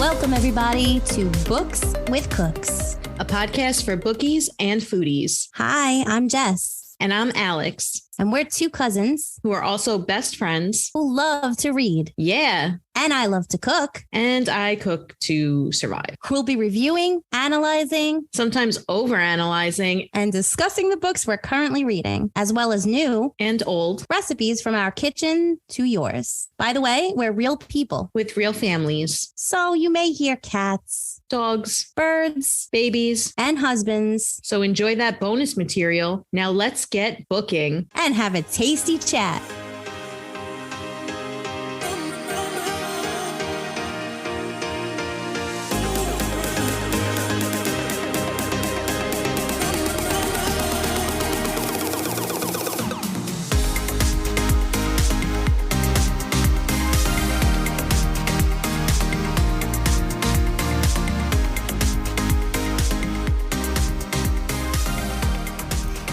Welcome, everybody, to Books with Cooks, a podcast for bookies and foodies. Hi, I'm Jess. And I'm Alex. And we're two cousins who are also best friends who love to read. Yeah. And I love to cook. And I cook to survive. We'll be reviewing, analyzing, sometimes overanalyzing, and discussing the books we're currently reading, as well as new and old recipes from our kitchen to yours. By the way, we're real people with real families. So you may hear cats, dogs, birds, babies, and husbands. So enjoy that bonus material. Now let's get booking and have a tasty chat.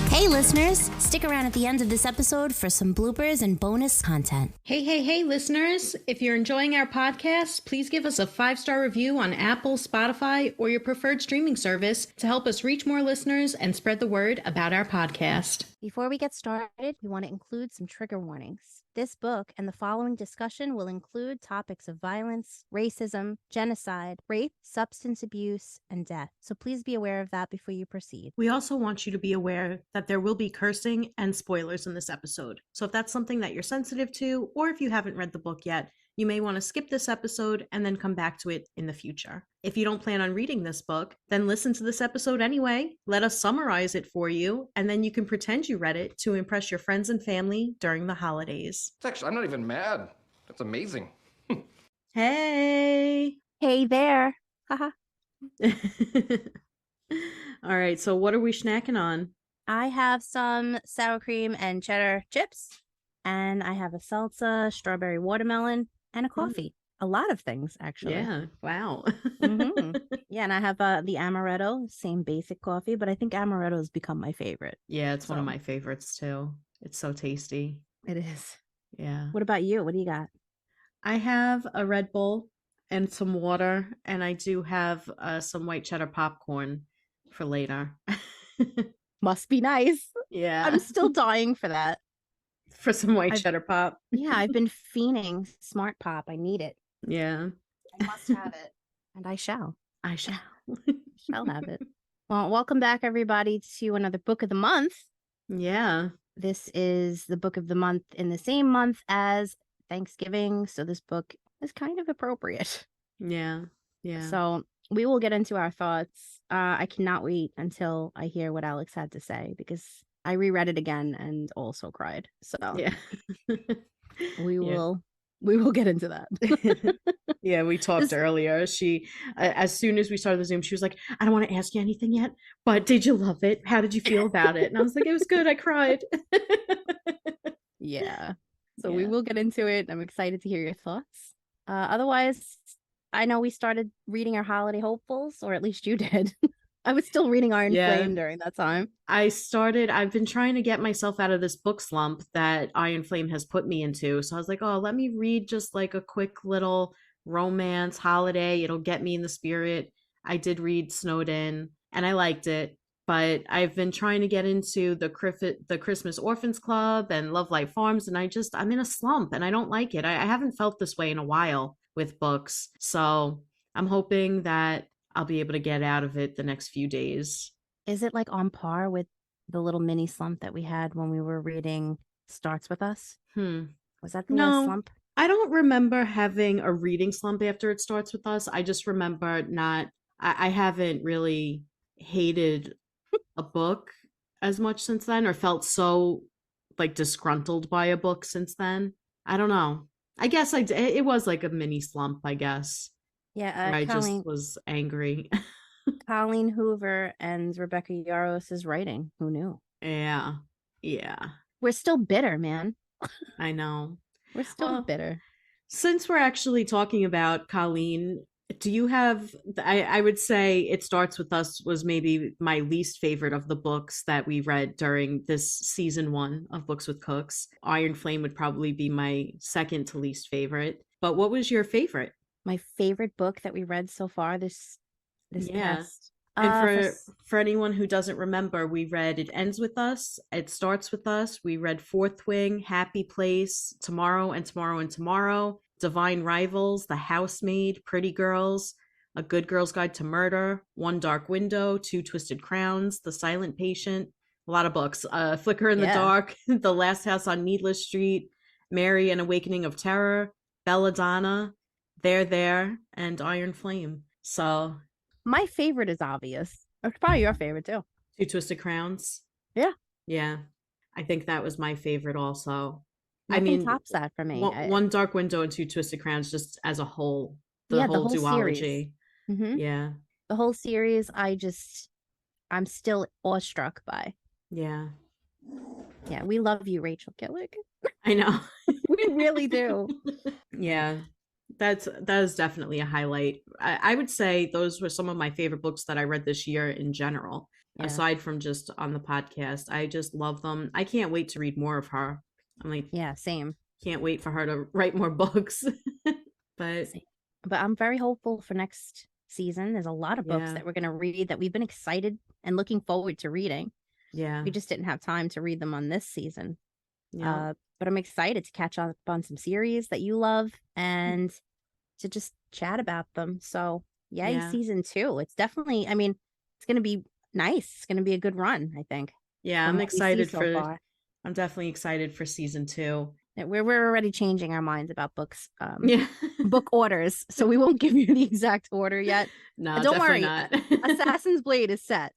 Hey listeners, stick around at the end of this episode for some bloopers and bonus content. Hey listeners, if you're enjoying our podcast, please give us a 5-star review on Apple, Spotify, or your preferred streaming service to help us reach more listeners and spread the word about our podcast. Before we get started, we want to include some trigger warnings. This book and the following discussion will include topics of violence, racism, genocide, rape, substance abuse, and death. So please be aware of that before you proceed. We also want you to be aware that there will be cursing and spoilers in this episode. So if that's something that you're sensitive to, or if you haven't read the book yet, you may want to skip this episode and then come back to it in the future. If you don't plan on reading this book, then listen to this episode anyway. Let us summarize it for you, and then you can pretend you read it to impress your friends and family during the holidays. Actually, I'm not even mad. That's amazing. Hey. Hey there. Haha. All right, so what are we snacking on? I have some sour cream and cheddar chips, and I have a salsa, strawberry watermelon, and a coffee. A lot of things, actually. Yeah. Wow. Yeah, and I have the amaretto, same basic coffee, but I think amaretto has become my favorite. Yeah, it's one of my favorites too. It's so tasty. It is. Yeah. What about you? What do you got? I have a Red Bull and some water, and I do have some white cheddar popcorn for later. Must be nice. Yeah. I'm still dying for that. For some white cheddar pop. Yeah, I've been fiending Smart Pop. I need it. Yeah. I must have it. And I shall. I shall. Shall have it. Well, welcome back, everybody, to another book of the month. Yeah. This is the book of the month in the same month as Thanksgiving. So this book is kind of appropriate. Yeah. Yeah. So we will get into our thoughts. I cannot wait until I hear what Alex had to say, because I reread it again and also cried. So yeah. we will get into that. Yeah, we talked earlier. She, as soon as we started the Zoom, she was like, I don't want to ask you anything yet, but did you love it? How did you feel about it? And I was like, it was good. I cried. Yeah. So we will get into it. I'm excited to hear your thoughts. Otherwise, I know we started reading our holiday hopefuls, or at least you did. I was still reading Iron Flame during that time. I've been trying to get myself out of this book slump that Iron Flame has put me into. So I was like, oh, let me read just like a quick little romance holiday. It'll get me in the spirit. I did read Snowden and I liked it, but I've been trying to get into the Christmas Orphans Club and Love Light Farms, and I'm in a slump and I don't like it. I haven't felt this way in a while with books. So I'm hoping that I'll be able to get out of it the next few days. Is it like on par with the little mini slump that we had when we were reading Starts With Us? Was that the little slump? I don't remember having a reading slump after It Starts With Us. I just remember I haven't really hated a book as much since then, or felt so like disgruntled by a book since then. I don't know. I guess it was like a mini slump, I guess. Yeah, I just was angry. Colleen Hoover and Rebecca Yaros's writing. Who knew? Yeah. We're still bitter, man. I know. We're still bitter. Since we're actually talking about Colleen, do you have, I would say It Starts With Us was maybe my least favorite of the books that we read during this season 1 of Books with Cooks. Iron Flame would probably be my second to least favorite. But what was your favorite? My favorite book that we read so far this Yeah. past And for for anyone who doesn't remember, we read It Ends With Us, It Starts With Us, we read Fourth Wing, Happy Place, Tomorrow and Tomorrow and Tomorrow, Divine Rivals, The Housemaid, Pretty Girls, A Good Girl's Guide to Murder, One Dark Window, Two Twisted Crowns, The Silent Patient, a lot of books. Flicker in the Yeah. Dark, The Last House on Needless Street, Mary, An Awakening of Terror, Belladonna, There, and Iron Flame. So my favorite is obvious. It's probably your favorite too. Two Twisted Crowns. Yeah. Yeah. I think that was my favorite also. I Nothing mean, tops that for me. One Dark Window and Two Twisted Crowns just as a whole, the Yeah, the whole whole series. duology. Mm-hmm. Yeah. The whole series, I'm still awestruck by. Yeah. Yeah, we love you, Rachel Gillick. I know. We really do. Yeah. That is definitely a highlight. I would say those were some of my favorite books that I read this year in general. Yeah. Aside from just on the podcast, I just love them. I can't wait to read more of her. I'm like, yeah, same. Can't wait for her to write more books. But I'm very hopeful for next season. There's a lot of books Yeah. that we're going to read that we've been excited and looking forward to reading. yeah, We just didn't have time to read them on this season. yeah, But I'm excited to catch up on some series that you love and to just chat about them. So, yay, Yeah. season 2. It's definitely, I mean, it's going to be nice. It's going to be a good run, I think. yeah. from I'm what we see excited so for. far. I'm definitely excited for season 2. We're already changing our minds about books, Yeah, book orders. So we won't give you the exact order yet. no, And don't definitely worry, not. Assassin's Blade is set.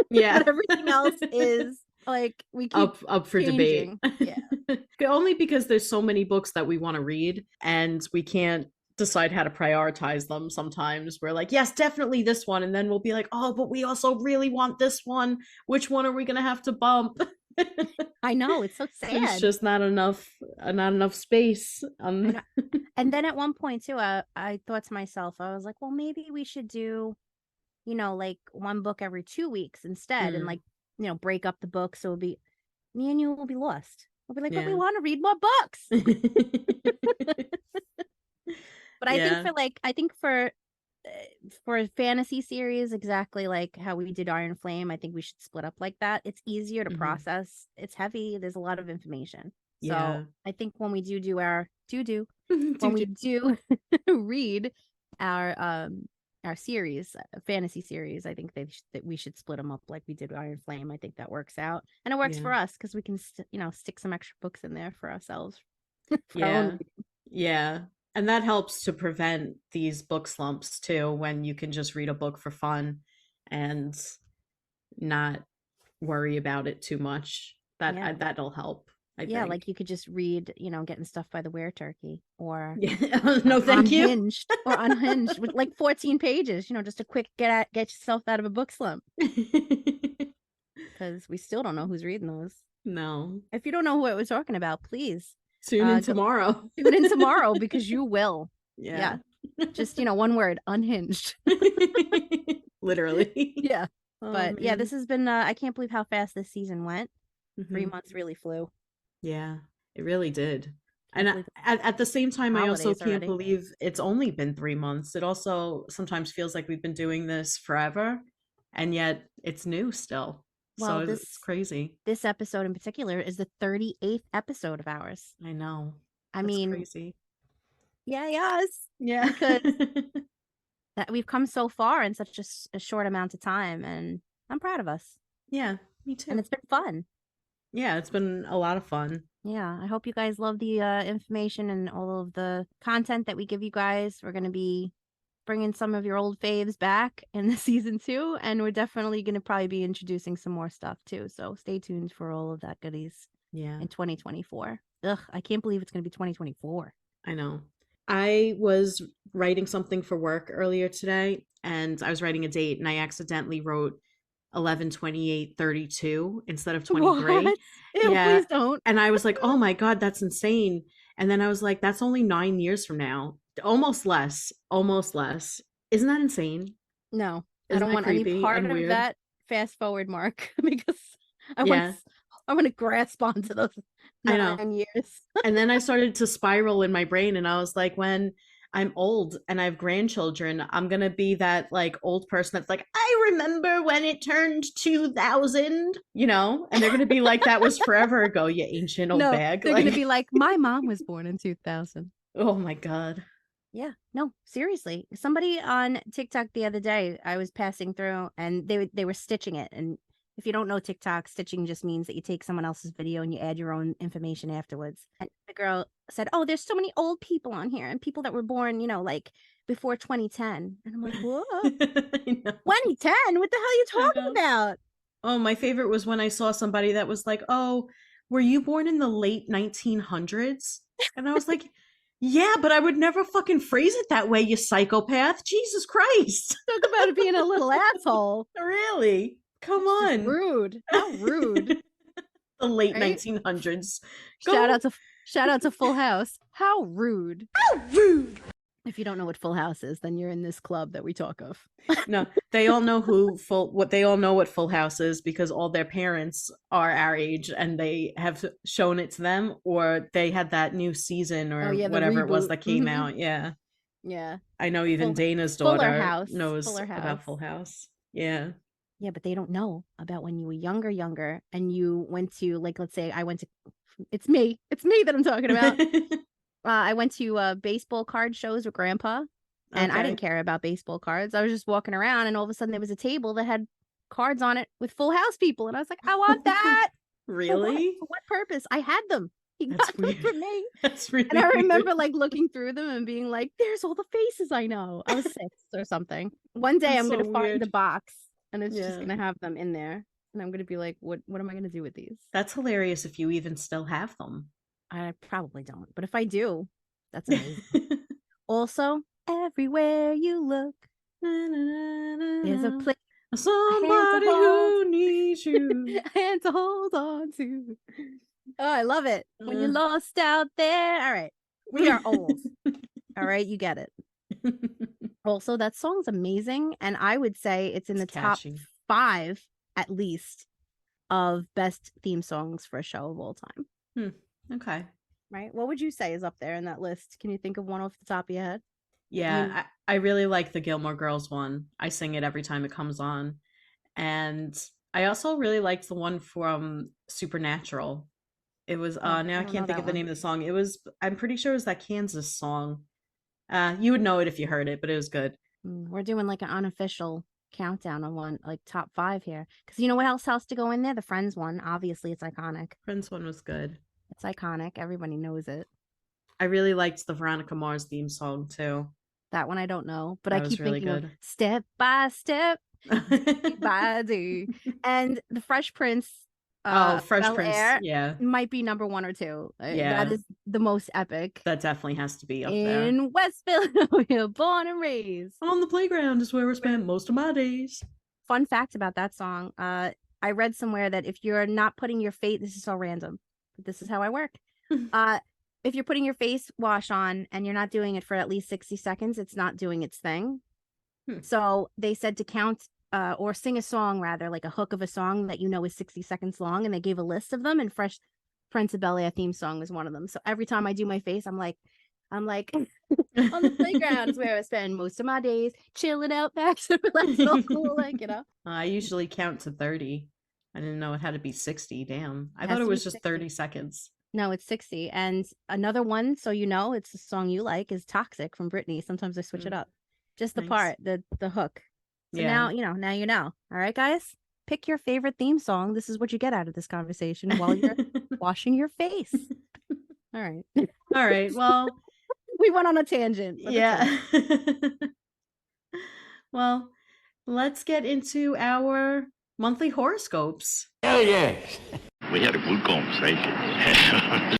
Yeah, But everything else is like we keep up for changing. debate. Yeah. Only because there's so many books that we want to read, and we can't decide how to prioritize them. Sometimes we're like, yes, definitely this one, and then we'll be like, oh, but we also really want this one. Which one are we gonna have to bump? I know, it's so There's sad. just not enough space. And then at one point too, I thought to myself, I was like, well, maybe we should do, like one book every 2 weeks instead, and like, break up the book so it'll be me and you will be lost. We'll be like, but we Yeah. want to read more books. But I Yeah. think for a fantasy series, exactly like how we did Iron Flame, I think we should split up like that. It's easier to Mhm. process. It's heavy. There's a lot of information. Yeah. So I think when we do our Do- when we do. do read our series, fantasy series, I think that we should split them up like we did Iron Flame. I think that works out, and it works Yeah. for us because we can stick some extra books in there for ourselves. for our own Yeah. reading. Yeah. And that helps to prevent these book slumps too, when you can just read a book for fun and not worry about it too much. Yeah. That'll help. I Yeah, think. like you could just read, Getting Stuffed by the Were Turkey or Yeah. No, thank you. Unhinged with like 14 pages, just a quick get yourself out of a book slump, because we still don't know who's reading those. No. If you don't know who we're talking about, please Tune in go- tomorrow. tune in tomorrow because you will. Yeah. Just, one word, unhinged. Literally. Yeah. Oh, But yeah, man. this has been, I can't believe how fast this season went. 3 Mhm. months really flew. Yeah, it really did. Can't And believe at the same time, I also holidays can't already. believe it's only been 3 months. It also sometimes feels like we've been doing this forever, and yet it's new still. Well, So it's crazy. This episode in particular is the 38th episode of ours. I know. I That's mean, crazy. yes, Yeah. because that we've come so far in such a short amount of time, and I'm proud of us. Yeah, me too. And it's been fun. Yeah, it's been a lot of fun. Yeah, I hope you guys love the information and all of the content that we give you guys. We're going to be bringing some of your old faves back in the season 2, and we're definitely going to probably be introducing some more stuff too. So stay tuned for all of that goodies Yeah, in 2024. Ugh, I can't believe it's going to be 2024. I know. I was writing something for work earlier today, and I was writing a date, and I accidentally wrote 11/28/32 instead of 23. What? Ew, Yeah. please don't. And I was like, oh my God, that's insane. And then I was like, that's only 9 years from now. Almost less. Almost less. Isn't that insane? No, I Isn't don't that want any creepy part and of weird? that fast forward mark because I Yeah. want to grasp onto those I know. 9 years. And then I started to spiral in my brain, and I was like, when I'm old and I have grandchildren, I'm gonna be that like old person that's like, I remember when it turned 2000, and they're gonna be like, that was forever ago, you ancient old No, bag. they're Like, going to be like, my mom was born in 2000. oh my God. Yeah, no, seriously. Somebody on TikTok the other day, I was passing through and they were stitching it. And if you don't know TikTok, stitching just means that you take someone else's video and you add your own information afterwards. And the girl said, "Oh, there's so many old people on here and people that were born, like before 2010." And I'm like, "What? I know. 2010? What the hell are you I talking know. about?" Oh, my favorite was when I saw somebody that was like, "Oh, were you born in the late 1900s?" And I was like, "Yeah, but I would never fucking phrase it that way, you psychopath. Jesus Christ." Talk about it being a little asshole. Really? Come It's just on. rude. How rude. The late Right? 1900s. Shout out to Full House. How rude. How rude. If you don't know what Full House is, then you're in this club that we talk of. No, they all know what Full House is because all their parents are our age and they have shown it to them, or they had that new season or whatever it was that came out. Yeah. Yeah. I know even Dana's Fuller daughter House. knows Fuller House. about Full House. Yeah. Yeah, but they don't know about when you were younger, and you went to, like, let's say I went to, it's me that I'm talking about. I went to baseball card shows with Grandpa, and I didn't care about baseball cards. I was just walking around, and all of a sudden there was a table that had cards on it with Full House people, and I was like, I want that. Really? For what purpose? I had them. He That's got them weird. for me. That's really And I remember weird. like looking through them and being like, there's all the faces I know. I was 6 or something. One day That's I'm so going to find weird. the box and it's just Yeah. going to have them in there. And I'm going to be like, what am I going to do with these? That's hilarious if you even still have them. I probably don't. But if I do, that's amazing. Also, everywhere you look, there's a place. Somebody who needs you. A hand to hold on to. Oh, I love it. When you're lost out there. All right. We are old. All right. You get it. Also, that song's amazing. And I would say it's in the top 5, at least, of best theme songs for a show of all time. Okay. Right. What would you say is up there in that list? Can you think of one off the top of your head? Yeah, I really like the Gilmore Girls one. I sing it every time it comes on. And I also really liked the one from Supernatural. It was now I can't think of the name of the song. I'm pretty sure it was that Kansas song. You would know it if you heard it, but it was good. We're doing like an unofficial countdown on one, like top 5 here. Because you know what else has to go in there? The Friends one. Obviously, it's iconic. Friends one was good. It's iconic. Everybody knows it. I really liked the Veronica Mars theme song too. That one I don't know, but that I keep really thinking good. Of Step by Step, by Day. And the Fresh Prince. Fresh Prince, yeah, might be number 1 or 2. Yeah, that is the most epic. That definitely has to be up there. In West Philadelphia, born and raised. On the playground is where I spent most of my days. Fun fact about that song. I read somewhere that if you're not putting your face, this is so random, but this is how I work. If you're putting your face wash on and you're not doing it for at least 60 seconds, it's not doing its thing. So they said to count or sing a song, rather, like a hook of a song that is 60 seconds long. And they gave a list of them, and Fresh Prince of Bel-Air theme song was one of them. So every time I do my face, I'm like, on the playground is where I spend most of my days, chilling out back, relaxing, all cool, I usually count to 30. I didn't know it had to be 60. Damn. I thought it was just 60. 30 seconds. No, it's 60. And another one, so it's a song you like, is Toxic from Britney. Sometimes I switch it up. Just the part, the hook. So now you know. All right, guys? Pick your favorite theme song. This is what you get out of this conversation while you're washing your face. All right. All right. Well, we went on a tangent. Yeah. Well, let's get into our monthly horoscopes. Hell yes. We had a good conversation.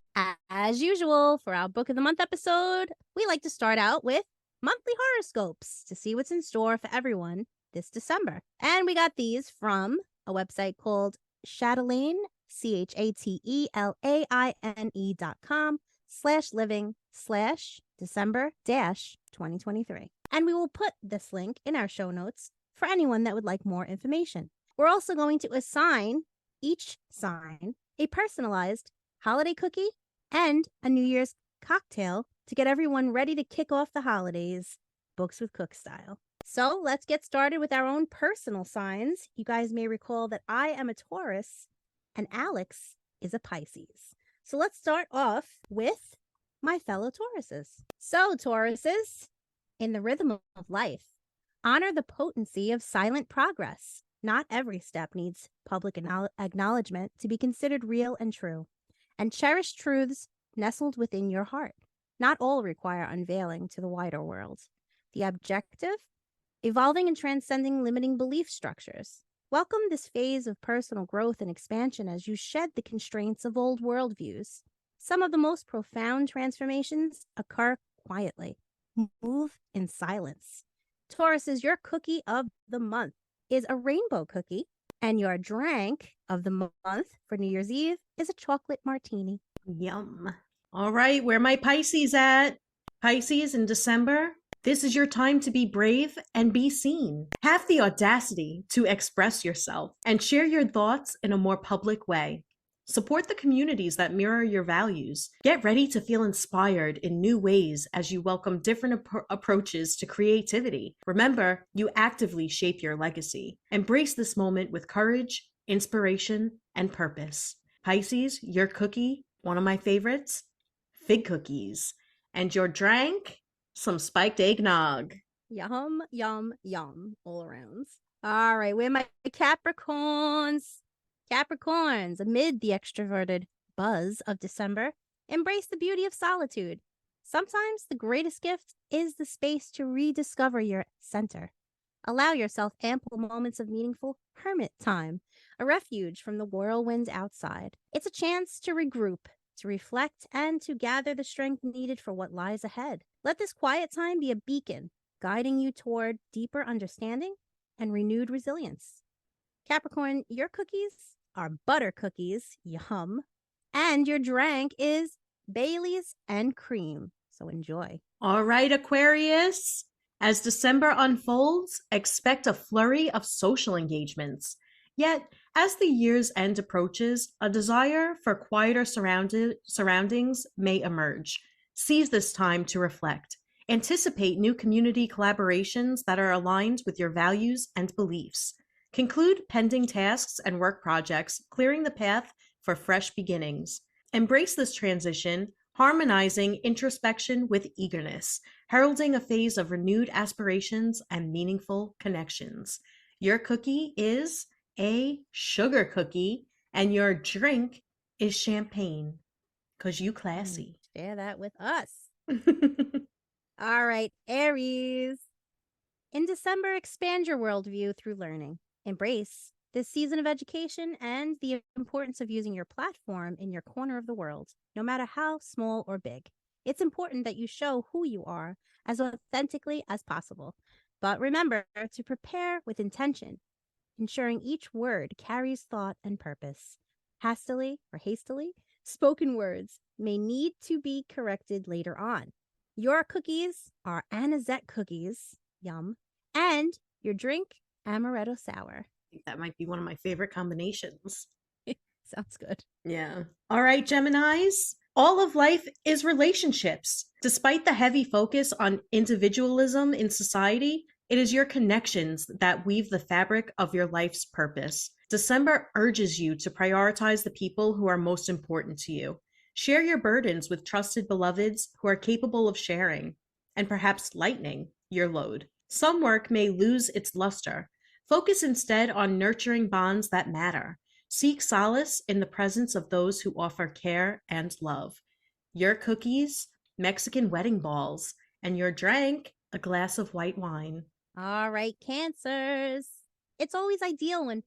As usual, for our Book of the Month episode, we like to start out with monthly horoscopes to see what's in store for everyone this December. And we got these from a website called Chatelaine, chatelaine.com/living/December-2023. And we will put this link in our show notes for anyone that would like more information. We're also going to assign each sign a personalized holiday cookie and a New Year's cocktail to get everyone ready to kick off the holidays, Books with Cook style. So let's get started with our own personal signs. You guys may recall that I am a Taurus and Alex is a Pisces. So let's start off with my fellow Tauruses. So, Tauruses, in the rhythm of life, honor the potency of silent progress. Not every step needs public acknowledgement to be considered real and true. And cherish truths nestled within your heart. Not all require unveiling to the wider world. The objective? Evolving and transcending limiting belief structures. Welcome this phase of personal growth and expansion as you shed the constraints of old worldviews. Some of the most profound transformations occur quietly. Move in silence. Taurus, is your cookie of the month is a rainbow cookie, and your drink of the month for New Year's Eve is a chocolate martini. Yum. All right, where my Pisces at? Pisces, in December, this is your time to be brave and be seen. Have the audacity to express yourself and share your thoughts in a more public way. Support the communities that mirror your values. Get ready to feel inspired in new ways as you welcome different approaches to creativity. Remember, you actively shape your legacy. Embrace this moment with courage, inspiration, and purpose. Pisces, your cookie, one of my favorites, fig cookies. And your drink, some spiked eggnog. Yum, yum, yum, all around. All right, we're my Capricorns. Capricorns, amid the extroverted buzz of December, embrace the beauty of solitude. Sometimes the greatest gift is the space to rediscover your center. Allow yourself ample moments of meaningful hermit time, a refuge from the whirlwind outside. It's a chance to regroup, to reflect, and to gather the strength needed for what lies ahead. Let this quiet time be a beacon, guiding you toward deeper understanding and renewed resilience. Capricorn, your cookies are butter cookies, yum, and your drink is Bailey's and cream. So enjoy. All right, Aquarius. As December unfolds, expect a flurry of social engagements. Yet, as the year's end approaches, a desire for quieter surroundings may emerge. Seize this time to reflect. Anticipate new community collaborations that are aligned with your values and beliefs. Conclude pending tasks and work projects, clearing the path for fresh beginnings. Embrace this transition, harmonizing introspection with eagerness, heralding a phase of renewed aspirations and meaningful connections. Your cookie is a sugar cookie, and your drink is champagne, because you classy. Share that with us. All right, Aries. In December, expand your worldview through learning. Embrace this season of education and the importance of using your platform in your corner of the world, no matter how small or big. It's important that you show who you are as authentically as possible. But remember to prepare with intention, ensuring each word carries thought and purpose. Hastily spoken words may need to be corrected later on. Your cookies are anisette cookies, yum, and your drink, amaretto sour. I think that might be one of my favorite combinations. Sounds good. Yeah. All right, Geminis. All of life is relationships. Despite the heavy focus on individualism in society, it is your connections that weave the fabric of your life's purpose. December urges you to prioritize the people who are most important to you. Share your burdens with trusted beloveds who are capable of sharing and perhaps lightening your load. Some work may lose its luster. Focus instead on nurturing bonds that matter. Seek solace in the presence of those who offer care and love. Your cookies, Mexican wedding balls, and your drink, a glass of white wine. All right, Cancers. It's always ideal when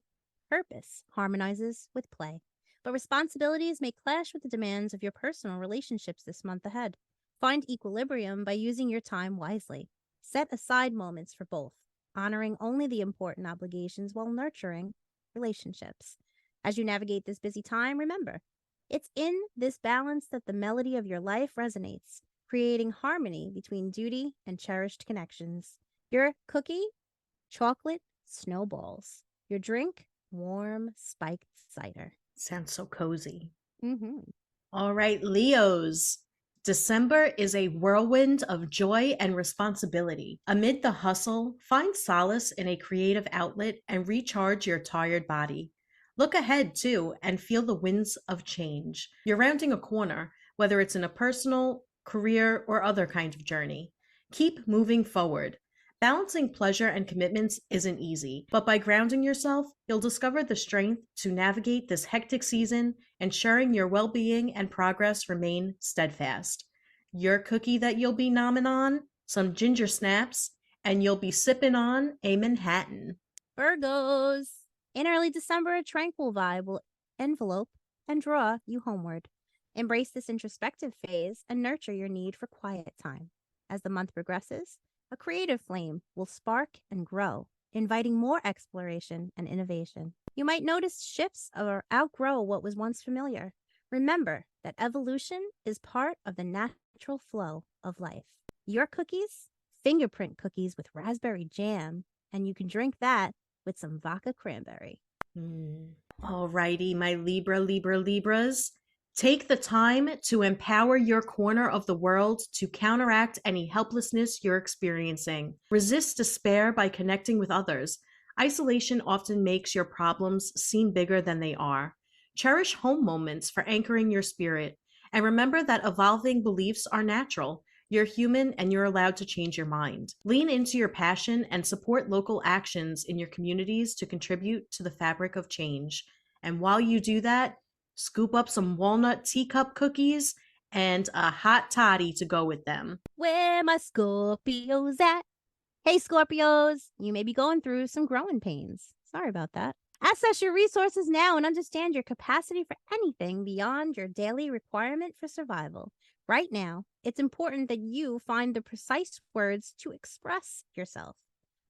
purpose harmonizes with play, but responsibilities may clash with the demands of your personal relationships this month ahead. Find equilibrium by using your time wisely. Set aside moments for both, honoring only the important obligations while nurturing relationships. As you navigate this busy time, remember, it's in this balance that the melody of your life resonates, creating harmony between duty and cherished connections. Your cookie, chocolate snowballs. Your drink, warm spiked cider. Sounds so cozy. Mm-hmm. All right, Leos. December is a whirlwind of joy and responsibility. Amid the hustle, find solace in a creative outlet and recharge your tired body. Look ahead, too, and feel the winds of change. You're rounding a corner, whether it's in a personal, career, or other kind of journey. Keep moving forward. Balancing pleasure and commitments isn't easy, but by grounding yourself, you'll discover the strength to navigate this hectic season, ensuring your well-being and progress remain steadfast. Your cookie that you'll be nomming on, some ginger snaps, and you'll be sipping on a Manhattan. Virgos. In early December, a tranquil vibe will envelope and draw you homeward. Embrace this introspective phase and nurture your need for quiet time. As the month progresses, a creative flame will spark and grow, inviting more exploration and innovation. You might notice shifts or outgrow what was once familiar. Remember that evolution is part of the natural flow of life. Your cookies, fingerprint cookies with raspberry jam, and you can drink that with some vodka cranberry. Alrighty, my Libras. Take the time to empower your corner of the world to counteract any helplessness you're experiencing. Resist despair by connecting with others. Isolation often makes your problems seem bigger than they are. Cherish home moments for anchoring your spirit. And remember that evolving beliefs are natural. You're human and you're allowed to change your mind. Lean into your passion and support local actions in your communities to contribute to the fabric of change. And while you do that, scoop up some walnut teacup cookies and a hot toddy to go with them. Where my Scorpios at? Hey, Scorpios, you may be going through some growing pains. Sorry about that. Access your resources now and understand your capacity for anything beyond your daily requirement for survival. Right now, it's important that you find the precise words to express yourself.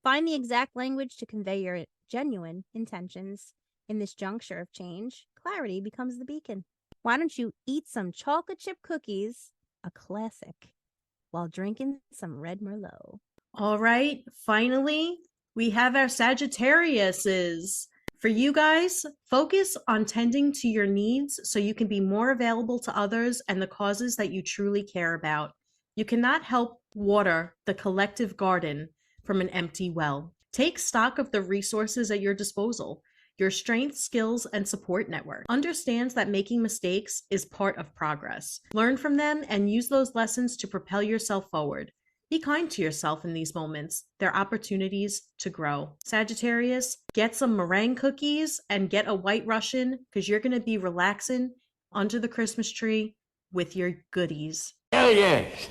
Find the exact language to convey your genuine intentions. In this juncture of change, clarity becomes the beacon. Why don't you eat some chocolate chip cookies, a classic, while drinking some red Merlot? All right, finally, we have our Sagittariuses. For you guys, focus on tending to your needs so you can be more available to others and the causes that you truly care about. You cannot help water the collective garden from an empty well. Take stock of the resources at your disposal. Your strengths, skills, and support network understands that making mistakes is part of progress. Learn from them and use those lessons to propel yourself forward. Be kind to yourself in these moments. They're opportunities to grow. Sagittarius, get some meringue cookies and get a White Russian because you're going to be relaxing under the Christmas tree with your goodies. Hell yes.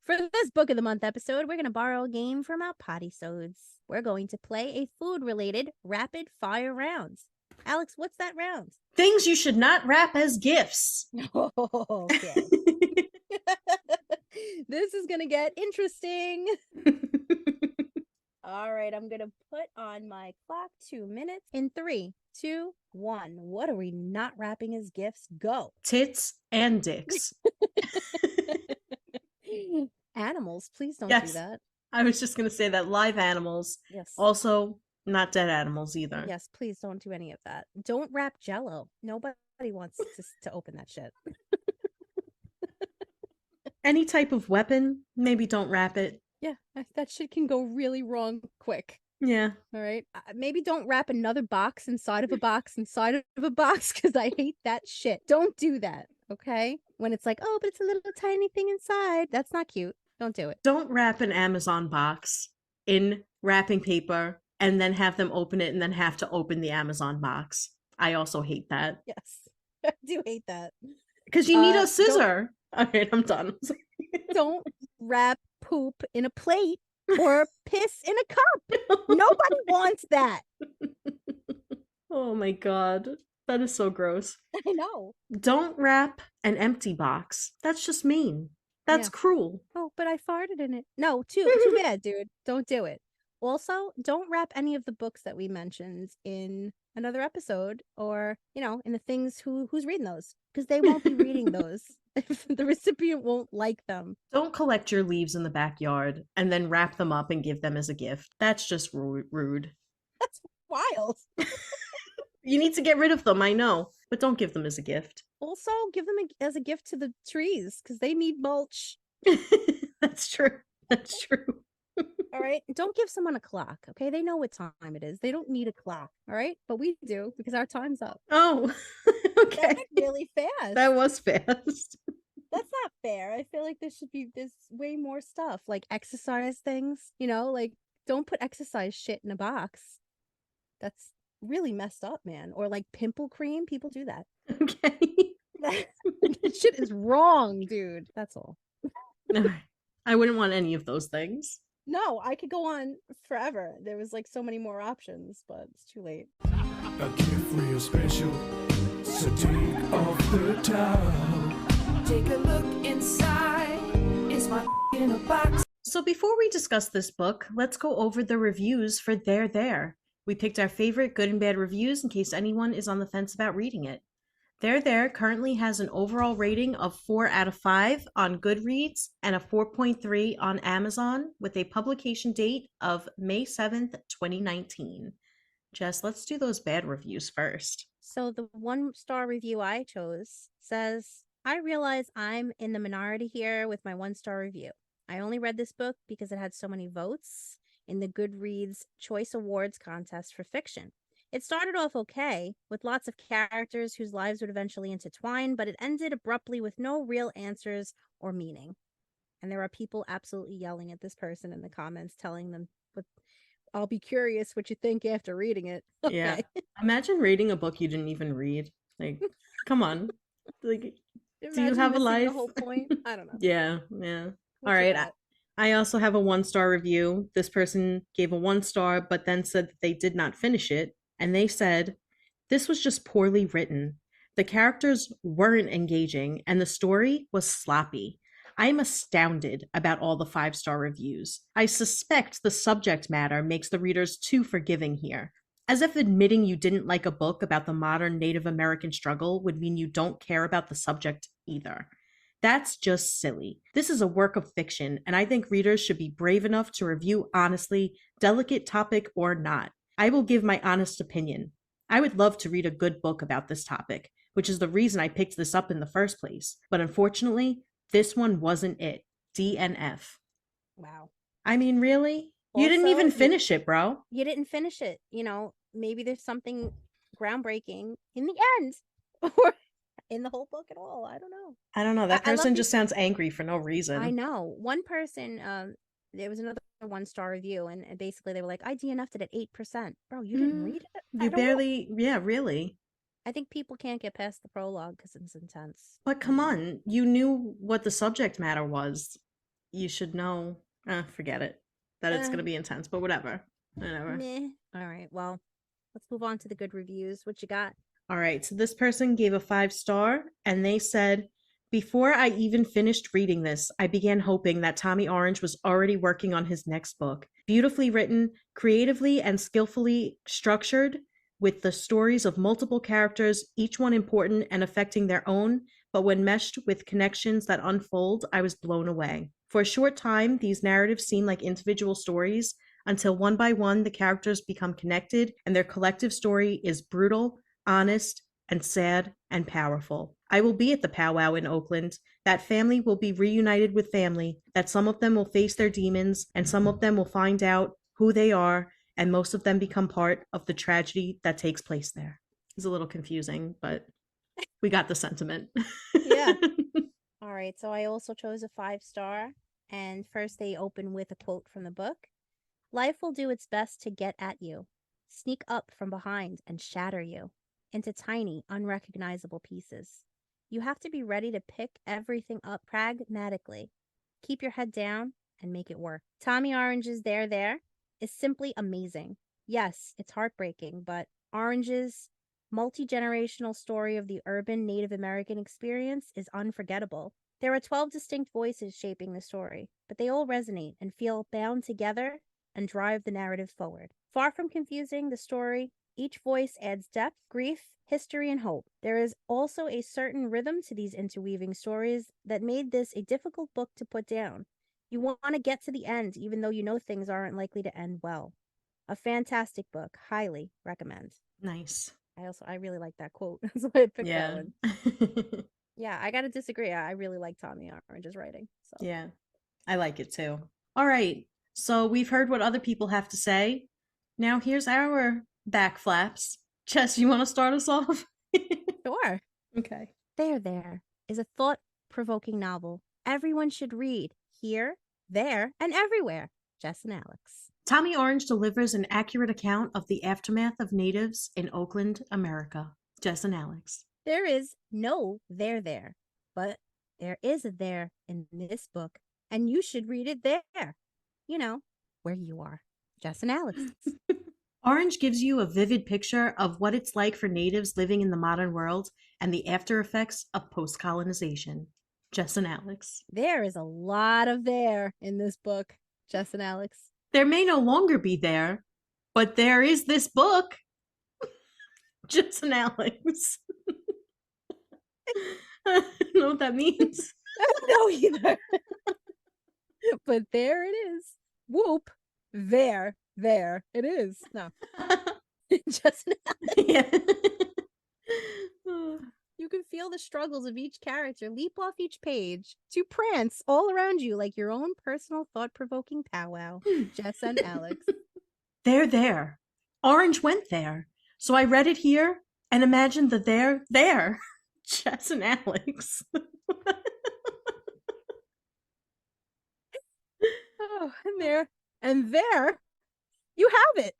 For this Book of the Month episode, we're going to borrow a game from our potty-sodes. We're going to play a food-related rapid-fire rounds. Alex, what's that round? Things you should not wrap as gifts. Okay. This is going to get interesting. All right, I'm going to put on my clock 2 minutes. In 3, 2, 1. What are we not wrapping as gifts? Go. Tits and dicks. Animals, please don't Yes. do that. I was just going to say that live animals. Yes. Also, not dead animals either. Yes, please don't do any of that. Don't wrap Jell-O. Nobody wants to open that shit. Any type of weapon, maybe don't wrap it. Yeah, that shit can go really wrong quick. Yeah. All right. Maybe don't wrap another box inside of a box inside of a box because I hate that shit. Don't do that. Okay. When it's like, oh, but it's a little tiny thing inside. That's not cute. Don't do it. Don't wrap an Amazon box in wrapping paper and then have them open it and then have to open the Amazon box. I also hate that. Yes. I do hate that. Because you need a scissor. All right, I'm done. Don't wrap poop in a plate or piss in a cup. Nobody wants that. Oh my God. That is so gross. I know. Don't wrap an empty box. That's just mean. That's cruel. Oh, but I farted in it. No, too bad, dude. Don't do it. Also, don't wrap any of the books that we mentioned in another episode or, in the things who's reading those because they won't be reading those. The recipient won't like them. Don't collect your leaves in the backyard and then wrap them up and give them as a gift. That's just rude. That's wild. You need to get rid of them, I know. but don't give them as a gift. Also, give them as a gift to the trees because they need mulch. That's true. That's true. All right. Don't give someone a clock. Okay. They know what time it is. They don't need a clock. All right. But we do because our time's up. Oh, That okay. went really fast. That was fast. That's not fair. I feel like there's way more stuff like exercise things, like don't put exercise shit in a box. That's really messed up, man. Or like pimple cream. People do that. Okay. That shit is wrong, dude. That's all. I wouldn't want any of those things. No, I could go on forever. There was like so many more options, but it's too late. A gift real special, so take off the towel. Take a look inside, is my in a box. So before we discuss this book, let's go over the reviews for There There. We picked our favorite good and bad reviews in case anyone is on the fence about reading it. There There currently has an overall rating of 4 out of 5 on Goodreads and a 4.3 on Amazon with a publication date of May 7th, 2019. Jess, let's do those bad reviews first. So the 1-star review I chose says, I realize I'm in the minority here with my 1-star review. I only read this book because it had so many votes in the Goodreads Choice Awards contest for fiction. It started off okay, with lots of characters whose lives would eventually intertwine, but it ended abruptly with no real answers or meaning. And there are people absolutely yelling at this person in the comments, telling them, I'll be curious what you think after reading it. Okay. Yeah. Imagine reading a book you didn't even read. Like, come on. Like, do you have a life? The whole point? I don't know. Yeah. All right. I also have a 1-star review. This person gave a 1 star, but then said that they did not finish it. And they said, this was just poorly written. The characters weren't engaging, and the story was sloppy. I am astounded about all the 5-star reviews. I suspect the subject matter makes the readers too forgiving here. As if admitting you didn't like a book about the modern Native American struggle would mean you don't care about the subject either. That's just silly. This is a work of fiction, and I think readers should be brave enough to review honestly, delicate topic or not. I will give my honest opinion. I would love to read a good book about this topic, which is the reason I picked this up in the first place. But unfortunately, this one wasn't it. DNF. Wow. I mean, really? You didn't even finish it, bro. You didn't finish it. Maybe there's something groundbreaking in the end or in the whole book at all. I don't know. That person just sounds angry for no reason. I know. One person, there was another 1-star review, and basically they were like, I DNF'd it at 8%. Bro, you didn't read it? You barely, yeah, really. I think people can't get past the prologue because it's intense. But come on, you knew what the subject matter was. You should know. Forget it. That it's going to be intense, but whatever. Meh. All right, well, let's move on to the good reviews. What you got? All right, so this person gave a 5-star, and they said, before I even finished reading this, I began hoping that Tommy Orange was already working on his next book. Beautifully written, creatively and skillfully structured, with the stories of multiple characters, each one important and affecting their own, but when meshed with connections that unfold, I was blown away. For a short time, these narratives seem like individual stories, until one by one the characters become connected and their collective story is brutal, honest, and sad and powerful. I will be at the powwow in Oakland. That family will be reunited with family, that some of them will face their demons, and some of them will find out who they are, and most of them become part of the tragedy that takes place there. It's a little confusing, but we got the sentiment. Yeah. All right, so I also chose a 5-star, and first they open with a quote from the book. Life will do its best to get at you, sneak up from behind and shatter you into tiny, unrecognizable pieces. You have to be ready to pick everything up pragmatically. Keep your head down and make it work. Tommy Orange's There is simply amazing. Yes, it's heartbreaking, but Orange's multi-generational story of the urban Native American experience is unforgettable. There are 12 distinct voices shaping the story, but they all resonate and feel bound together and drive the narrative forward. Far from confusing the story, each voice adds depth, grief, history, and hope. There is also a certain rhythm to these interweaving stories that made this a difficult book to put down. You want to get to the end, even though you know things aren't likely to end well. A fantastic book. Highly recommend. Nice. I really like that quote. So I picked that Yeah. one. Yeah, I gotta disagree. I really like Tommy Orange's writing. So Yeah, I like it too. All right. So we've heard what other people have to say. Now here's our back flaps. Jess, you want to start us off? sure. Okay. There is a thought-provoking novel everyone should read here, there, and everywhere. Jess and Alex. Tommy Orange delivers an accurate account of the aftermath of natives in Oakland, America. Jess and Alex. There is no there, but there is a there in this book, and you should read it there. You know, where you are. Jess and Alex. Orange gives you a vivid picture of what it's like for natives living in the modern world and the after effects of post-colonization. Jess and Alex. There is a lot of there in this book. Jess and Alex. There may no longer be there, but there is this book. Jess and Alex. I don't know what that means. I don't know either. But there it is. Whoop. There it is. No. Just Yeah. you can feel the struggles of each character leap off each page to prance all around you like your own personal thought-provoking powwow. Jess and Alex. There. Orange went there. So I read it here and imagined the there. Jess and Alex. Oh, and there you have it.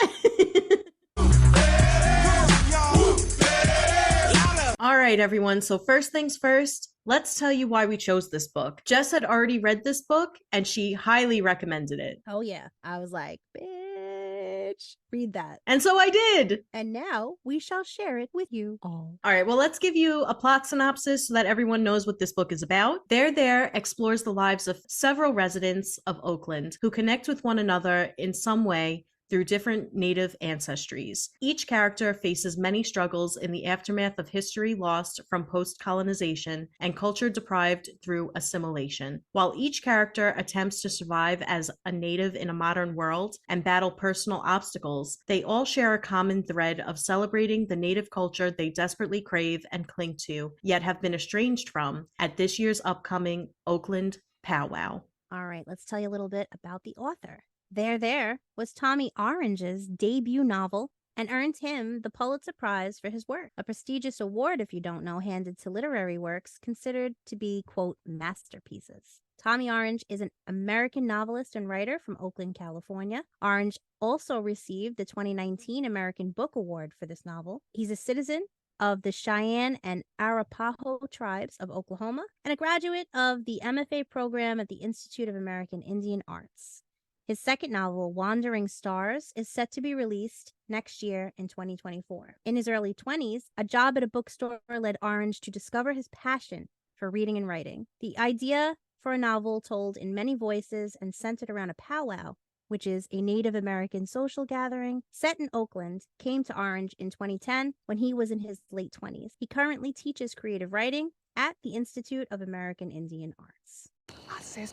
All right, everyone. So first things first, let's tell you why we chose this book. Jess had already read this book and she highly recommended it. Oh yeah. I was like, bitch, read that. And so I did. And now we shall share it with you all. All right, well, let's give you a plot synopsis so that everyone knows what this book is about. There explores the lives of several residents of Oakland who connect with one another in some way through different native ancestries. Each character faces many struggles in the aftermath of history lost from post-colonization and culture deprived through assimilation. While each character attempts to survive as a native in a modern world and battle personal obstacles, they all share a common thread of celebrating the native culture they desperately crave and cling to, yet have been estranged from at this year's upcoming Oakland Powwow. All right, let's tell you a little bit about the author. There was Tommy Orange's debut novel and earned him the Pulitzer Prize for his work, a prestigious award, if you don't know, handed to literary works considered to be, quote, masterpieces. Tommy Orange is an American novelist and writer from Oakland, California. Orange also received the 2019 American Book Award for this novel. He's a citizen of the Cheyenne and Arapaho tribes of Oklahoma and a graduate of the MFA program at the Institute of American Indian Arts. His second novel, Wandering Stars, is set to be released next year in 2024. In his early 20s, a job at a bookstore led Orange to discover his passion for reading and writing. The idea for a novel told in many voices and centered around a powwow, which is a Native American social gathering set in Oakland, came to Orange in 2010 when he was in his late 20s. He currently teaches creative writing at the Institute of American Indian Arts. I says,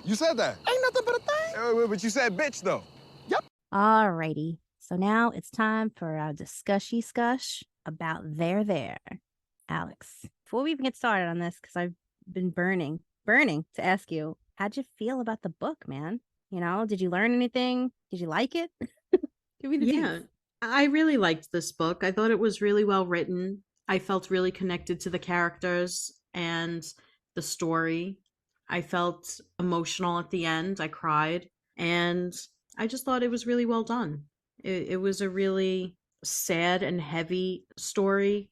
you said that. Ain't nothing but a thing. But you said bitch, though. Yep. Alrighty. So now it's time for our discushy-scush about there. Alex, before we even get started on this, because I've been burning to ask you, how'd you feel about the book, man? You know, did you learn anything? Did you like it? Give me the deets. I really liked this book. I thought it was really well written. I felt really connected to the characters and the story. I felt emotional at the end. I cried. And I just thought it was really well done. It was a really sad and heavy story.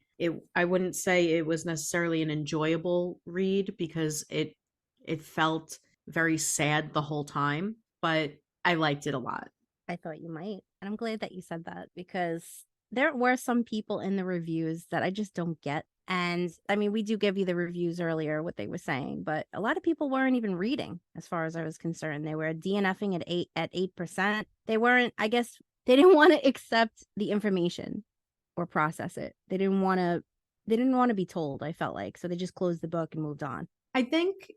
I wouldn't say it was necessarily an enjoyable read because it felt very sad the whole time, but I liked it a lot. I thought you might. And I'm glad that you said that because there were some people in the reviews that I just don't get. And I mean, we do give you the reviews earlier, what they were saying, but a lot of people weren't even reading as far as I was concerned. They were DNFing at 8%. They weren't, I guess, they didn't want to accept the information or process it. They didn't want to be told, I felt like. So they just closed the book and moved on. I think,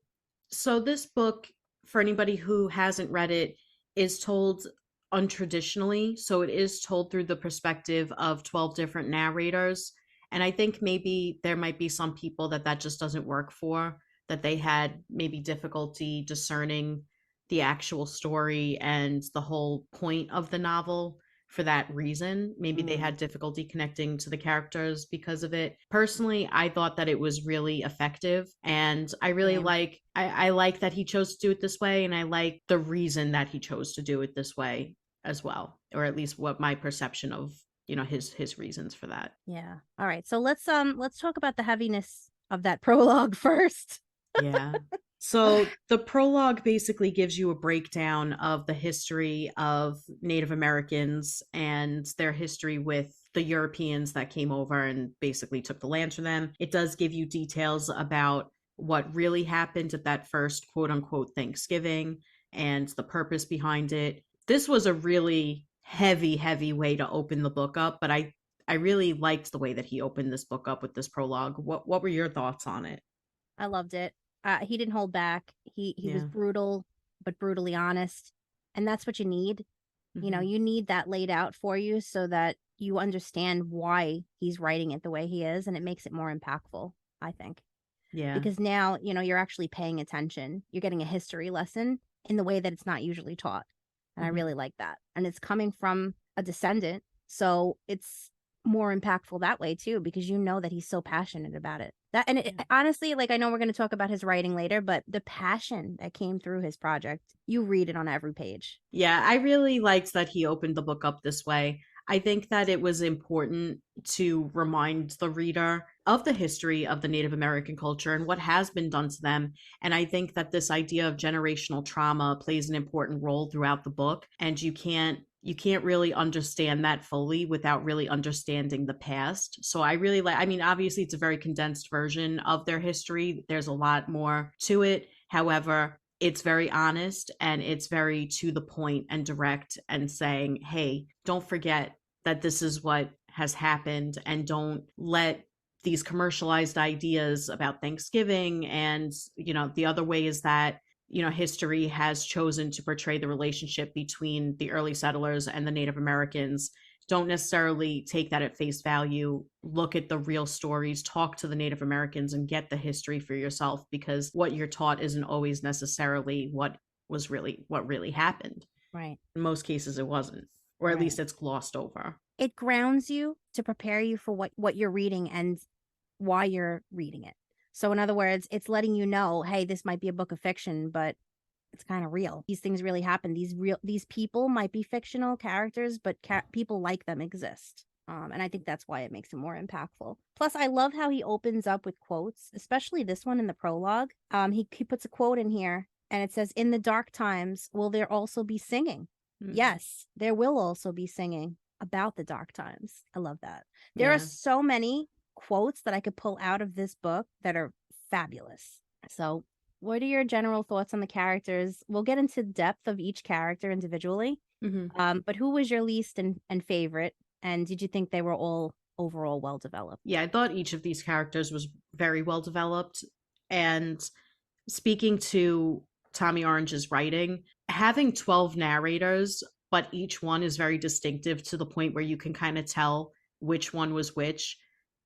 so this book, for anybody who hasn't read it, is told untraditionally. So it is told through the perspective of 12 different narrators. And I think maybe there might be some people that just doesn't work for, that they had maybe difficulty discerning the actual story and the whole point of the novel for that reason. Maybe they had difficulty connecting to the characters because of it. Personally, I thought that it was really effective, and I really Same. I like that he chose to do it this way, and I like the reason that he chose to do it this way as well, or at least what my perception of, you know, his reasons for that. Yeah. All right. So let's talk about the heaviness of that prologue first. Yeah. So the prologue basically gives you a breakdown of the history of Native Americans and their history with the Europeans that came over and basically took the land from them. It does give you details about what really happened at that first quote unquote Thanksgiving and the purpose behind it. This was a really heavy way to open the book up, but I really liked the way that he opened this book up with this prologue. What were your thoughts on it? I loved it. He didn't hold back. He was Yeah. brutal, but brutally honest. And that's what you need. You know, Mhm. you need that laid out for you so that you understand why he's writing it the way he is, and it makes it more impactful, I think. Yeah. Because now, you know, you're actually paying attention. You're getting a history lesson in the way that it's not usually taught. And I Mhm. really like that. And it's coming from a descendant, so it's more impactful that way too, because you know that he's so passionate about it. That and it, Yeah. honestly, like I know we're going to talk about his writing later, but the passion that came through his project, you read it on every page. Yeah, I really liked that he opened the book up this way. I think that it was important to remind the reader of the history of the Native American culture and what has been done to them. And I think that this idea of generational trauma plays an important role throughout the book. And you can't really understand that fully without really understanding the past. So I really like, I mean, obviously it's a very condensed version of their history. There's a lot more to it. However, it's very honest and it's very to the point and direct and saying, hey, don't forget that this is what has happened, and don't let these commercialized ideas about Thanksgiving and, you know, the other ways that, you know, history has chosen to portray the relationship between the early settlers and the Native Americans. Don't necessarily take that at face value. Look at the real stories, talk to the Native Americans, and get the history for yourself, because what you're taught isn't always necessarily what really happened. Right. In most cases, it wasn't, or at Right. least it's glossed over. It grounds you to prepare you for what you're reading and why you're reading it. So in other words, it's letting you know, hey, this might be a book of fiction, but it's kind of real. These things really happen. These people might be fictional characters, but people like them exist. And I think that's why it makes it more impactful. Plus, I love how he opens up with quotes, especially this one in the prologue. He puts a quote in here, and it says, "In the dark times, will there also be singing?" Mm. Yes, there will also be singing about the dark times. I love that. There are Yeah. so many quotes that I could pull out of this book that are fabulous. So, what are your general thoughts on the characters? We'll get into depth of each character individually. Mhm. But who was your least and favorite? And did you think they were all overall well developed? Yeah, I thought each of these characters was very well developed. And speaking to Tommy Orange's writing, having 12 narrators, but each one is very distinctive to the point where you can kind of tell which one was which,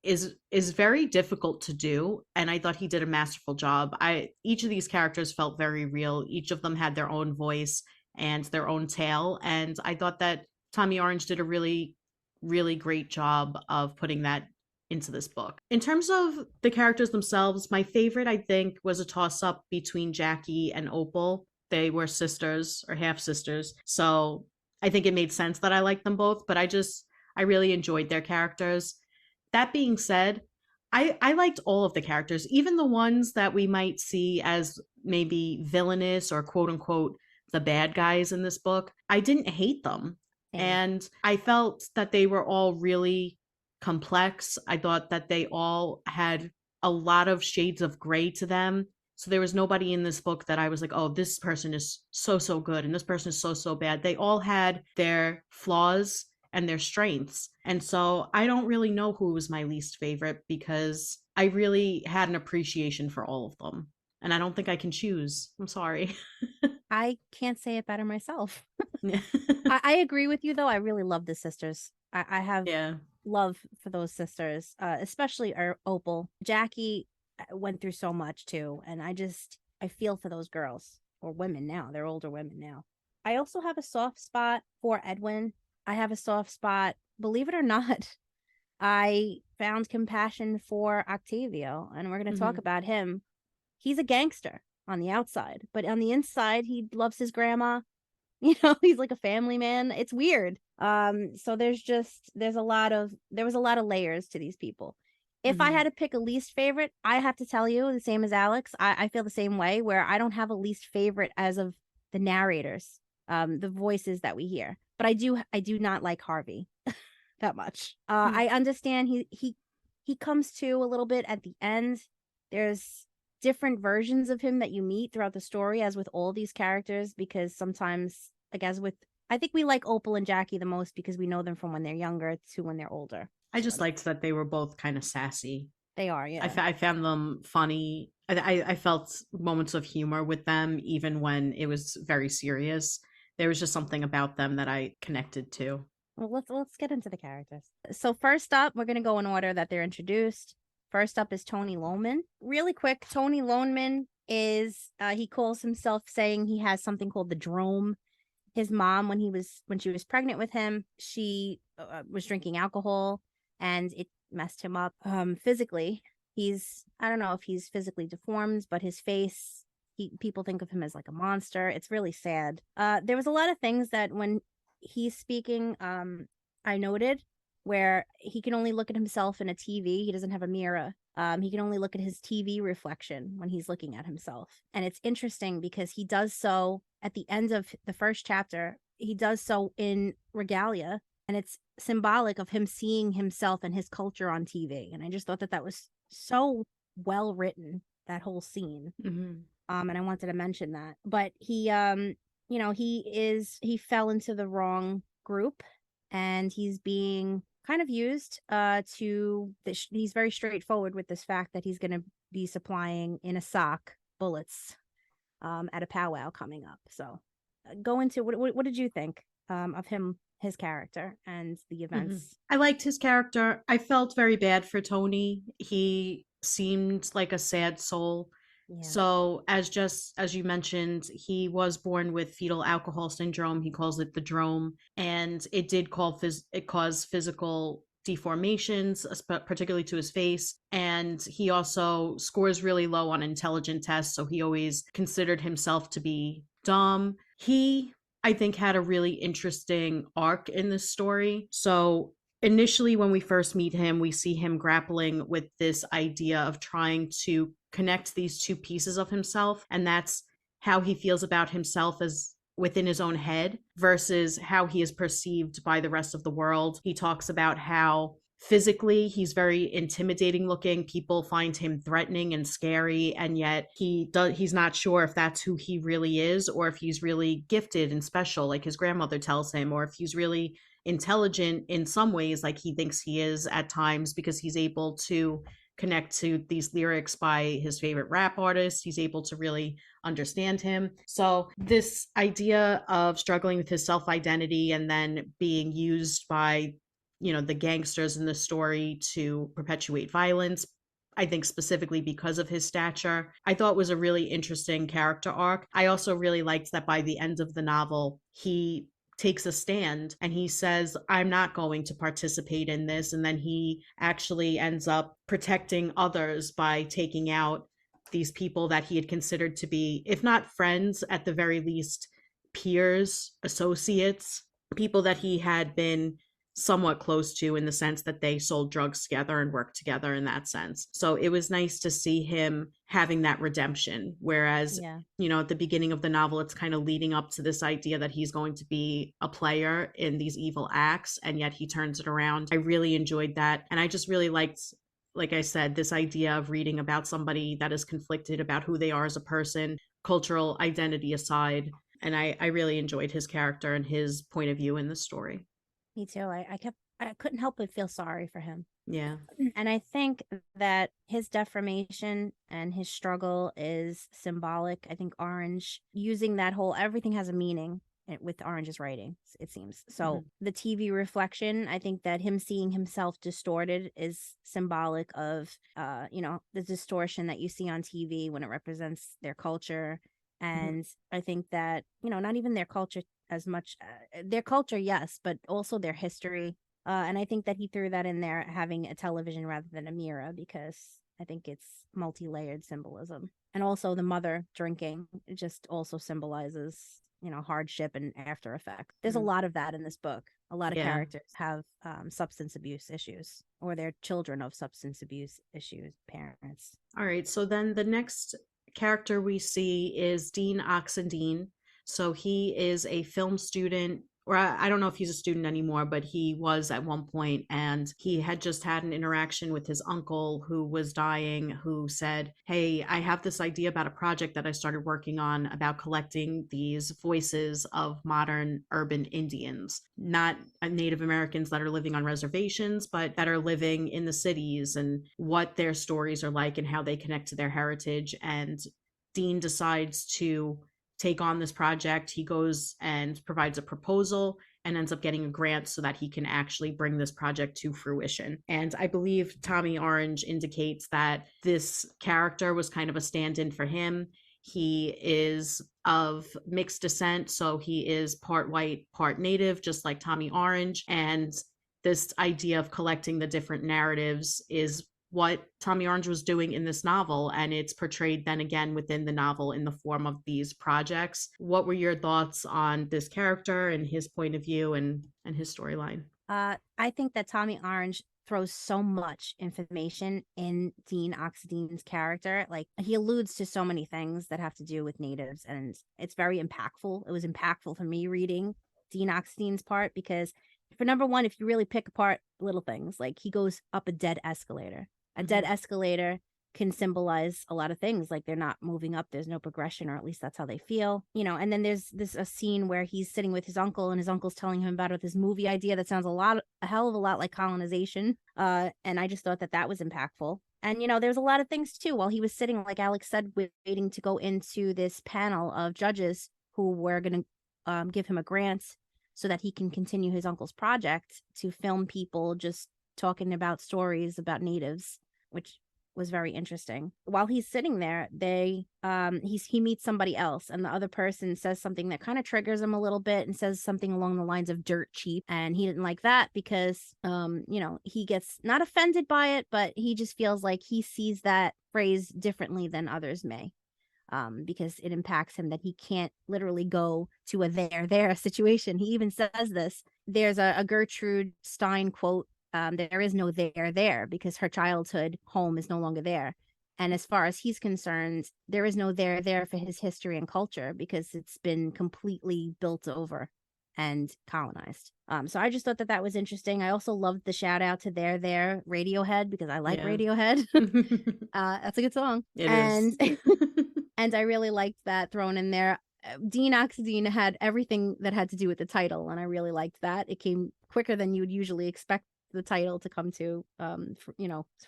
is very difficult to do. And I thought he did a masterful job. Each of these characters felt very real. Each of them had their own voice and their own tale. And I thought that Tommy Orange did a really great job of putting that into this book. In terms of the characters themselves, my favorite, I think, was a toss up between Jackie and Opal. They were sisters or half sisters. So I think it made sense that I liked them both, but I really enjoyed their characters. That being said, I liked all of the characters, even the ones that we might see as maybe villainous or quote unquote the bad guys in this book. I didn't hate them. Same. And I felt that they were all really complex. I thought that they all had a lot of shades of gray to them. So there was nobody in this book that I was like, oh, this person is so good and this person is so bad. They all had their flaws and their strengths. And so I don't really know who was my least favorite, because I really had an appreciation for all of them. And I don't think I can choose. I'm sorry. I can't say it better myself. I agree with you, though. I really love the sisters. I have Yeah. love for those sisters, especially Opal. Jackie went through so much too, and I feel for those girls or women now. They're older women now. I also have a soft spot for Edwin. I have a soft spot, believe it or not. I found compassion for Octavio, and we're going to talk Hmm. about him. He's a gangster on the outside, but on the inside, he loves his grandma. He's like a family man. It's weird. So there was a lot of layers to these people. If I Hmm. had to pick a least favorite, I have to tell you the same as Alex. I feel the same way, where I don't have a least favorite as of the narrators, the voices that we hear. But I do not like Harvey that much. I understand he comes to a little bit at the end. There's different versions of him that you meet throughout the story, as with all these characters, because sometimes, like as with, I think we like Opal and Jackie the most because we know them from when they're younger to when they're older. I So just liked that they were both kind of sassy. they are, yeah. I found them funny. I felt moments of humor with them, even when it was very serious. There was just something about them that I connected to. Well, let's get into the characters. So first up, we're gonna go in order that they're introduced. First up is Tony Loman. Really quick, Tony Loman is he calls himself saying he has something called the drome. His mom, when she was pregnant with him, she was drinking alcohol, and it messed him up physically. I don't know if he's physically deformed, but his face, people think of him as like a monster. It's really sad. There was a lot of things that when he's speaking, I noted, where he can only look at himself in a TV. He doesn't have a mirror. He can only look at his TV reflection when he's looking at himself. And it's interesting because he does so at the end of the first chapter. He does so in regalia, and it's symbolic of him seeing himself and his culture on TV. And I just thought that that was so well written, that whole scene. Hmm. And I wanted to mention that. But he fell into the wrong group, and he's being kind of used he's very straightforward with this fact that he's going to be supplying in a sock bullets at a powwow coming up. So go into what did you think of his character and the Hmm. events? I liked his character. I felt very bad for Tony. He seemed like a sad soul. Yeah. So, as you mentioned, he was born with fetal alcohol syndrome. He calls it the drome, and it did cause physical deformations, particularly to his face. And he also scores really low on intelligent tests, so he always considered himself to be dumb. He, I think, had a really interesting arc in this story. So initially, when we first meet him, we see him grappling with this idea of trying to connect these two pieces of himself, and that's how he feels about himself as within his own head versus how he is perceived by the rest of the world. He talks about how physically he's very intimidating looking. People find him threatening and scary, and yet he's not sure if that's who he really is, or if he's really gifted and special like his grandmother tells him, or if he's really intelligent in some ways like he thinks he is at times, because he's able to connect to these lyrics by his favorite rap artist. He's able to really understand him. So this idea of struggling with his self-identity and then being used by, the gangsters in the story to perpetuate violence, I think specifically because of his stature, I thought was a really interesting character arc. I also really liked that by the end of the novel, he takes a stand and he says, I'm not going to participate in this. And then he actually ends up protecting others by taking out these people that he had considered to be, if not friends, at the very least, peers, associates, people that he had been somewhat close to in the sense that they sold drugs together and worked together in that sense. So it was nice to see him having that redemption. Whereas, Yeah. at the beginning of the novel, it's kind of leading up to this idea that he's going to be a player in these evil acts, and yet he turns it around. I really enjoyed that. And I just really liked, like I said, this idea of reading about somebody that is conflicted about who they are as a person, cultural identity aside. And I really enjoyed his character and his point of view in the story. Me too. I couldn't help but feel sorry for him. Yeah. And I think that his deformation and his struggle is symbolic. I think Orange using that whole everything has a meaning. with Orange's writing, it seems. So the TV reflection, I think that him seeing himself distorted is symbolic of, the distortion that you see on TV when it represents their culture. And I think that, not even their culture as much, their culture, yes, but also their history. And I think that he threw that in there, having a television rather than a mirror, because I think it's multi-layered symbolism. And also the mother drinking, it just also symbolizes, hardship and after effect. There's a lot of that in this book. A lot of characters have substance abuse issues, or they're children of substance abuse issues, parents. All right. So then the next character we see is Dean Oxendine. So he is a film student, or I don't know if he's a student anymore, but he was at one point, and he had just had an interaction with his uncle who was dying, who said, hey, I have this idea about a project that I started working on about collecting these voices of modern urban Indians, not Native Americans that are living on reservations, but that are living in the cities, and what their stories are like and how they connect to their heritage. And Dean decides to take on this project. He goes and provides a proposal and ends up getting a grant so that he can actually bring this project to fruition. And I believe Tommy Orange indicates that this character was kind of a stand-in for him. He is of mixed descent, so he is part white, part native, just like Tommy Orange. And this idea of collecting the different narratives is what Tommy Orange was doing in this novel, and it's portrayed then again within the novel in the form of these projects. What were your thoughts on this character and his point of view and his storyline? I think that Tommy Orange throws so much information in Dean Oxendine's character. Like, he alludes to so many things that have to do with natives, and it's very impactful. It was impactful for me reading Dean Oxendine's part, because for number one, if you really pick apart little things, like he goes up a dead escalator. A dead escalator can symbolize a lot of things, like they're not moving up, there's no progression, or at least that's how they feel, and then there's a scene where he's sitting with his uncle, and his uncle's telling him about this movie idea that sounds a hell of a lot like colonization, and I just thought that was impactful. And there's a lot of things too while he was sitting, like Alex said, waiting to go into this panel of judges who were going to give him a grant so that he can continue his uncle's project to film people just talking about stories about natives, which was very interesting. While he's sitting there, he meets somebody else, and the other person says something that kind of triggers him a little bit, and says something along the lines of dirt cheap, and he didn't like that because he gets not offended by it, but he just feels like he sees that phrase differently than others may, because it impacts him that he can't literally go to a there situation. He even says this. There's a Gertrude Stein quote, there is no there, because her childhood home is no longer there. And as far as he's concerned, there is no there for his history and culture, because it's been completely built over and colonized. So I just thought that was interesting. I also loved the shout out to there Radiohead, because I like Radiohead. That's a good song. It is. And I really liked that thrown in there. Dean Oxendine had everything that had to do with the title, and I really liked that. It came quicker than you would usually expect the title to come to,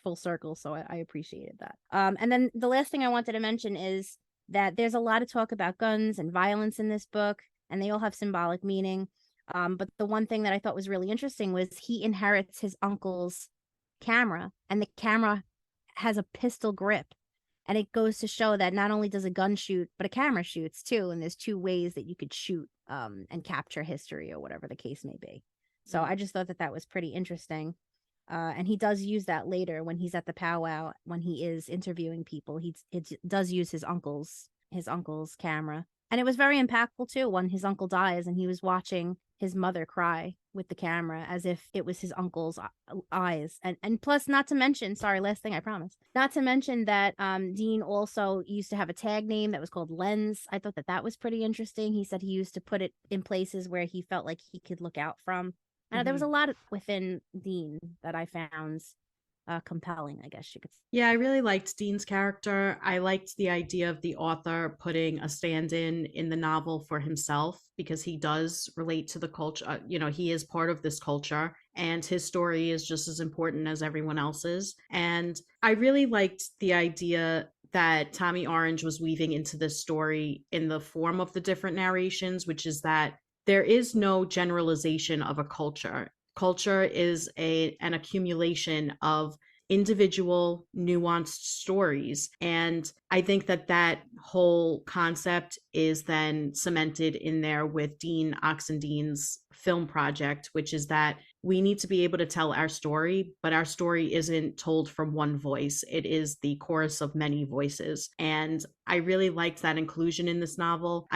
full circle. So I appreciated that. And then the last thing I wanted to mention is that there's a lot of talk about guns and violence in this book, and they all have symbolic meaning. But the one thing that I thought was really interesting was he inherits his uncle's camera, and the camera has a pistol grip. And it goes to show that not only does a gun shoot, but a camera shoots too. And there's two ways that you could shoot and capture history, or whatever the case may be. So I just thought that was pretty interesting. And he does use that later when he's at the powwow, when he is interviewing people. He does use his uncle's camera. And it was very impactful too when his uncle dies and he was watching his mother cry with the camera as if it was his uncle's eyes. And plus, not to mention, sorry, last thing, I promise. Not to mention that Dean also used to have a tag name that was called Lens. I thought that was pretty interesting. He said he used to put it in places where he felt like he could look out from. There was a lot within Dean that I found compelling, I guess you could say. Yeah, I really liked Dean's character. I liked the idea of the author putting a stand-in in the novel for himself, because he does relate to the culture. He is part of this culture, and his story is just as important as everyone else's. And I really liked the idea that Tommy Orange was weaving into this story in the form of the different narrations, which is that there is no generalization of a culture. Culture is an accumulation of individual nuanced stories, and I think that that whole concept is then cemented in there with Dean Oxendine's film project, which is that we need to be able to tell our story, but our story isn't told from one voice. It is the chorus of many voices, and I really liked that inclusion in this novel.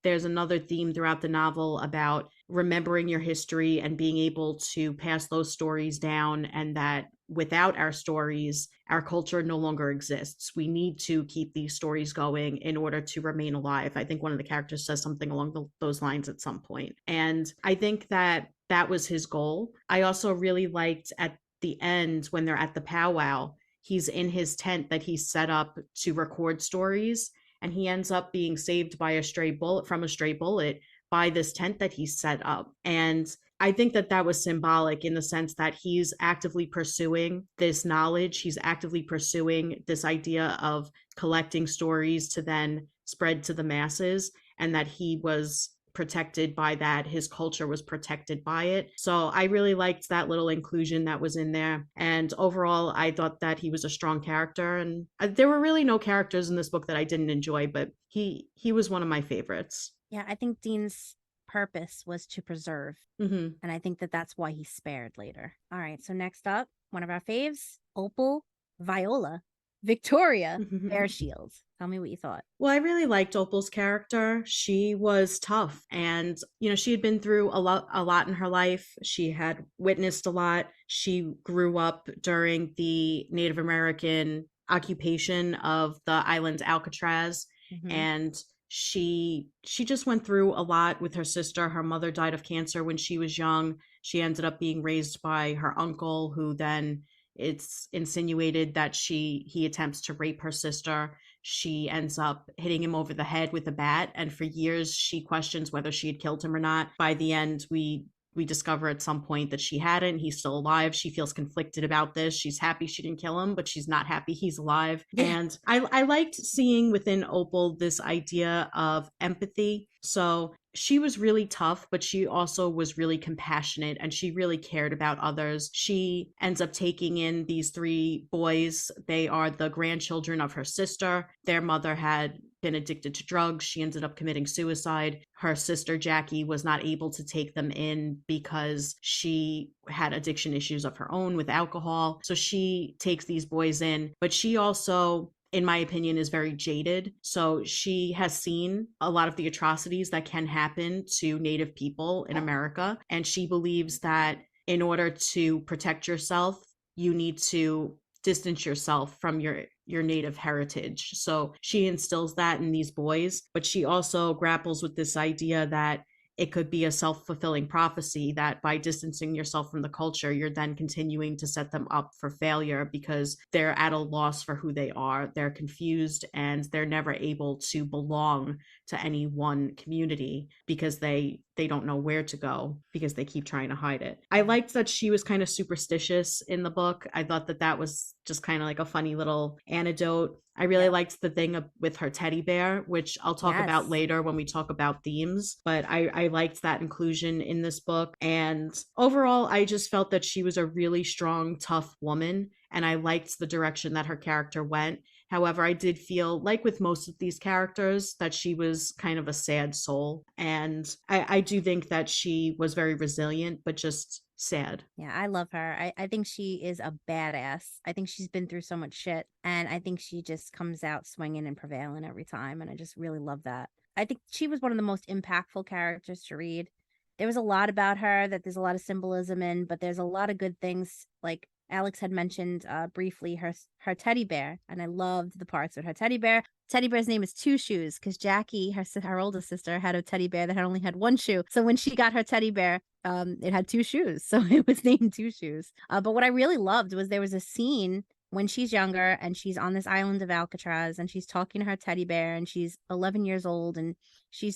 There's another theme throughout the novel about remembering your history and being able to pass those stories down, and that without our stories, our culture no longer exists. We need to keep these stories going in order to remain alive. I think one of the characters says something along those lines at some point. And I think that that was his goal. I also really liked at the end when they're at the powwow, he's in his tent that he set up to record stories, and he ends up being saved by a stray bullet by this tent that he set up. And I think that that was symbolic in the sense that he's actively pursuing this knowledge. He's actively pursuing this idea of collecting stories to then spread to the masses, and that he was protected by that. His culture was protected by it. So I really liked that little inclusion that was in there. And overall, I thought that he was a strong character. And there were really no characters in this book that I didn't enjoy, but he was one of my favorites. Yeah, I think Dean's purpose was to preserve. And I think that that's why he's spared later. All right, so next up, one of our faves, Opal, Viola, Victoria, Bear Shield. Tell me what you thought. Well, I really liked Opal's character. She was tough, and she had been through a lot in her life. She had witnessed a lot. She grew up during the Native American occupation of the island Alcatraz, and she just went through a lot with her sister. Her mother died of cancer when she was young. She ended up being raised by her uncle, who then it's insinuated that he attempts to rape her sister. She ends up hitting him over the head with a bat, and for years she questions whether she had killed him or not. By the end, we discover at some point that she hadn't. He's still alive. She feels conflicted about this. She's happy she didn't kill him, but she's not happy he's alive. And I liked seeing within Opal this idea of empathy. So she was really tough, but she also was really compassionate, and she really cared about others. She ends up taking in these 3 boys. They are the grandchildren of her sister. Their mother had been addicted to drugs. She ended up committing suicide. Her sister Jackie was not able to take them in because she had addiction issues of her own with alcohol. So she takes these boys in, but she also, in my opinion, is very jaded. So she has seen a lot of the atrocities that can happen to Native people in America. And she believes that in order to protect yourself, you need to distance yourself from your Native heritage. So she instills that in these boys, but she also grapples with this idea that it could be a self-fulfilling prophecy, that by distancing yourself from the culture, you're then continuing to set them up for failure because they're at a loss for who they are. They're confused, and they're never able to belong to any one community because they don't know where to go because they keep trying to hide it. I liked that she was kind of superstitious in the book. I thought that that was just kind of like a funny little anecdote. I really liked the thing with her teddy bear, which I'll talk about later when we talk about themes. But I liked that inclusion in this book. And overall, I just felt that she was a really strong, tough woman. And I liked the direction that her character went. However, I did feel, like with most of these characters, that she was kind of a sad soul. And I do think that she was very resilient, but just sad. Yeah, I love her. I think she is a badass. I think she's been through so much shit, and I think she just comes out swinging and prevailing every time, and I just really love that. I think she was one of the most impactful characters to read. There was a lot about her that there's a lot of symbolism in, but there's a lot of good things. Like Alex had mentioned briefly her teddy bear, and I loved the parts with her teddy bear. Teddy bear's name is Two Shoes because Jackie, her oldest sister, had a teddy bear that had only had one shoe. So when she got her teddy bear, it had 2 shoes, so it was named Two Shoes. But what I really loved was there was a scene when she's younger and she's on this island of Alcatraz and she's talking to her teddy bear, and she's 11 years old, and she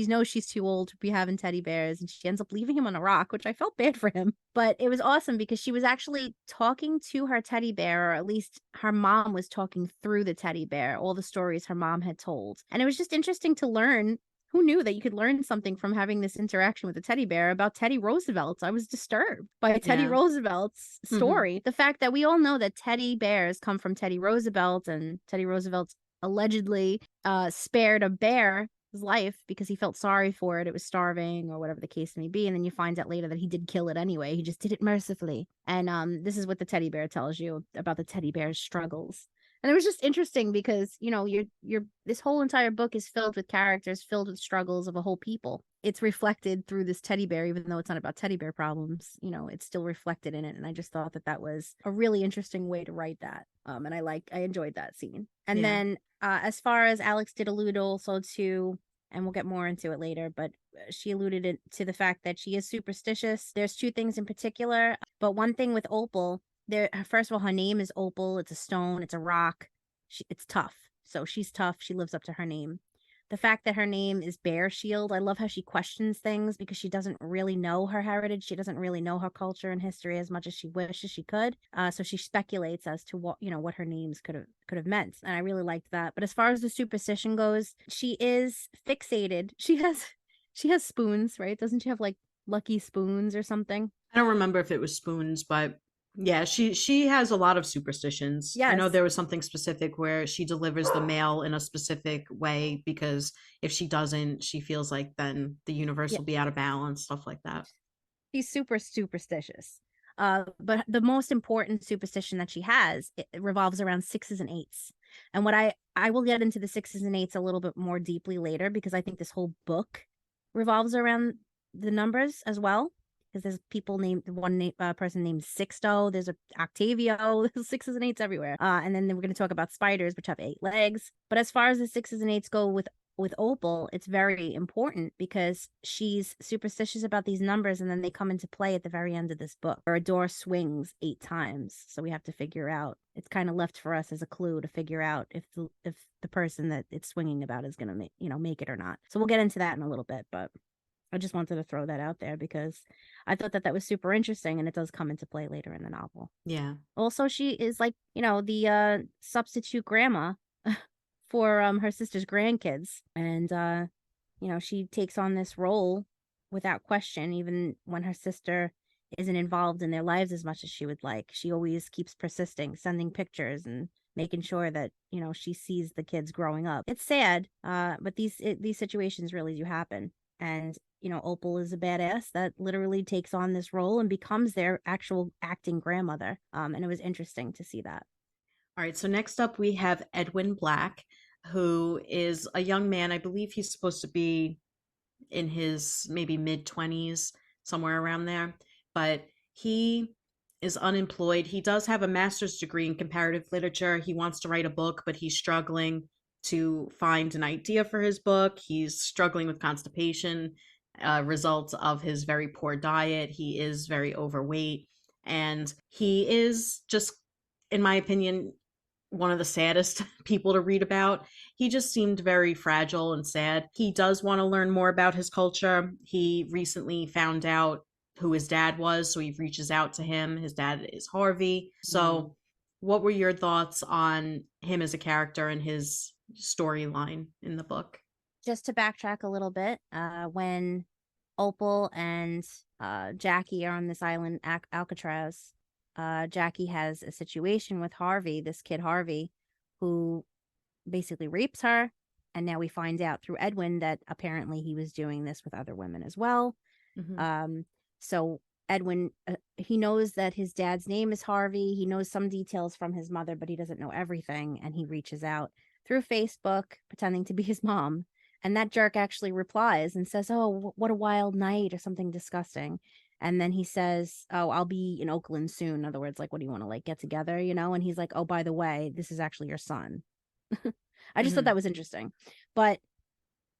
knows she's too old to be having teddy bears, and she ends up leaving him on a rock, which I felt bad for him. But it was awesome because she was actually talking to her teddy bear, or at least her mom was talking through the teddy bear, all the stories her mom had told. And it was just interesting to learn who knew that you could learn something from having this interaction with a teddy bear about Teddy Roosevelt? I was disturbed by Teddy Yeah. Roosevelt's story. The fact that we all know that teddy bears come from Teddy Roosevelt, and Teddy Roosevelt allegedly spared a bear's life because he felt sorry for it. It was starving or whatever the case may be. And then you find out later that he did kill it anyway. He just did it mercifully. And this is what the teddy bear tells you about the teddy bear's struggles. And it was just interesting because, you know, you're this whole entire book is filled with characters, filled with struggles of a whole people. It's reflected through this teddy bear, even though it's not about teddy bear problems, you know, it's still reflected in it. And I just thought that was a really interesting way to write that. And I enjoyed that scene. And then as far as Alex did allude also to, and we'll get more into it later, but she alluded to the fact that she is superstitious. There's two things in particular, but one thing with Opal, first of all, her name is Opal. It's a stone, it's a rock. It's tough. So she's tough. She lives up to her name. The fact that her name is Bear Shield, I love how she questions things because she doesn't really know her heritage. She doesn't really know her culture and history as much as she wishes she could. So she speculates as to what her names could have meant. And I really liked that. But as far as the superstition goes, she is fixated. She has spoons, right? Doesn't she have like lucky spoons or something? I don't remember if it was spoons, but yeah, she has a lot of superstitions. I know Yes. there was something specific where she delivers the mail in a specific way because if she doesn't, she feels like then the universe will be out of balance, stuff like that. She's super superstitious. But the most important superstition that she has, it revolves around sixes and eights. And what I will get into the sixes and eights a little bit more deeply later because I think this whole book revolves around the numbers as well. Because there's people named person named Sixto. There's a Octavio. There's sixes and eights everywhere. And then we're going to talk about spiders, which have 8 legs. But as far as the sixes and eights go with Opal, it's very important because she's superstitious about these numbers, and then they come into play at the very end of this book. Or a door swings 8 times, so we have to figure out. It's kind of left for us as a clue to figure out if the person that it's swinging about is going to make it or not. So we'll get into that in a little bit, but I just wanted to throw that out there because I thought that was super interesting, and it does come into play later in the novel. Yeah. Also, she is like, the substitute grandma for her sister's grandkids. And, she takes on this role without question, even when her sister isn't involved in their lives as much as she would like. She always keeps persisting, sending pictures and making sure that, she sees the kids growing up. It's sad, but these situations really do happen. And, Opal is a badass that literally takes on this role and becomes their actual acting grandmother. And it was interesting to see that. All right. So next up, we have Edwin Black, who is a young man. I believe he's supposed to be in his maybe mid-20s, somewhere around there. But he is unemployed. He does have a master's degree in comparative literature. He wants to write a book, but he's struggling to find an idea for his book. He's struggling with constipation, results of his very poor diet. He is very overweight, and he is just, in my opinion, one of the saddest people to read about. He just seemed very fragile and sad. He does want to learn more about his culture. He recently found out who his dad was, so he reaches out to him. His dad is Harvey. So what were your thoughts on him as a character and his storyline in the book? Just to backtrack a little bit, when Opal and Jackie are on this island, Alcatraz, Jackie has a situation with Harvey, this kid Harvey, who basically rapes her. And now we find out through Edwin that apparently he was doing this with other women as well. So Edwin, he knows that his dad's name is Harvey. He knows some details from his mother, but he doesn't know everything. And he reaches out through Facebook, pretending to be his mom. And that jerk actually replies and says, "Oh, what a wild night," or something disgusting. And then he says, "Oh, I'll be in Oakland soon." In other words, like, what do you want to get together, And he's like, "Oh, by the way, this is actually your son." I just thought that was interesting. But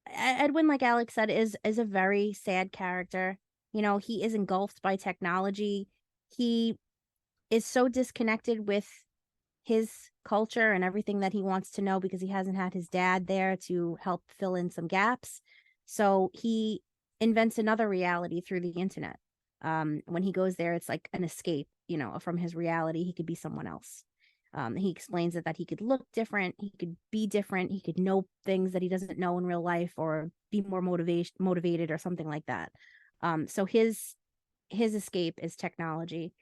Edwin, like Alex said, is a very sad character. He is engulfed by technology. He is so disconnected with his culture and everything that he wants to know because he hasn't had his dad there to help fill in some gaps. So he invents another reality through the internet. When he goes there, it's like an escape, from his reality. He could be someone else. He explains that he could look different, he could be different, he could know things that he doesn't know in real life, or be more motivated or something like that. So his escape is technology.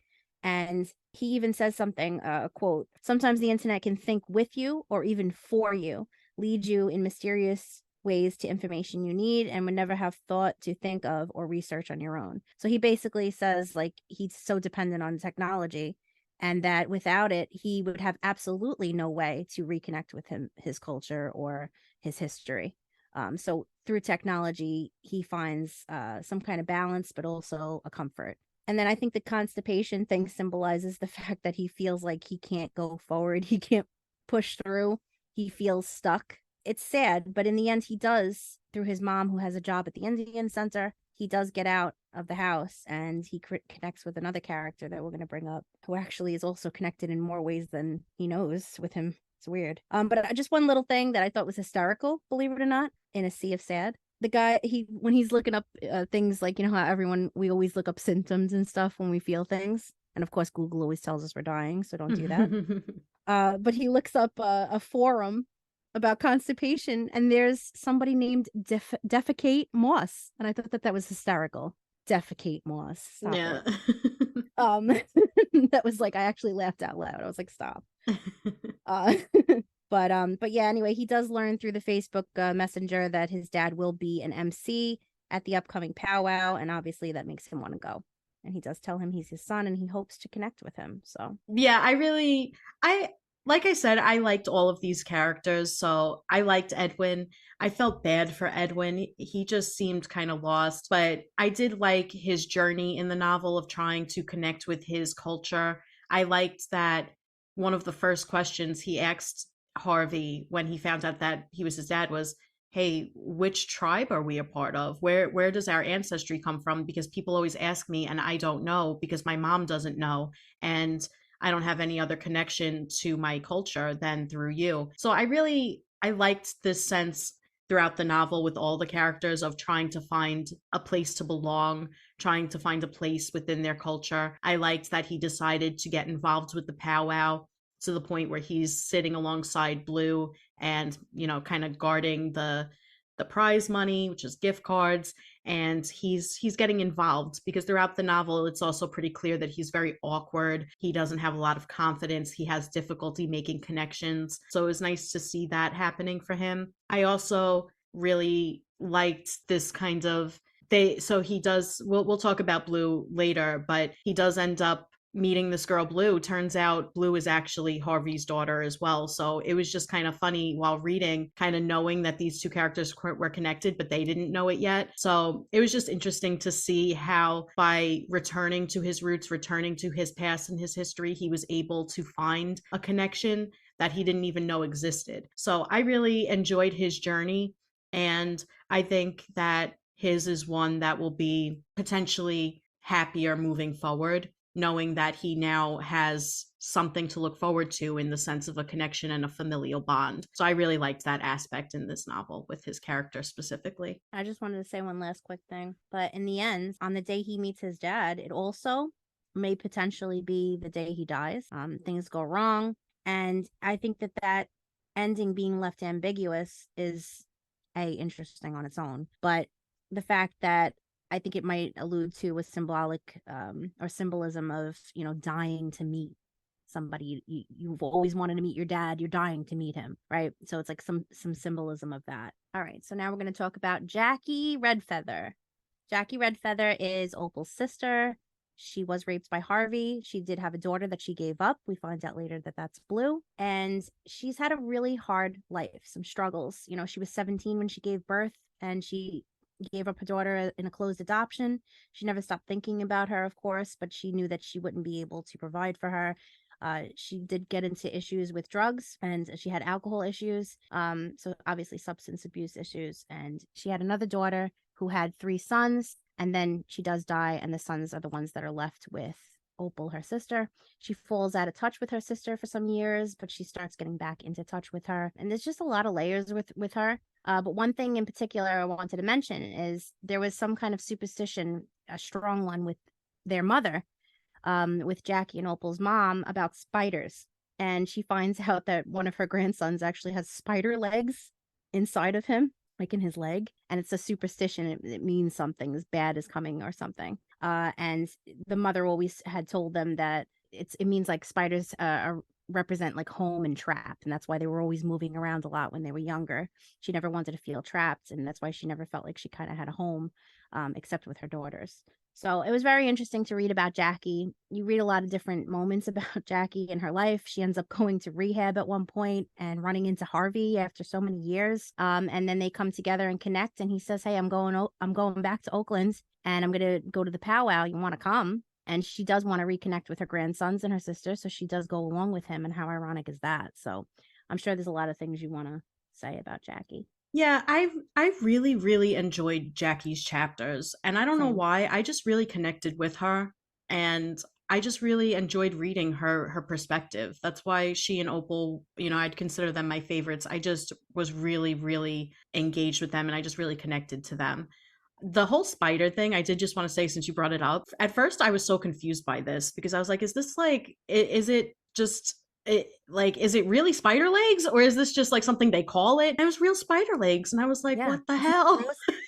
And he even says something, a quote, "Sometimes the internet can think with you or even for you, lead you in mysterious ways to information you need and would never have thought to think of or research on your own." So he basically says, like, he's so dependent on technology, and that without it, he would have absolutely no way to reconnect with his culture or his history. So through technology, he finds some kind of balance, but also a comfort. And then I think the constipation thing symbolizes the fact that he feels like he can't go forward. He can't push through. He feels stuck. It's sad, but in the end, he does, through his mom, who has a job at the Indian Center, he does get out of the house, and he connects with another character that we're going to bring up, who actually is also connected in more ways than he knows with him. It's weird. But just one little thing that I thought was hysterical, believe it or not, in a sea of sad. The guy, when he's looking up things, like, you know how we always look up symptoms and stuff when we feel things, and of course Google always tells us we're dying, so don't do that. But he looks up a forum about constipation, and there's somebody named Defecate Moss, and I thought that was hysterical. Defecate Moss. Stop Yeah. it. That was like, I actually laughed out loud. I was like, stop. But yeah, anyway, he does learn through the Facebook Messenger that his dad will be an MC at the upcoming powwow, and obviously that makes him want to go. And he does tell him he's his son, and he hopes to connect with him. So yeah, like I said, I liked all of these characters. So I liked Edwin. I felt bad for Edwin. He just seemed kind of lost, but I did like his journey in the novel of trying to connect with his culture. I liked that one of the first questions he asked Harvey when he found out that he was his dad was, "Hey, which tribe are we a part of? Where does our ancestry come from? Because people always ask me and I don't know, because my mom doesn't know, and I don't have any other connection to my culture than through you." So I liked this sense throughout the novel with all the characters of trying to find a place to belong, trying to find a place within their culture. I liked that he decided to get involved with the powwow to the point where he's sitting alongside Blue and, you know, kind of guarding the prize money, which is gift cards, and he's getting involved, because throughout the novel it's also pretty clear that he's very awkward. He doesn't have a lot of confidence. He has difficulty making connections. So it was nice to see that happening for him. I also really liked this kind of we'll talk about Blue later, but he does end up meeting this girl Blue. Turns out Blue is actually Harvey's daughter as well. So it was just kind of funny while reading, kind of knowing that these two characters were connected, but they didn't know it yet. So it was just interesting to see how, by returning to his roots, returning to his past and his history, he was able to find a connection that he didn't even know existed. So I really enjoyed his journey, and I think that his is one that will be potentially happier moving forward, knowing that he now has something to look forward to in the sense of a connection and a familial bond. So I really liked that aspect in this novel with his character specifically. I just wanted to say one last quick thing. But in the end, on the day he meets his dad, it also may potentially be the day he dies. Things go wrong. And I think that ending being left ambiguous is interesting on its own. But the fact that I think it might allude to a symbolic or symbolism of, you know, dying to meet somebody. You've always wanted to meet your dad. You're dying to meet him, right? So it's like some symbolism of that. All right, so now we're going to talk about Jackie Redfeather. Jackie Redfeather is Opal's sister. She was raped by Harvey. She did have a daughter that she gave up. We find out later that that's Blue. And she's had a really hard life, some struggles. You know, she was 17 when she gave birth, and she gave up her daughter in a closed adoption. She never stopped thinking about her, of course, but she knew that she wouldn't be able to provide for her. She did get into issues with drugs, and she had alcohol issues. So obviously substance abuse issues. And she had another daughter who had 3 sons, and then she does die, and the sons are the ones that are left with Opal, her sister. She falls out of touch with her sister for some years, but she starts getting back into touch with her. And there's just a lot of layers with her. But one thing in particular I wanted to mention is there was some kind of superstition, a strong one, with their mother, with Jackie and Opal's mom, about spiders. and she finds out that one of her grandsons actually has spider legs inside of him, like in his leg, and it's a superstition. It means something as bad is coming or something. And the mother always had told them that it means like spiders represent like home and trapped, and that's why they were always moving around a lot when they were younger. She never wanted to feel trapped, and that's why she never felt like she kind of had a home, except with her daughters. So it was very interesting to read about Jackie. You read a lot of different moments about Jackie in her life. She ends up going to rehab at one point and running into Harvey after so many years. And then they come together and connect. And he says, "Hey, I'm going back to Oakland, and I'm gonna go to the powwow. You want to come?" And she does want to reconnect with her grandsons and her sister, so she does go along with him. And how ironic is that? So I'm sure there's a lot of things you want to say about Jackie. Yeah, I've really, really enjoyed Jackie's chapters, and I don't know Same. why. I just really connected with her, and I just really enjoyed reading her perspective. That's why she and Opal, I'd consider them my favorites. I just was really, really engaged with them, and I just really connected to them. The whole spider thing, I did just want to say, since you brought it up, at first I was so confused by this because I was like, is this like, is it just is it really spider legs, or is this just like something they call it? And it was real spider legs, and I was like, Yeah. what the hell?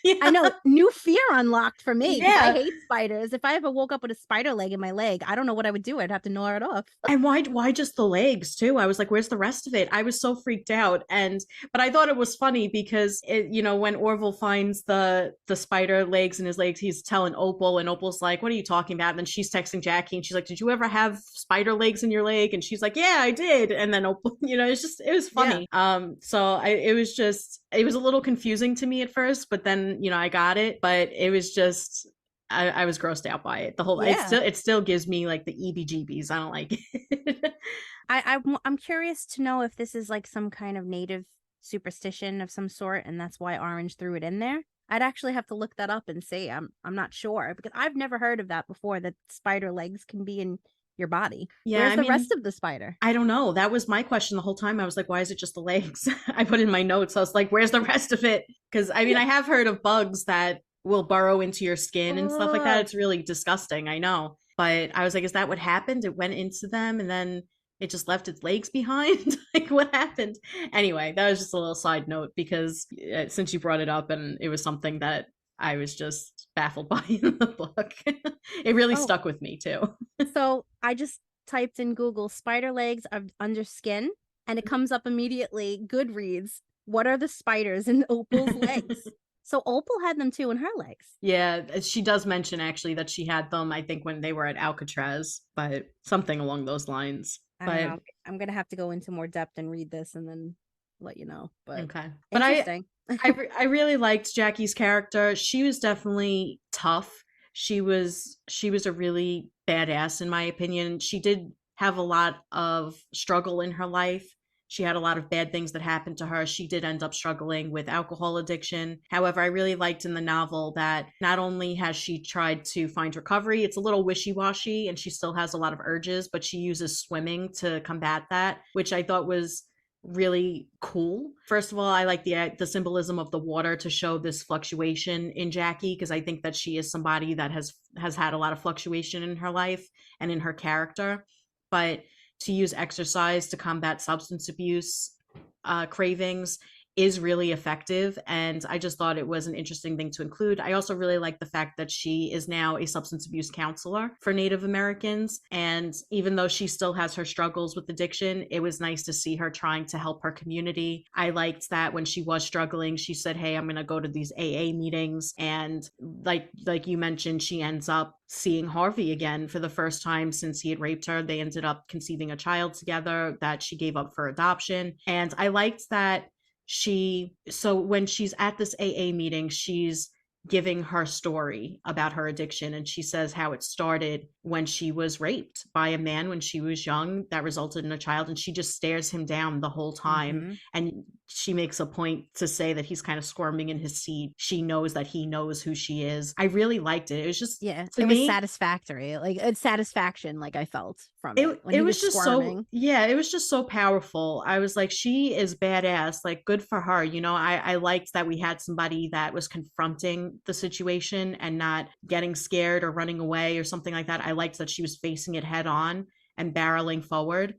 Yeah. I know, new fear unlocked for me. 'Cause I Yeah. hate spiders. If I ever woke up with a spider leg in my leg, I don't know what I would do. I'd have to gnaw it off. And why just the legs too? I was like, where's the rest of it? I was so freaked out. But I thought it was funny because when Orville finds the spider legs in his legs, he's telling Opal, and Opal's like, what are you talking about? And then she's texting Jackie, and she's like, did you ever have spider legs in your leg? And she's like, yeah, I did. And then Opal, it was funny. Yeah. It was a little confusing to me at first, but then I got it. But it was just, I was grossed out by it. The whole, it still gives me like the EBGBs. I don't like it. I'm curious to know if this is like some kind of native superstition of some sort, and that's why Orange threw it in there. I'd actually have to look that up and see. I'm not sure, because I've never heard of that before, that spider legs can be in your body. Yeah, where's the rest of the spider? I don't know. That was my question the whole time. I was like, why is it just the legs? I put in my notes, I was like, where's the rest of it? Because I have heard of bugs that will burrow into your skin and stuff like that. It's really disgusting, I know. But I was like, is that what happened? It went into them and then it just left its legs behind? Like, what happened? Anyway, that was just a little side note, because since you brought it up, and it was something that I was just baffled by in the book. It really stuck with me too. So I just typed in Google spider legs under skin, and it comes up immediately. Goodreads. What are the spiders in Opal's legs? So Opal had them too in her legs. Yeah, she does mention actually that she had them, I think, when they were at Alcatraz, but something along those lines. But I'm gonna have to go into more depth and read this and then let you know. But okay, but I really liked Jackie's character. She was definitely tough. She was a really badass, in my opinion. She did have a lot of struggle in her life. She had a lot of bad things that happened to her. She did end up struggling with alcohol addiction. However, I really liked in the novel that not only has she tried to find recovery, it's a little wishy-washy and she still has a lot of urges, but she uses swimming to combat that, which I thought was really cool. First of all, I like the symbolism of the water to show this fluctuation in Jackie, because I think that she is somebody that has had a lot of fluctuation in her life and in her character. But to use exercise to combat substance abuse cravings is really effective, and I just thought it was an interesting thing to include. I also really like the fact that she is now a substance abuse counselor for Native Americans, and even though she still has her struggles with addiction, it was nice to see her trying to help her community. I liked that when she was struggling, she said, hey, I'm gonna go to these AA meetings, and like you mentioned, she ends up seeing Harvey again for the first time since he had raped her. They ended up conceiving a child together that she gave up for adoption, and I liked that so when she's at this AA meeting, she's giving her story about her addiction, and she says how it started when she was raped by a man when she was young that resulted in a child, and she just stares him down the whole time. Mm-hmm. And she makes a point to say that he's kind of squirming in his seat. She knows that he knows who she is. I really liked it. It was just, it was satisfactory, like it's satisfaction, like I felt from it. When it was just squirming. it was just so powerful. I was like, she is badass, like good for her. I liked that we had somebody that was confronting the situation and not getting scared or running away or something like that. I liked that she was facing it head on. and barreling forward.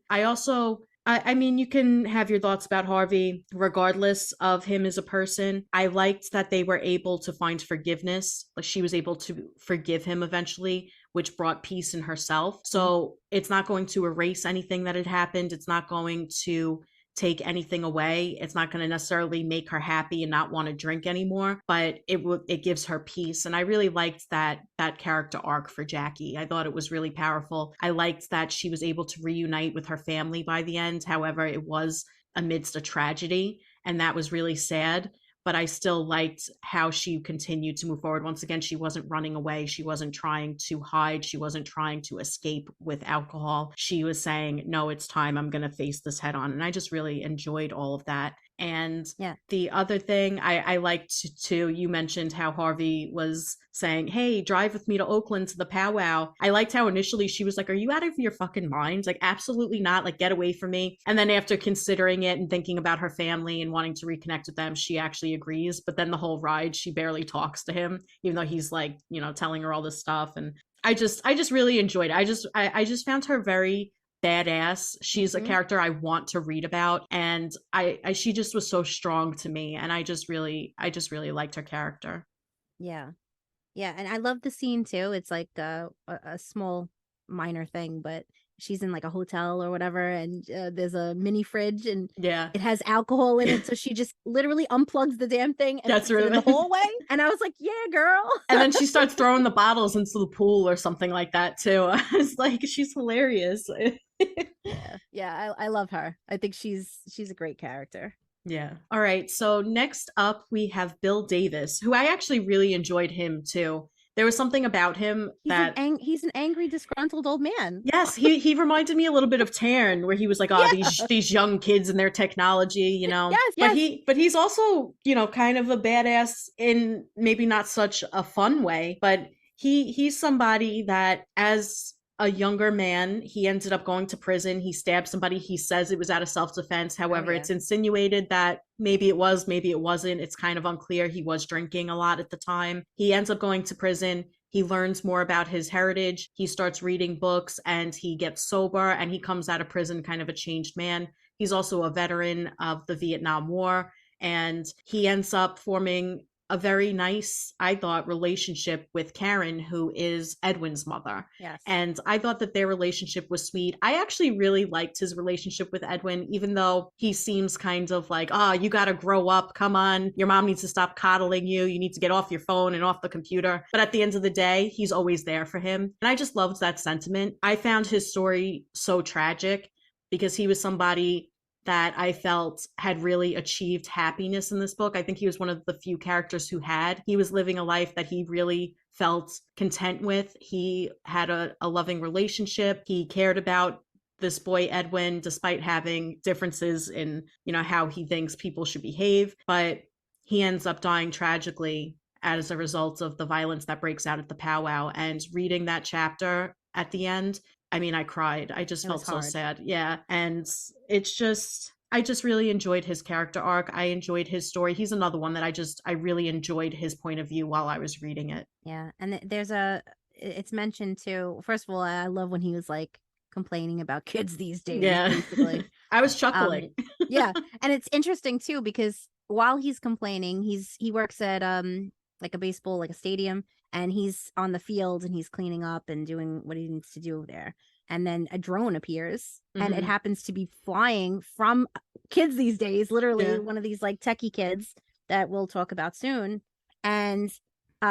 I mean, you can have your thoughts about Harvey regardless of him as a person. I liked that they were able to find forgiveness. Like, she was able to forgive him eventually, which brought peace in herself. So it's not going to erase anything that had happened. It's not going to take anything away. It's not going to necessarily make her happy and not want to drink anymore, but it gives her peace. And I really liked that character arc for Jackie. I thought it was really powerful. I liked that she was able to reunite with her family by the end. However, it was amidst a tragedy, and that was really sad. But I still liked how she continued to move forward. Once again, she wasn't running away. She wasn't trying to hide. She wasn't trying to escape with alcohol. She was saying, no, it's time. I'm going to face this head on. And I just really enjoyed all of that. And the other thing I liked too, you mentioned how Harvey was saying, hey, drive with me to Oakland to the powwow. I liked how initially she was like, are you out of your fucking mind? Like, absolutely not. Like, get away from me. And then after considering it and thinking about her family and wanting to reconnect with them, she actually agrees. But then the whole ride, she barely talks to him, even though he's like, you know, telling her all this stuff. And I just really enjoyed it. I just found her very badass. She's a character I want to read about, and she just was so strong to me, and I just really liked her character. Yeah, and I love the scene too. It's like a small minor thing, but she's in like a hotel or whatever, and there's a mini fridge, and it has alcohol in it, so she just literally unplugs the damn thing and puts it in the hallway. And I was like, yeah, girl. And then she starts throwing the bottles into the pool or something like that too. I was like, she's hilarious. I love her. I think she's a great character. Yeah. All right. So next up we have Bill Davis, who I actually really enjoyed him too. There was something about him he's an angry, disgruntled old man. Yes, he reminded me a little bit of Taryn, where he was like, these young kids and their technology, you know. But he's also, you know, kind of a badass in maybe not such a fun way, but he's somebody that, as a younger man, he ended up going to prison. He stabbed somebody. He says it was out of self-defense. However, it's insinuated that maybe it was, maybe it wasn't. It's kind of unclear. He was drinking a lot at the time. He ends up going to prison. He learns more about his heritage. He starts reading books, and he gets sober, and he comes out of prison kind of a changed man. He's also a veteran of the Vietnam War, and he ends up forming a very nice, I thought, relationship with Karen, who is Edwin's mother. Yes. And I thought that their relationship was sweet. I actually really liked his relationship with Edwin, even though he seems kind of like, you got to grow up. Come on. Your mom needs to stop coddling you. You need to get off your phone and off the computer. But at the end of the day, he's always there for him. And I just loved that sentiment. I found his story so tragic because he was somebody that I felt had really achieved happiness in this book. I think he was one of the few characters who had. He was living a life that he really felt content with. He had a loving relationship. He cared about this boy, Edwin, despite having differences in, you know, how he thinks people should behave. But he ends up dying tragically as a result of the violence that breaks out at the powwow. And reading that chapter at the end, I mean, I cried. I just felt so sad. Yeah. And it's just, I just really enjoyed his character arc. I enjoyed his story. He's another one that I really enjoyed his point of view while I was reading it. Yeah. And it's mentioned too. First of all, I love when he was like complaining about kids these days. Yeah. Basically. I was chuckling. Yeah. And it's interesting too, because while he's complaining, he works at like a stadium, and he's on the field and he's cleaning up and doing what he needs to do there. And then a drone appears, and it happens to be flying from kids these days, literally one of these like techie kids that we'll talk about soon. And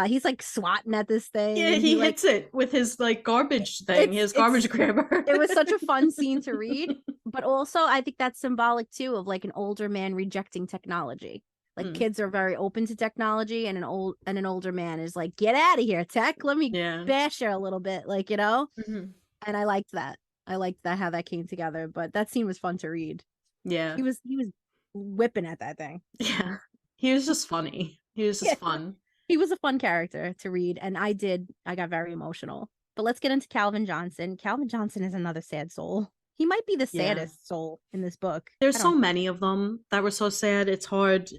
he's like swatting at this thing. Yeah, he hits it with his like garbage thing, his garbage grabber. It was such a fun scene to read. But also I think that's symbolic too of like an older man rejecting technology. Like kids are very open to technology, and an older man is like, get out of here, tech. Let me bash her a little bit, like, you know? And I liked that. I liked that, how that came together. But that scene was fun to read. Yeah. He was whipping at that thing. Yeah. He was just funny. He was just fun. He was a fun character to read, and I got very emotional. But let's get into Calvin Johnson. Calvin Johnson is another sad soul. He might be the saddest soul in this book. There's so many of them that were so sad. It's hard.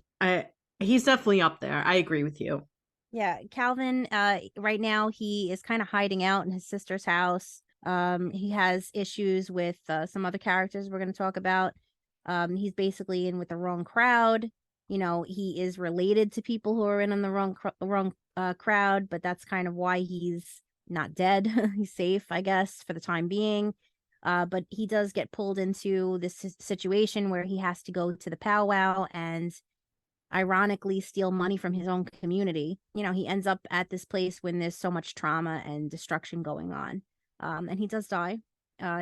He's definitely up there. I agree with you. Yeah, Calvin, right now he is kind of hiding out in his sister's house. He has issues with some other characters we're going to talk about. He's basically in with the wrong crowd. You know, he is related to people who are in on the wrong crowd, but that's kind of why he's not dead. He's safe, I guess, for the time being. But he does get pulled into this situation where he has to go to the powwow and ironically steal money from his own community. You know, he ends up at this place when there's so much trauma and destruction going on. And he does die.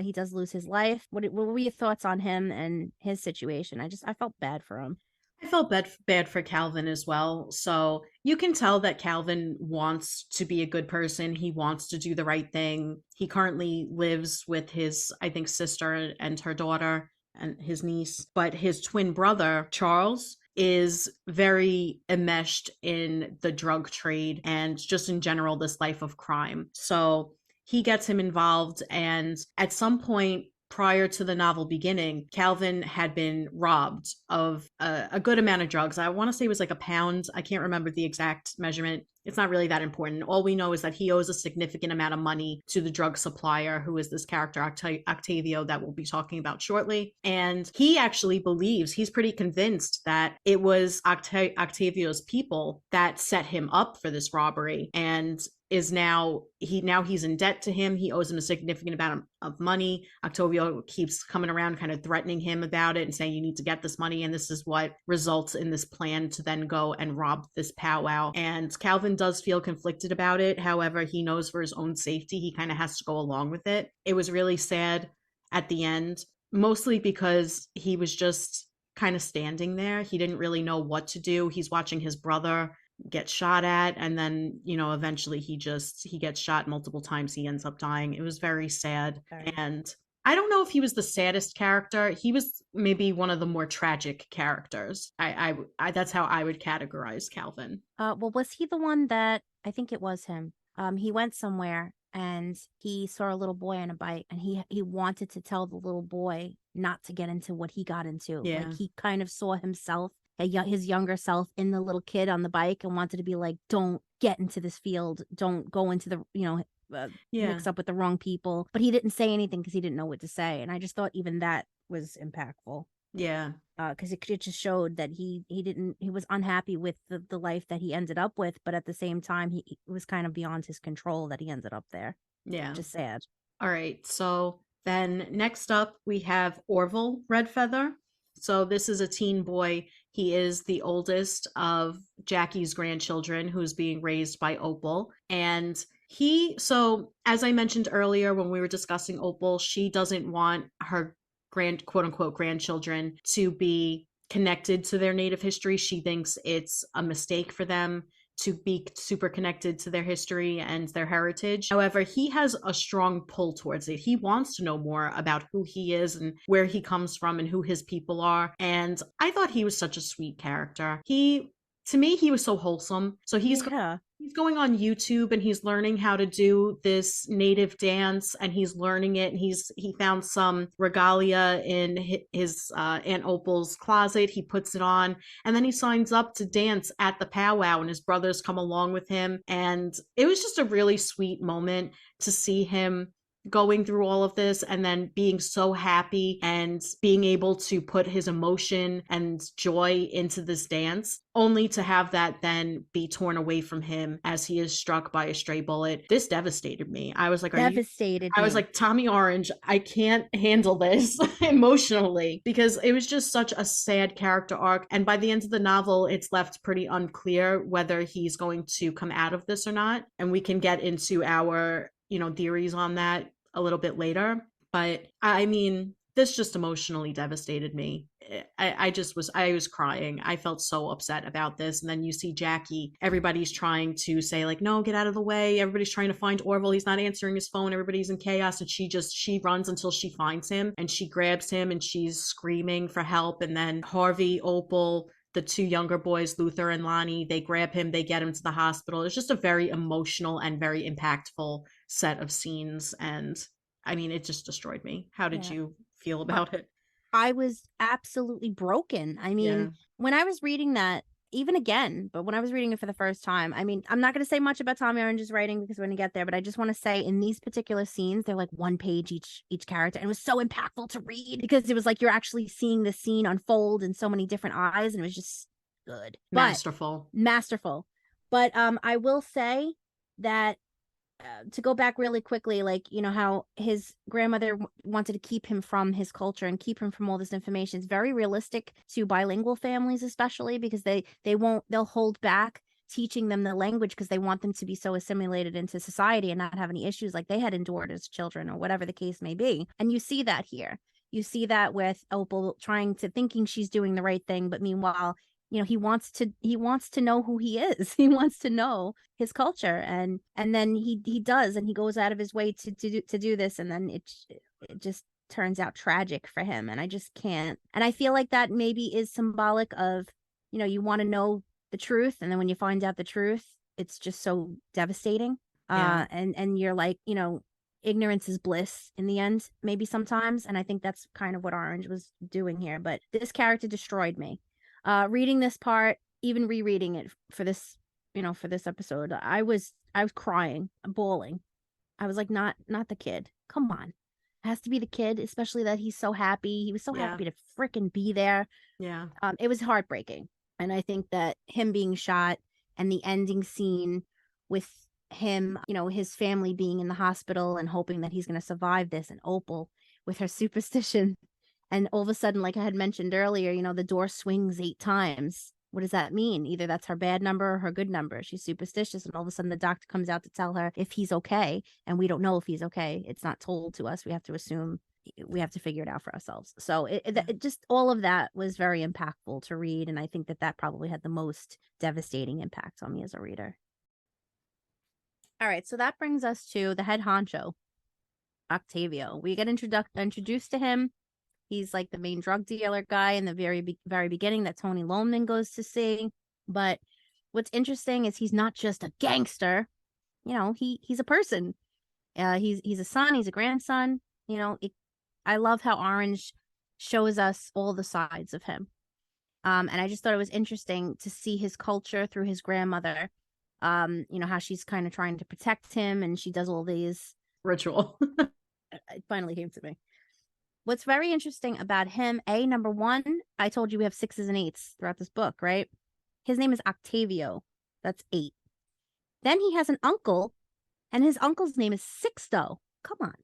He does lose his life. What were your thoughts on him and his situation? I felt bad for him. I felt bad for Calvin as well. So you can tell that Calvin wants to be a good person. He wants to do the right thing. He currently lives with his, I think, sister and her daughter and his niece. But his twin brother, Charles, is very enmeshed in the drug trade and just in general, this life of crime. So he gets him involved. And at some point, prior to the novel beginning, Calvin had been robbed of a good amount of drugs. I want to say it was like a pound. I can't remember the exact measurement. It's not really that important. All we know is that he owes a significant amount of money to the drug supplier, who is this character, Octavio, that we'll be talking about shortly. And he actually believes, he's pretty convinced that it was Octavio's people that set him up for this robbery. And he's in debt to him. He owes him a significant amount of money. Octavio keeps coming around, kind of threatening him about it and saying, you need to get this money. And this is what results in this plan to then go and rob this powwow. And Calvin does feel conflicted about it. However, he knows for his own safety, he kind of has to go along with it. It was really sad at the end, mostly because he was just kind of standing there. He didn't really know what to do. He's watching his brother get shot at, and then, you know, eventually he gets shot multiple times. He ends up dying. It was very sad. And I don't know if he was the saddest character. He was maybe one of the more tragic characters. I that's how I would categorize Calvin. Well, was he the one that, I think it was him. He went somewhere and he saw a little boy on a bike, and he wanted to tell the little boy not to get into what he got into. Yeah. Like, he kind of saw himself, his younger self, in the little kid on the bike, and wanted to be like, don't get into this field, don't go into the, mix up with the wrong people. But he didn't say anything because he didn't know what to say. And I just thought even that was impactful. Yeah. Because it just showed that he was unhappy with the life that he ended up with, but at the same time, it was kind of beyond his control that he ended up there. Yeah. Just sad. All right. So then next up, we have Orville Redfeather. So this is a teen boy. He is the oldest of Jackie's grandchildren, who's being raised by Opal. And so as I mentioned earlier, when we were discussing Opal, she doesn't want her quote unquote grandchildren to be connected to their native history. She thinks it's a mistake for them to be super connected to their history and their heritage. However, he has a strong pull towards it. He wants to know more about who he is and where he comes from and who his people are. And I thought he was such a sweet character. To me, he was so wholesome. So he's going on YouTube and he's learning how to do this native dance, and he's learning it. And he found some regalia in his Aunt Opal's closet. He puts it on, and then he signs up to dance at the powwow, and his brothers come along with him. And it was just a really sweet moment to see him going through all of this and then being so happy and being able to put his emotion and joy into this dance, only to have that then be torn away from him as he is struck by a stray bullet. This devastated me. I was like, I was like, Tommy Orange, I can't handle this emotionally, because it was just such a sad character arc. And by the end of the novel, it's left pretty unclear whether he's going to come out of this or not. And we can get into our theories on that a little bit later. But I mean, this just emotionally devastated me. I was crying. I felt so upset about this. And then you see Jackie, everybody's trying to say like, no, get out of the way. Everybody's trying to find Orville. He's not answering his phone. Everybody's in chaos. And she runs until she finds him, and she grabs him and she's screaming for help. And then Harvey, Opal, the two younger boys, Luther and Lonnie, they grab him, they get him to the hospital. It's just a very emotional and very impactful set of scenes. And I mean, it just destroyed me. How did you feel about it? I was absolutely broken. I mean, when I was reading that, even again, but when I was reading it for the first time, I mean, I'm not going to say much about Tommy Orange's writing because we're going to get there, but I just want to say in these particular scenes, they're like one page each character. And it was so impactful to read because it was like you're actually seeing the scene unfold in so many different eyes, and it was just good. Masterful. But I will say that to go back really quickly, like, you know, how his grandmother wanted to keep him from his culture and keep him from all this information. It's very realistic to bilingual families, especially because they'll hold back teaching them the language because they want them to be so assimilated into society and not have any issues like they had endured as children or whatever the case may be. And you see that here. You see that with Opal thinking she's doing the right thing, but meanwhile, you know, he wants to know who he is. He wants to know his culture, and then he does, and he goes out of his way to do this, and then it just turns out tragic for him, and I just can't. And I feel like that maybe is symbolic of, you know, you want to know the truth, and then when you find out the truth, it's just so devastating. Yeah. And you're like, you know, ignorance is bliss in the end, maybe sometimes, and I think that's kind of what Orange was doing here. But this character destroyed me. Reading this part, even rereading it for this, you know, for this episode, I was crying, bawling. I was like, not the kid. Come on. It has to be the kid, especially that he's so happy. He was so happy to freaking be there. Yeah. It was heartbreaking. And I think that him being shot and the ending scene with him, you know, his family being in the hospital and hoping that he's going to survive this, and Opal with her superstition. And all of a sudden, like I had mentioned earlier, you know, the door swings 8 times. What does that mean? Either that's her bad number or her good number. She's superstitious. And all of a sudden the doctor comes out to tell her if he's okay. And we don't know if he's okay. It's not told to us. We have to assume, we have to figure it out for ourselves. So it just, all of that was very impactful to read. And I think that probably had the most devastating impact on me as a reader. All right. So that brings us to the head honcho, Octavio. We get introduced to him. He's like the main drug dealer guy in the very beginning that Tony Loman goes to see. But what's interesting is he's not just a gangster. You know, he's a person. He's a son. He's a grandson. You know, I love how Orange shows us all the sides of him. And I just thought it was interesting to see his culture through his grandmother. You know, how she's kind of trying to protect him, and she does all these Ritual. It finally came to me. What's very interesting about him, number one, I told you we have 6s and 8s throughout this book, right? His name is Octavio. That's 8. Then he has an uncle, and his uncle's name is Sixto. Come on.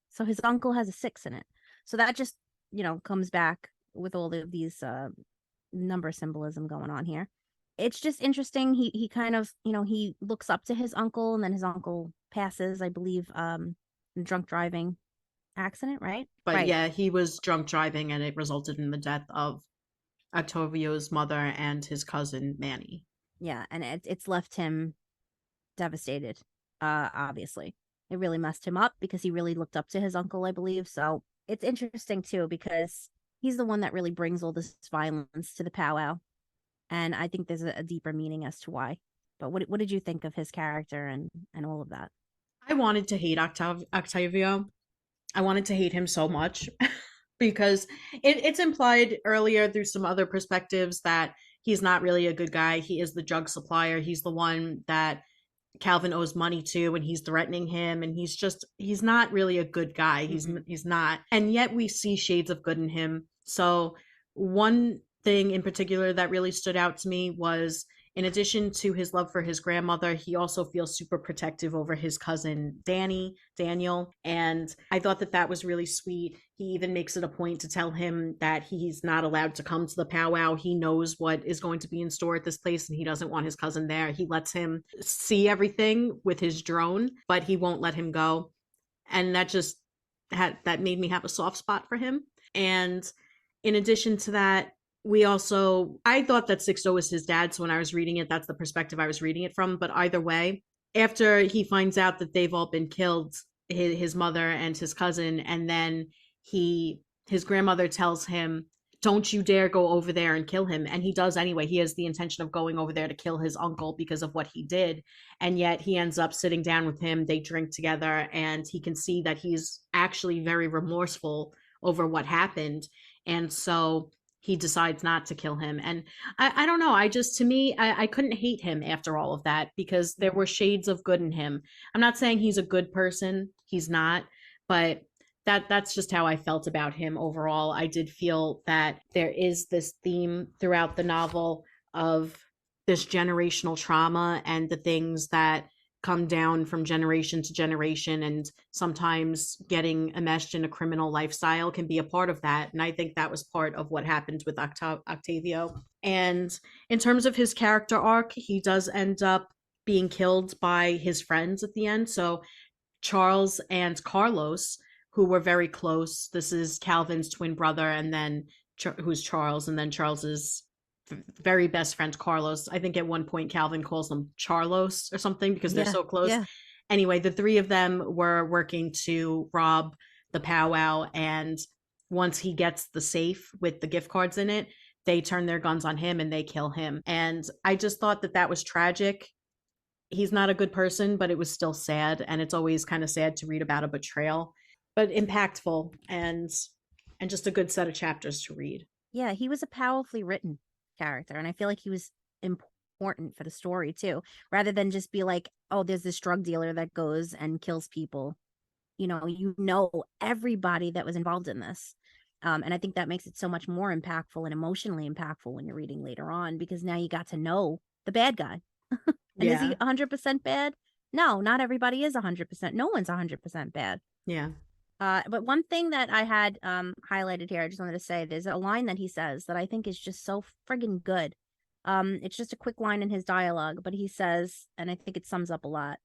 So his uncle has a 6 in it. So that just, you know, comes back with all of these number symbolism going on here. It's just interesting. He kind of, you know, he looks up to his uncle, and then his uncle passes, I believe, in drunk driving accident, right? But right. Yeah, he was drunk driving, and it resulted in the death of Octavio's mother and his cousin Manny. Yeah, and it's left him devastated. Obviously, it really messed him up because he really looked up to his uncle, I believe. So it's interesting too because he's the one that really brings all this violence to the powwow, and I think there's a deeper meaning as to why. But what did you think of his character and all of that? I wanted to hate Octavio. I wanted to hate him so much because it's implied earlier through some other perspectives that he's not really a good guy. He is the drug supplier. He's the one that Calvin owes money to, and he's threatening him, and he's not really a good guy. He's not. And yet we see shades of good in him. So one thing in particular that really stood out to me was, in addition to his love for his grandmother, he also feels super protective over his cousin Daniel. And I thought that was really sweet. He even makes it a point to tell him that he's not allowed to come to the powwow. He knows what is going to be in store at this place, and he doesn't want his cousin there. He lets him see everything with his drone, but he won't let him go. And that made me have a soft spot for him. And in addition to that, I thought that Sixto was his dad. So when I was reading it, that's the perspective I was reading it from. But either way, after he finds out that they've all been killed, his mother and his cousin, and then his grandmother tells him, don't you dare go over there and kill him. And he does anyway. He has the intention of going over there to kill his uncle because of what he did. And yet he ends up sitting down with him. They drink together, and he can see that he's actually very remorseful over what happened. And so he decides not to kill him. And I don't know. To me, I couldn't hate him after all of that because there were shades of good in him. I'm not saying he's a good person. He's not, but that's just how I felt about him overall. I did feel that there is this theme throughout the novel of this generational trauma and the things that come down from generation to generation, and sometimes getting enmeshed in a criminal lifestyle can be a part of that. And I think that was part of what happened with Octavio. And in terms of his character arc, he does end up being killed by his friends at the end. So Charles and Carlos, who were very close, this is Calvin's twin brother, and then who's Charles, and then Charles's very best friend Carlos. I think at one point Calvin calls them Charlos or something because they're so close. Yeah. Anyway, the three of them were working to rob the powwow, and once he gets the safe with the gift cards in it, they turn their guns on him and they kill him. And I just thought that was tragic. He's not a good person, but it was still sad, and it's always kind of sad to read about a betrayal, but impactful and just a good set of chapters to read. Yeah, he was a powerfully written character, and I feel like he was important for the story too, rather than just be like, oh, there's this drug dealer that goes and kills people. You know everybody that was involved in this, and I think that makes it so much more impactful and emotionally impactful when you're reading later on, because now you got to know the bad guy. And is he 100% bad? No, not everybody is 100%. No one's 100% bad. Yeah. But one thing that I had highlighted here, I just wanted to say, there's a line that he says that I think is just so friggin' good. It's just a quick line in his dialogue, but he says, and I think it sums up a lot,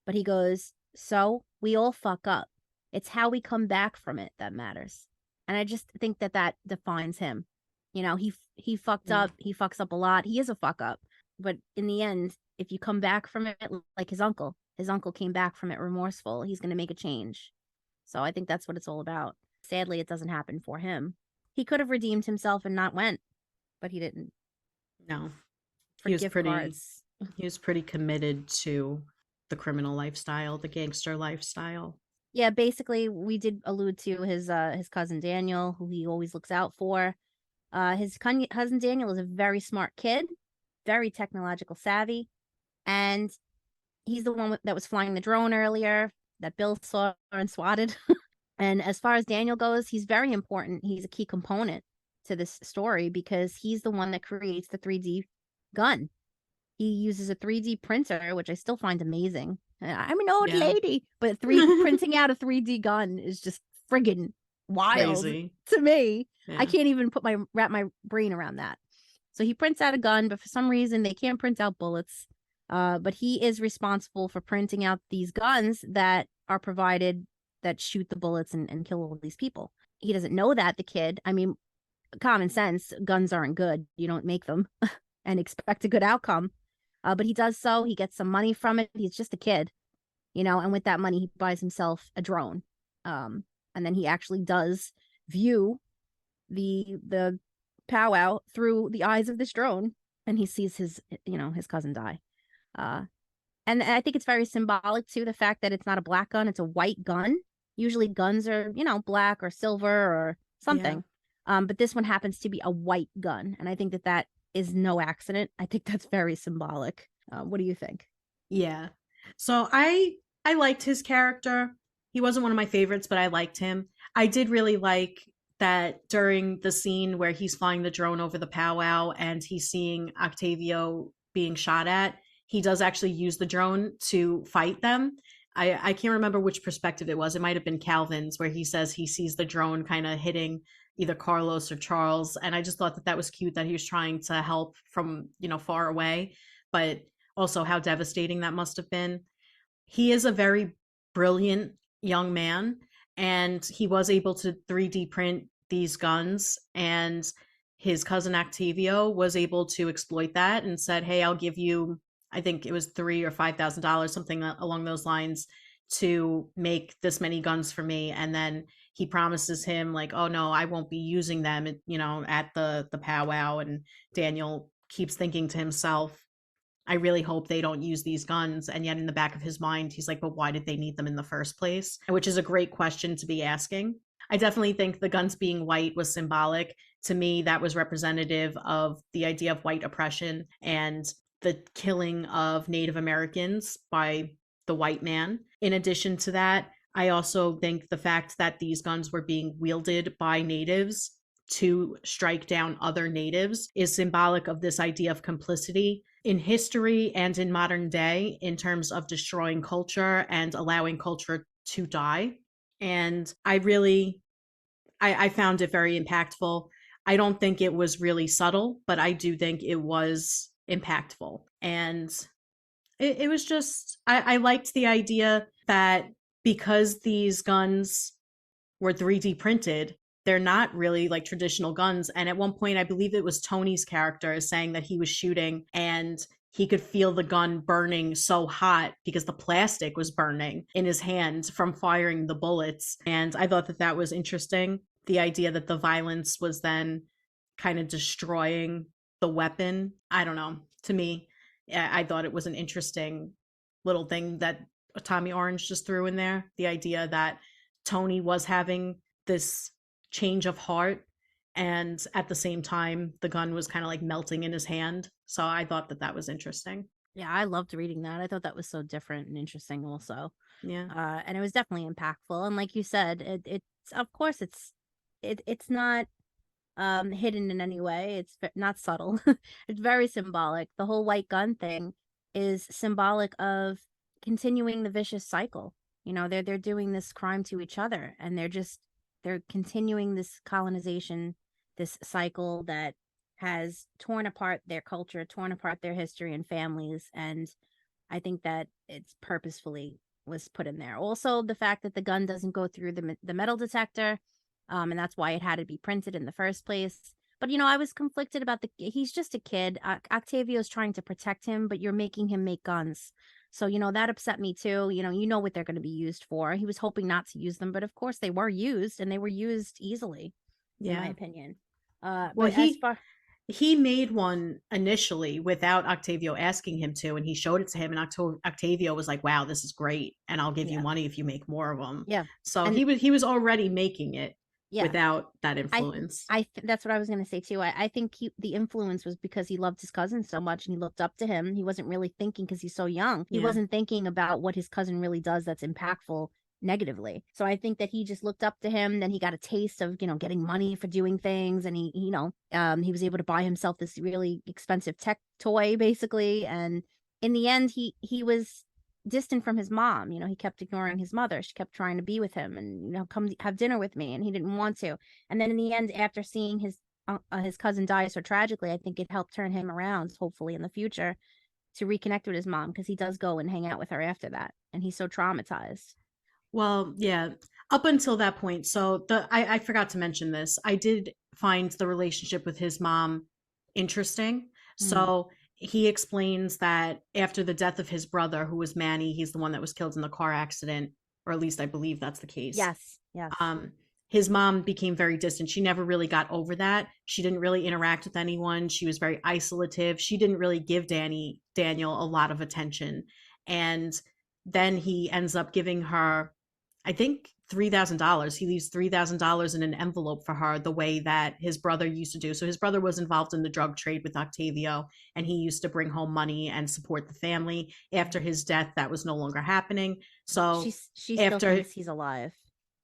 but he goes, so we all fuck up. It's how we come back from it that matters. And I just think that defines him. He fucked up. He fucks up a lot. He is a fuck up. But in the end, if you come back from it like his uncle came back from it remorseful, he's going to make a change. So I think that's what it's all about. Sadly, it doesn't happen for him. He could have redeemed himself and not went, but he didn't. No. He was pretty committed to the criminal lifestyle, the gangster lifestyle. Yeah, basically, we did allude to his cousin Daniel, who he always looks out for. His cousin Daniel is a very smart kid, very technological savvy, and he's the one that was flying the drone earlier that Bill saw and swatted. And as far as Daniel goes, he's very important. He's a key component to this story because he's the one that creates the 3D gun. He uses a 3D printer, which I still find amazing. I'm an old lady, but printing out a 3D gun is just friggin' wild to me. Yeah. I can't even wrap my brain around that. So he prints out a gun, but for some reason they can't print out bullets. But he is responsible for printing out these guns that are provided that shoot the bullets and kill all these people. He doesn't know that, the kid. I mean, common sense, guns aren't good. You don't make them and expect a good outcome. But he does so. He gets some money from it. He's just a kid, and with that money, he buys himself a drone. And then he actually does view the powwow through the eyes of this drone, and he sees his cousin die. And I think it's very symbolic too, the fact that it's not a black gun, it's a white gun. Usually guns are, black or silver or something. Yeah. But this one happens to be a white gun. And I think that is no accident. I think that's very symbolic. What do you think? Yeah. So I liked his character. He wasn't one of my favorites, but I liked him. I did really like that during the scene where he's flying the drone over the powwow and he's seeing Octavio being shot at, he does actually use the drone to fight them. I can't remember which perspective it was. It might have been Calvin's, where he says he sees the drone kind of hitting either Carlos or Charles. And I just thought that was cute that he was trying to help from, far away, but also how devastating that must have been. He is a very brilliant young man, and he was able to 3D print these guns, and his cousin Octavio was able to exploit that and said, hey, I'll give you, I think it was $3,000 or $5,000, something along those lines, to make this many guns for me. And then he promises him like, oh no, I won't be using them, at the powwow. And Daniel keeps thinking to himself, I really hope they don't use these guns. And yet in the back of his mind, he's like, but why did they need them in the first place? Which is a great question to be asking. I definitely think the guns being white was symbolic to me, that was representative of the idea of white oppression and the killing of Native Americans by the white man. In addition to that, I also think the fact that these guns were being wielded by natives to strike down other natives is symbolic of this idea of complicity in history and in modern day in terms of destroying culture and allowing culture to die. And I found it very impactful. I don't think it was really subtle, but I do think it was impactful. And it was just, I liked the idea that because these guns were 3D printed, they're not really like traditional guns. And at one point, I believe it was Tony's character saying that he was shooting and he could feel the gun burning so hot because the plastic was burning in his hand from firing the bullets. And I thought that that was interesting. The idea that the violence was then kind of destroying the weapon. I don't know. To me, I thought it was an interesting little thing that Tommy Orange just threw in there. The idea that Tony was having this change of heart, and at the same time the gun was kind of like melting in his hand. So I thought that that was interesting. Yeah, I loved reading that. I thought that was so different and interesting also. Yeah. And it was definitely impactful. And like you said, it's of course it's not hidden in any way. It's not subtle. It's very symbolic. The whole white gun thing is symbolic of continuing the vicious cycle. You know, they're doing this crime to each other, and they're continuing this colonization, this cycle that has torn apart their culture, torn apart their history and families. And I think that it's purposefully was put in there. Also, the fact that the gun doesn't go through the metal detector, and that's why it had to be printed in the first place. But you know, I was conflicted about he's just a kid. Octavio's trying to protect him, but you're making him make guns. So, you know, that upset me too. You know what they're going to be used for. He was hoping not to use them, but of course they were used, and they were used easily, in my opinion. Well, But he made one initially without Octavio asking him to, and he showed it to him, and Octavio was like, wow, this is great, and I'll give you money if you make more of them. Yeah. So And he was already making it without that I influence. that's what I was going to say too. I think the influence was because he loved his cousin so much and he looked up to him. He wasn't really thinking, because he's so young, he wasn't thinking about what his cousin really does that's impactful negatively. So I think that he just looked up to him. Then he got a taste of, you know, getting money for doing things, and he was able to buy himself this really expensive tech toy basically. And in the end, he was distant from his mom. You know, he kept ignoring his mother. She kept trying to be with him and, you know, come have dinner with me, and he didn't want to. And then in the end, after seeing his cousin die so tragically, I think it helped turn him around, hopefully in the future, to reconnect with his mom, because he does go and hang out with her after that, and he's so traumatized. Well, yeah, up until that point. So I forgot to mention this. I did find the relationship with his mom interesting. So he explains that after the death of his brother, who was Manny, he's the one that was killed in the car accident, or at least I believe that's the case. Yes. His mom became very distant. She never really got over that. She didn't really interact with anyone. She was very isolative. She didn't really give Daniel a lot of attention. And then he ends up giving her, I think, $3,000. He leaves $3,000 in an envelope for her, the way that his brother used to do. So his brother was involved in the drug trade with Octavio, and he used to bring home money and support the family. After his death, that was no longer happening. So she still thinks he's alive.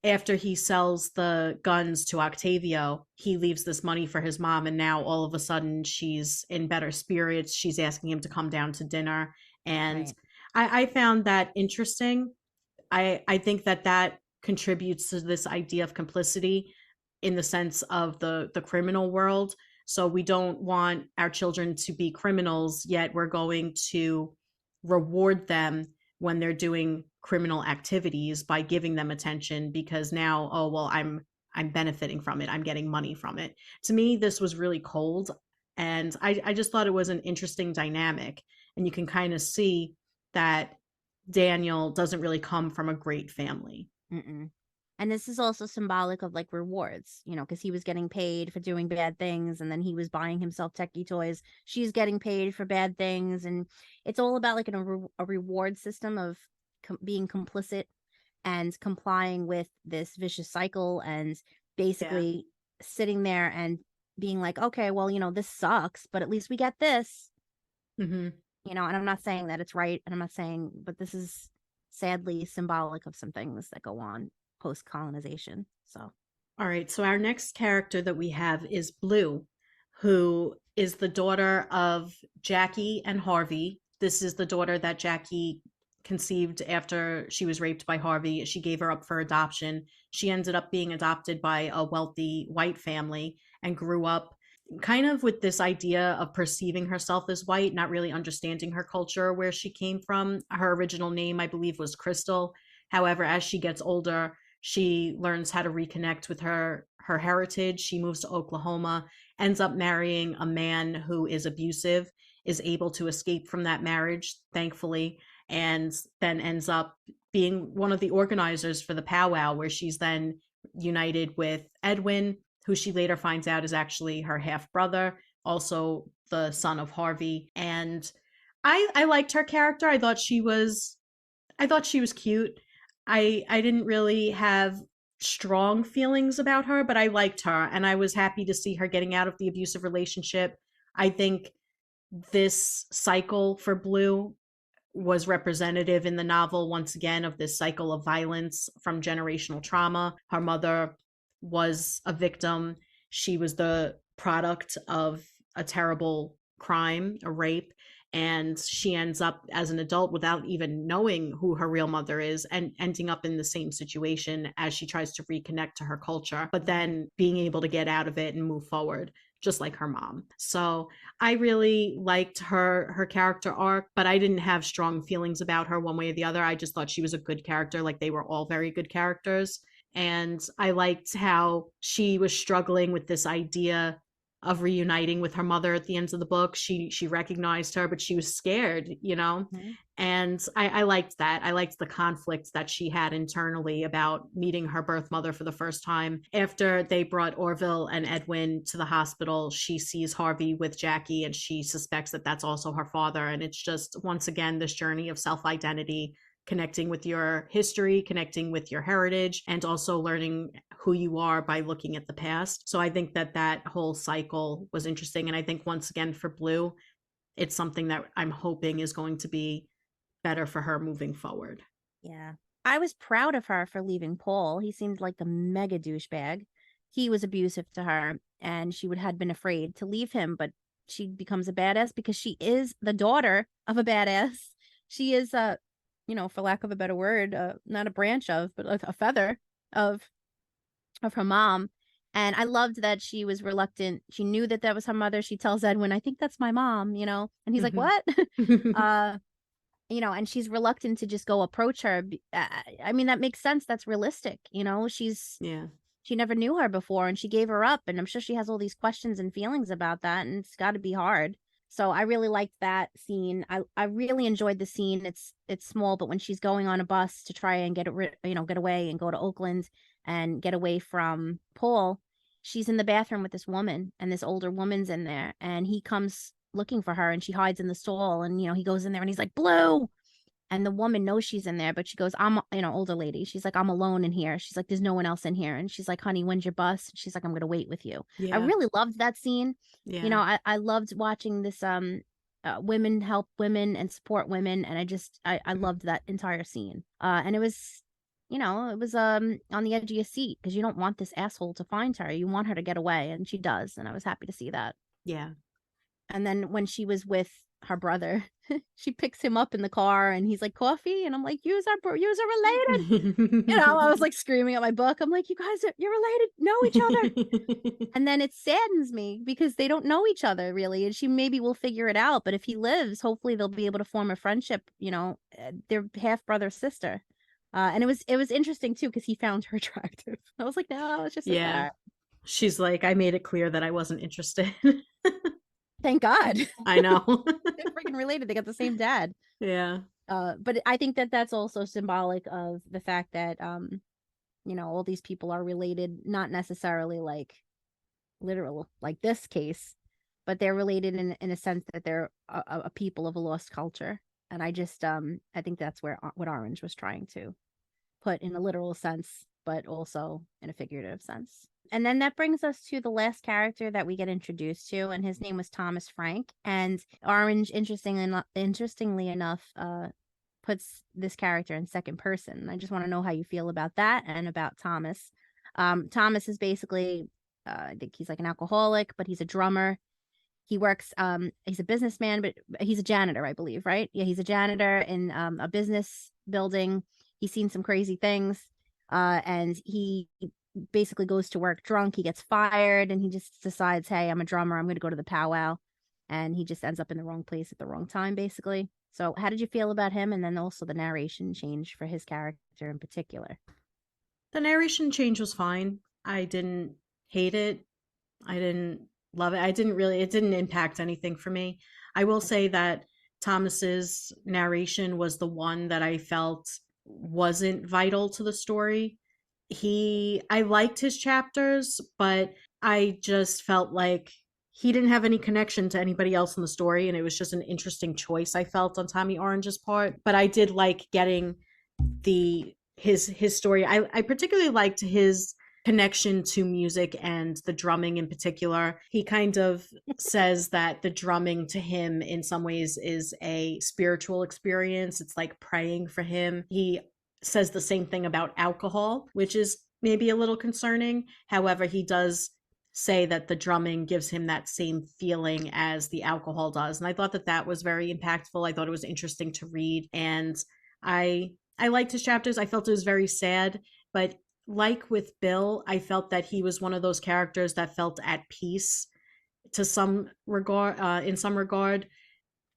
After he sells the guns to Octavio, he leaves this money for his mom, and now all of a sudden she's in better spirits. She's asking him to come down to dinner, and I found that interesting. I think that contributes to this idea of complicity in the sense of the criminal world. So we don't want our children to be criminals, yet we're going to reward them when they're doing criminal activities by giving them attention, because now, oh, well, I'm benefiting from it. I'm getting money from it. To me, this was really cold. And I just thought it was an interesting dynamic. And you can kind of see that Daniel doesn't really come from a great family. And this is also symbolic of like rewards, you know, because he was getting paid for doing bad things, and then he was buying himself techie toys. She's getting paid for bad things, and it's all about like a reward system of being complicit and complying with this vicious cycle, and basically sitting there and being like, okay, well, this sucks, but at least we get this, Mm-hmm. and I'm not saying that it's right. And I'm not saying, but this is sadly symbolic of some things that go on post-colonization. So, All right, so our next character that we have is Blue, who is the daughter of Jackie and Harvey. This is the daughter that Jackie conceived after she was raped by Harvey. She gave her up for adoption. She ended up being adopted by a wealthy white family and grew up kind of with this idea of perceiving herself as white, not really understanding her culture, where she came from. Her original name, I believe, was Crystal. However, as she gets older, she learns how to reconnect with her heritage. She moves to Oklahoma, ends up marrying a man who is abusive, is able to escape from that marriage, thankfully, and then ends up being one of the organizers for the powwow, where she's then united with Edwin, who she later finds out is actually her half brother, also the son of Harvey. And I liked her character. I thought she was cute. I didn't really have strong feelings about her, but I liked her and I was happy to see her getting out of the abusive relationship. I think this cycle for Blue was representative in the novel, once again, of this cycle of violence from generational trauma. Her mother was a victim. She was the product of a terrible crime, a rape, and she ends up as an adult without even knowing who her real mother is and ending up in the same situation as she tries to reconnect to her culture, but then being able to get out of it and move forward, just like her mom. So I really liked her character arc, but I didn't have strong feelings about her one way or the other. I just thought she was a good character. Like, they were all very good characters. And I liked how she was struggling with this idea of reuniting with her mother at the end of the book. She recognized her, but she was scared, Mhm. And I liked that. I liked the conflict that she had internally about meeting her birth mother for the first time. After they brought Orville and Edwin to the hospital, she sees Harvey with Jackie and she suspects that that's also her father. And it's just, once again, this journey of self-identity, connecting with your history, connecting with your heritage, and also learning who you are by looking at the past. So I think that whole cycle was interesting. And I think, once again, for Blue, it's something that I'm hoping is going to be better for her moving forward. Yeah. I was proud of her for leaving Paul. He seemed like a mega douchebag. He was abusive to her and she had been afraid to leave him, but she becomes a badass because she is the daughter of a badass. She is for lack of a better word, not a branch of, but a feather of her mom. And I loved that she was reluctant. She knew that was her mother. She tells Edwin, I think that's my mom, and he's like, what? And she's reluctant to just go approach her. I mean, that makes sense. That's realistic. Yeah. She never knew her before and she gave her up. And I'm sure she has all these questions and feelings about that. And it's got to be hard. So I really liked that scene. I really enjoyed the scene. It's small, but when she's going on a bus to try and get away and go to Oakland and get away from Paul, she's in the bathroom with this woman and this older woman's in there and he comes looking for her and she hides in the stall and he goes in there and he's like, Blue. And the woman knows she's in there, but she goes, I'm, older lady. She's like, I'm alone in here. She's like, there's no one else in here. And she's like, honey, when's your bus? She's like, I'm going to wait with you. Yeah. I really loved that scene. Yeah. I loved watching this, women help women and support women. And I loved that entire scene. And it was, on the edge of your seat because you don't want this asshole to find her. You want her to get away. And she does. And I was happy to see that. Yeah. And then when she was with her brother, she picks him up in the car and he's like, coffee? And I'm like, yous are related. I was like screaming at my book. I'm like, you're related, know each other. And then it saddens me because they don't know each other really. And she maybe will figure it out. But if he lives, hopefully they'll be able to form a friendship, they're half brother, sister. And it was interesting too, because he found her attractive. I was like, no, it's just yeah. Like she's like, I made it clear that I wasn't interested. Thank God. I know. They're freaking related. They got the same dad. Yeah. But I think that's also symbolic of the fact that, all these people are related, not necessarily like literal, like this case, but they're related in a sense that they're a people of a lost culture. And I just, I think that's what Orange was trying to put in a literal sense, but also in a figurative sense. And then that brings us to the last character that we get introduced to, and his name was Thomas Frank. And Orange, interestingly enough, puts this character in second person. I just want to know how you feel about that and about Thomas. Thomas is basically, I think he's like an alcoholic, but he's a drummer. He works, he's a businessman, but he's a janitor, I believe, right? Yeah, he's a janitor in a business building. He's seen some crazy things, and he basically goes to work drunk. He gets fired, and he just decides, hey, I'm a drummer. I'm going to go to the powwow. And he just ends up in the wrong place at the wrong time, basically. So how did you feel about him? And then also the narration change for his character in particular. The narration change was fine. I didn't hate it. I didn't love it. It didn't impact anything for me. I will say that Thomas's narration was the one that I felt wasn't vital to the story. I liked his chapters, but I just felt like he didn't have any connection to anybody else in the story, and it was just an interesting choice I felt on Tommy Orange's part. But I did like getting his story. I particularly liked his connection to music and the drumming in particular. He kind of says that the drumming to him in some ways is a spiritual experience. It's like praying for him. He says the same thing about alcohol, which is maybe a little concerning. However, he does say that the drumming gives him that same feeling as the alcohol does. And I thought that that was very impactful. I thought it was interesting to read. And I liked his chapters. I felt it was very sad, but like with Bill, I felt that he was one of those characters that felt at peace to some regard, in some regard,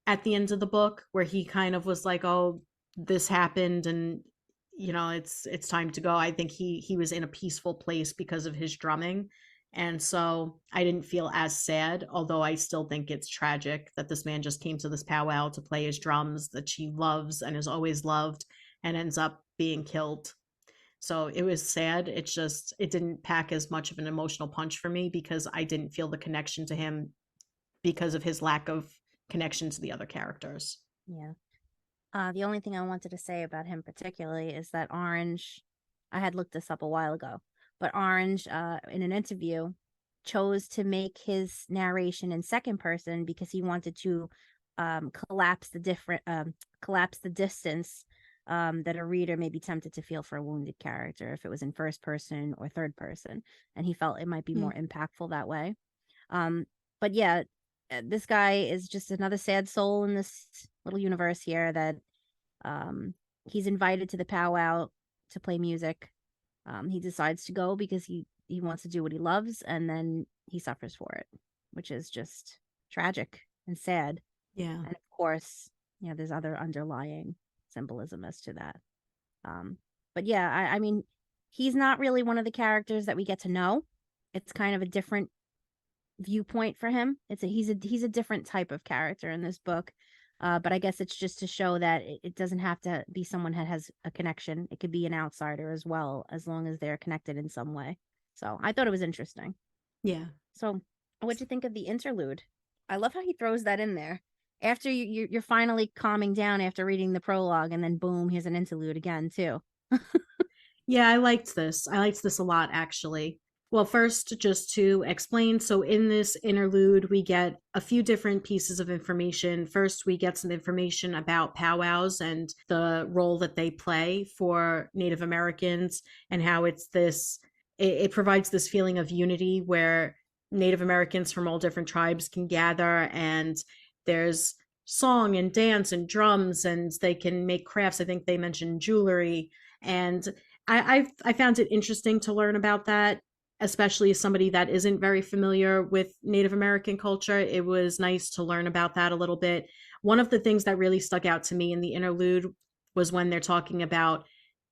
at the end of the book, where he kind of was like, oh, this happened and it's time to go. I think he was in a peaceful place because of his drumming. And so I didn't feel as sad, although I still think it's tragic that this man just came to this powwow to play his drums that she loves and has always loved and ends up being killed. So it was sad. It didn't pack as much of an emotional punch for me because I didn't feel the connection to him because of his lack of connection to the other characters. Yeah. The only thing I wanted to say about him particularly is that Orange, I had looked this up a while ago, but Orange, in an interview, chose to make his narration in second person because he wanted to collapse the distance that a reader may be tempted to feel for a wounded character if it was in first person or third person, and he felt it might be more impactful that way. But yeah, this guy is just another sad soul in this little universe here that he's invited to the powwow to play music. He decides to go because he wants to do what he loves, and then he suffers for it, which is just tragic and sad. Yeah. And of course, there's other underlying symbolism as to that. But yeah, I mean, he's not really one of the characters that we get to know. It's kind of a different viewpoint for him. He's a different type of character in this book. But I guess it's just to show that it doesn't have to be someone that has a connection. It could be an outsider as well, as long as they're connected in some way. So I thought it was interesting. Yeah. So what'd you think of the interlude? I love how he throws that in there. After you're finally calming down after reading the prologue, and then boom, here's an interlude again too. Yeah, I liked this. I liked this a lot, actually. Well, first, just to explain, so in this interlude, we get a few different pieces of information. First, we get some information about powwows and the role that they play for Native Americans, and how it provides this feeling of unity where Native Americans from all different tribes can gather, and there's song and dance and drums, and they can make crafts. I think they mentioned jewelry, and I found it interesting to learn about that, especially as somebody that isn't very familiar with Native American culture. It was nice to learn about that a little bit. One of the things that really stuck out to me in the interlude was when they're talking about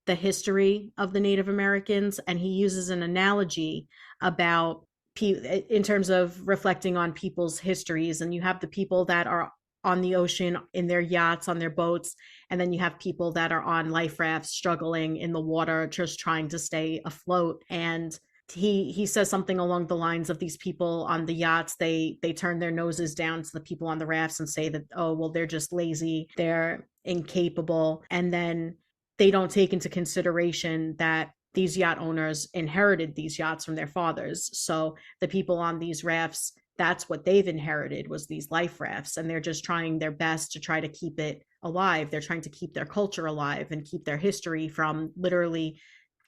the history of the Native Americans, and he uses an analogy about in terms of reflecting on people's histories. And you have the people that are on the ocean in their yachts, on their boats, and then you have people that are on life rafts struggling in the water, just trying to stay afloat. And he says something along the lines of, these people on the yachts, they turn their noses down to the people on the rafts and say that, oh, well, they're just lazy, they're incapable. And then they don't take into consideration that these yacht owners inherited these yachts from their fathers. So the people on these rafts, that's what they've inherited, was these life rafts. And they're just trying their best to try to keep it alive. They're trying to keep their culture alive and keep their history from literally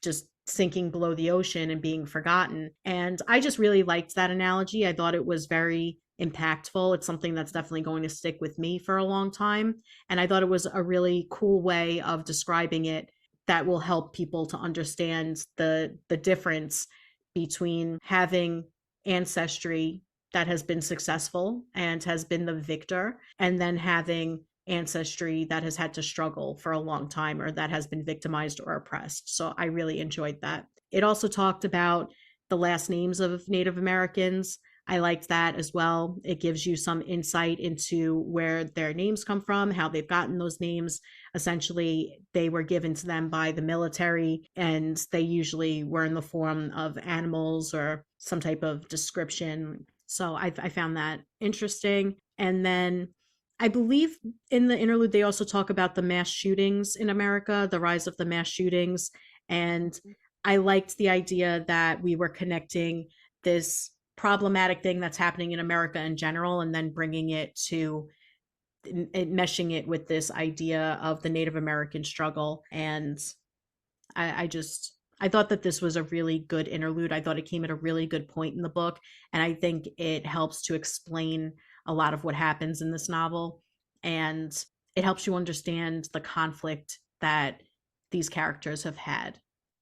just sinking below the ocean and being forgotten. And I just really liked that analogy. I thought it was very impactful. It's something that's definitely going to stick with me for a long time. And I thought it was a really cool way of describing it that will help people to understand the difference between having ancestry that has been successful and has been the victor, and then having ancestry that has had to struggle for a long time or that has been victimized or oppressed. So I really enjoyed that. It also talked about the last names of Native Americans. I liked that as well. It gives you some insight into where their names come from, how they've gotten those names. Essentially, they were given to them by the military, and they usually were in the form of animals or some type of description. So I found that interesting. And then I believe in the interlude, they also talk about the mass shootings in America, the rise of the mass shootings. And I liked the idea that we were connecting this problematic thing that's happening in America in general, and then bringing it to meshing it with this idea of the Native American struggle. And I thought that this was a really good interlude. I thought it came at a really good point in the book, and I think it helps to explain a lot of what happens in this novel, and it helps you understand the conflict that these characters have had.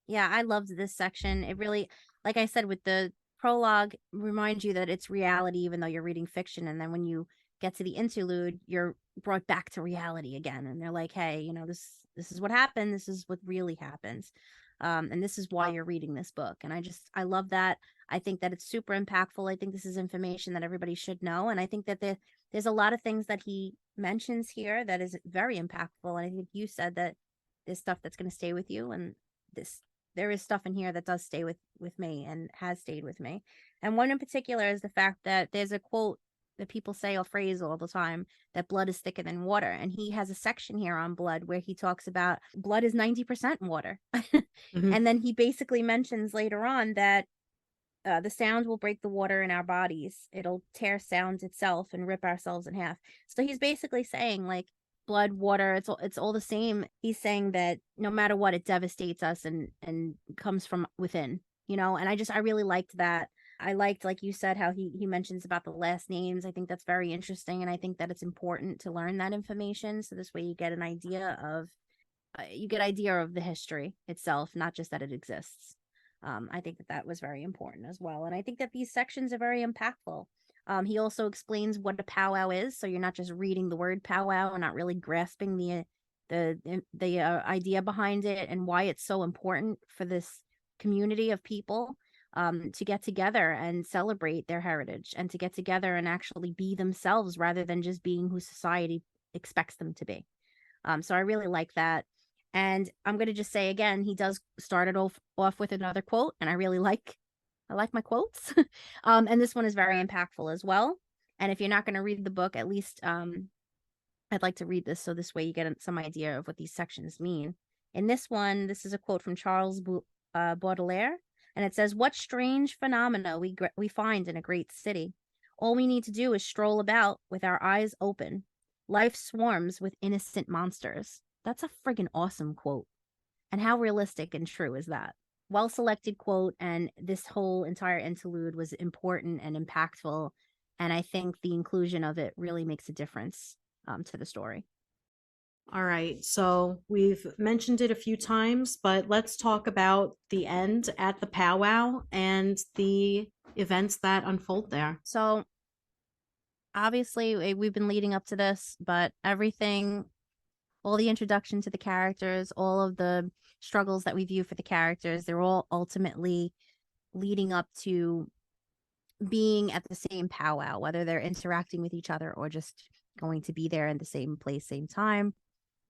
Yeah, I loved this section. It really, like I said, with the prologue, reminds you that it's reality, even though you're reading fiction. And then when you get to the interlude, you're brought back to reality again. And they're like, hey, this is what happened. This is what really happens. And this is why you're reading this book. And I love that. I think that it's super impactful. I think this is information that everybody should know. And I think that there's a lot of things that he mentions here that is very impactful. And I think you said that there's stuff that's going to stay with you. And there is stuff in here that does stay with me and has stayed with me. And one in particular is the fact that there's a quote that people say, or phrase all the time, that blood is thicker than water. And he has a section here on blood where he talks about blood is 90% water. Mhm. And then he basically mentions later on that the sound will break the water in our bodies. It'll tear sounds itself and rip ourselves in half. So he's basically saying, like, blood, water, it's all the same. He's saying that no matter what, it devastates us and comes from within, and I really liked that. I liked, like you said, how he mentions about the last names. I think that's very interesting, and I think that it's important to learn that information, so this way you get an idea of the history itself, not just that it exists. I think that was very important as well, and I think that these sections are very impactful. He also explains what a powwow is, so you're not just reading the word powwow and not really grasping the idea behind it and why it's so important for this community of people to get together and celebrate their heritage, and to get together and actually be themselves rather than just being who society expects them to be. So I really like that. And I'm going to just say again, he does start it off with another quote, and I like my quotes. And this one is very impactful as well. And if you're not going to read the book, at least I'd like to read this, so this way you get some idea of what these sections mean. In this one, this is a quote from Charles Baudelaire, and it says, "What strange phenomena we find in a great city. All we need to do is stroll about with our eyes open. Life swarms with innocent monsters." That's a friggin' awesome quote. And how realistic and true is that? Well selected quote, and this whole entire interlude was important and impactful, and I think the inclusion of it really makes a difference to the story. All right, so we've mentioned it a few times, but let's talk about the end at the powwow and the events that unfold there. So obviously we've been leading up to this, but all the introduction to the characters, all of the struggles that we view for the characters, they're all ultimately leading up to being at the same powwow, whether they're interacting with each other or just going to be there in the same place, same time.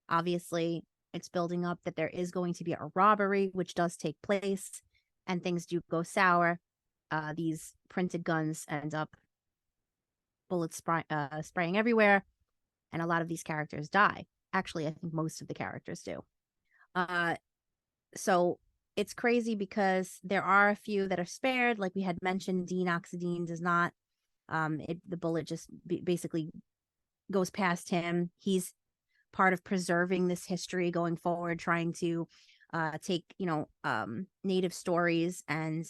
Obviously, it's building up that there is going to be a robbery, which does take place, and things do go sour. These printed guns end up bullets spraying everywhere, and a lot of these characters die. Actually, I think most of the characters do. So it's crazy because there are a few that are spared. Like we had mentioned, Dean Oxidine does not. The bullet just basically goes past him. He's part of preserving this history going forward, trying to take, native stories and,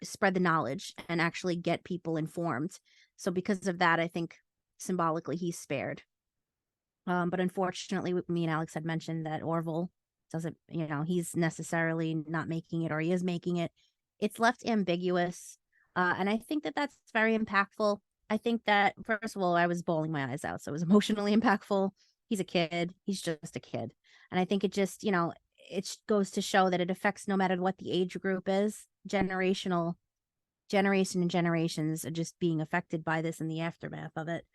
spread the knowledge and actually get people informed. So because of that, I think symbolically he's spared. But unfortunately, me and Alex had mentioned that Orville doesn't, he's necessarily not making it, or he is making it. It's left ambiguous. And I think that that's very impactful. I think that, first of all, I was bawling my eyes out. So it was emotionally impactful. He's a kid. He's just a kid. And I think it just, it goes to show that it affects no matter what the age group is. Generation and generations are just being affected by this in the aftermath of it.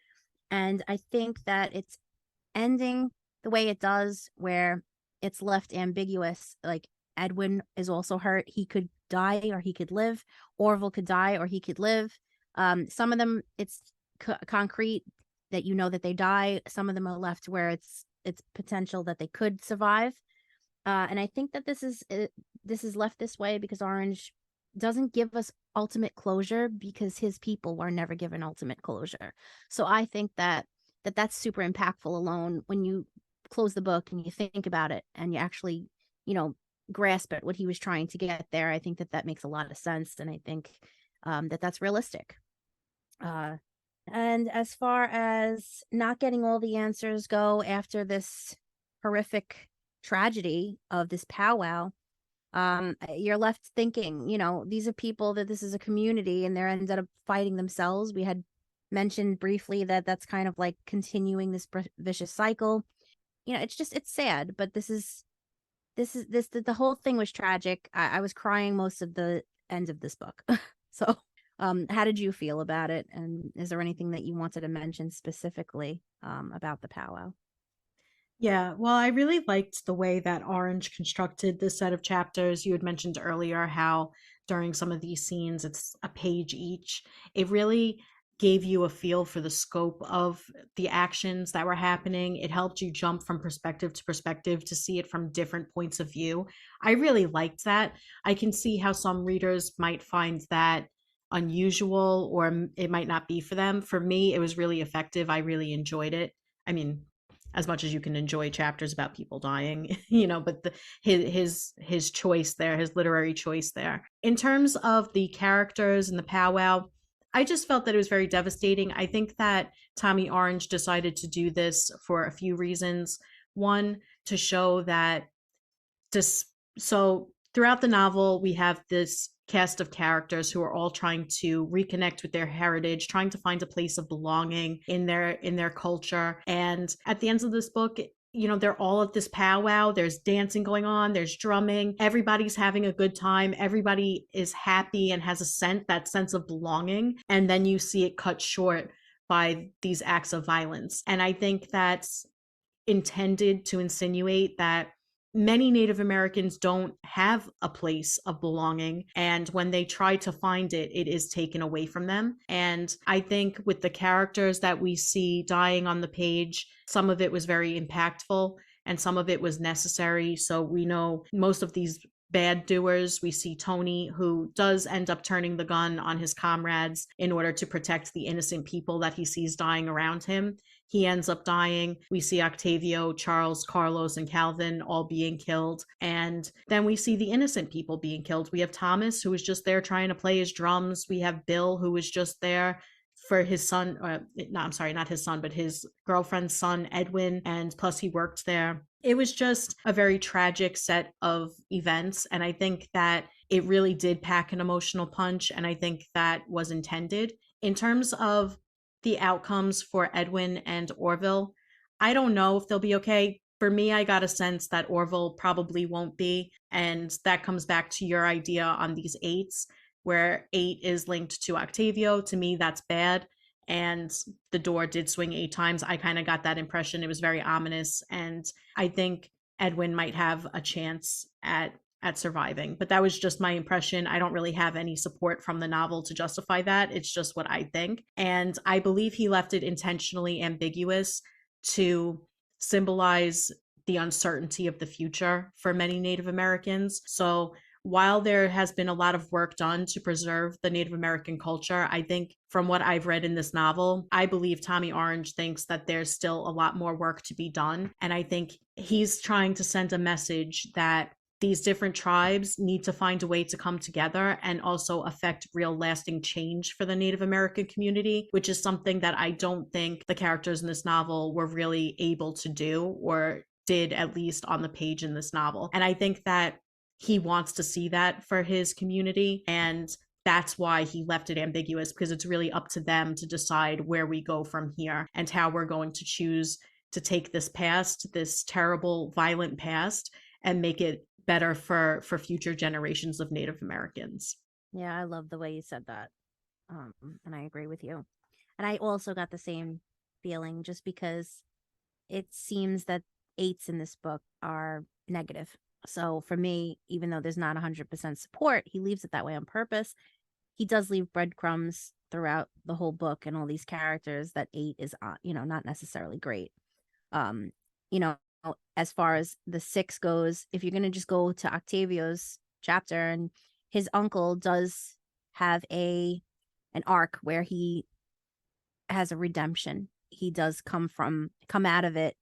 And I think that it's ending the way it does, where it's left ambiguous. Like Edwin is also hurt. He could die or he could live. Orville could die or he could live. Some of them, it's concrete that that they die. Some of them are left where it's potential that they could survive. And I think that this is left this way because Orange doesn't give us ultimate closure, because his people were never given ultimate closure. So I think that's super impactful alone when you close the book and you think about it and you actually, grasp at what he was trying to get there. I think that makes a lot of sense. And I think that's realistic. And as far as not getting all the answers go after this horrific tragedy of this powwow, you're left thinking, these are people that this is a community and they're ended up fighting themselves. We had mentioned briefly that that's kind of like continuing this vicious cycle. It's sad, but the whole thing was tragic. I was crying most of the end of this book. So how did you feel about it? And is there anything that you wanted to mention specifically about the powwow? Yeah, well, I really liked the way that Orange constructed this set of chapters. You had mentioned earlier how during some of these scenes it's a page each. It really gave you a feel for the scope of the actions that were happening. It helped you jump from perspective to perspective to see it from different points of view. I really liked that. I can see how some readers might find that unusual, or it might not be for them. For me, it was really effective. I really enjoyed it. I mean, as much as you can enjoy chapters about people dying, but his choice there, his literary choice there. In terms of the characters and the powwow, I just felt that it was very devastating. I think that Tommy Orange decided to do this for a few reasons. One, to show that so throughout the novel, we have this cast of characters who are all trying to reconnect with their heritage, trying to find a place of belonging in their culture. And at the end of this book, they're all at this powwow. There's dancing going on. There's drumming. Everybody's having a good time. Everybody is happy and has that sense of belonging. And then you see it cut short by these acts of violence. And I think that's intended to insinuate that many Native Americans don't have a place of belonging. And when they try to find it, it is taken away from them. And I think with the characters that we see dying on the page, some of it was very impactful and some of it was necessary. So we know most of these bad doers. We see Tony, who does end up turning the gun on his comrades in order to protect the innocent people that he sees dying around him. He ends up dying. We see Octavio, Charles, Carlos, and Calvin all being killed. And then we see the innocent people being killed. We have Thomas, who was just there trying to play his drums. We have Bill, who was just there for his son, not his son, but his girlfriend's son, Edwin. And plus he worked there. It was just a very tragic set of events. And I think that it really did pack an emotional punch. And I think that was intended. In terms of the outcomes for Edwin and Orville, I don't know if they'll be okay. For me, I got a sense that Orville probably won't be. And that comes back to your idea on these 8s, where 8 is linked to Octavio. To me, that's bad. And the door did swing 8 times. I kind of got that impression. It was very ominous. And I think Edwin might have a chance at surviving. But that was just my impression. I don't really have any support from the novel to justify that. It's just what I think. And I believe he left it intentionally ambiguous to symbolize the uncertainty of the future for many Native Americans. So while there has been a lot of work done to preserve the Native American culture, I think from what I've read in this novel, I believe Tommy Orange thinks that there's still a lot more work to be done. And I think he's trying to send a message that these different tribes need to find a way to come together and also affect real lasting change for the Native American community, which is something that I don't think the characters in this novel were really able to do, or did, at least on the page in this novel. And I think that he wants to see that for his community, and that's why he left it ambiguous, because it's really up to them to decide where we go from here and how we're going to choose to take this past, this terrible, violent past, and make it better for future generations of Native Americans. Yeah, I love the way you said that. And I agree with you. And I also got the same feeling, just because it seems that 8s in this book are negative. So for me, even though there's not 100% support, he leaves it that way on purpose. He does leave breadcrumbs throughout the whole book and all these characters that 8 is, not necessarily great. You know, as far as the 6 goes, if you're going to just go to Octavio's chapter, and his uncle does have an arc where he has a redemption. He does come out of it,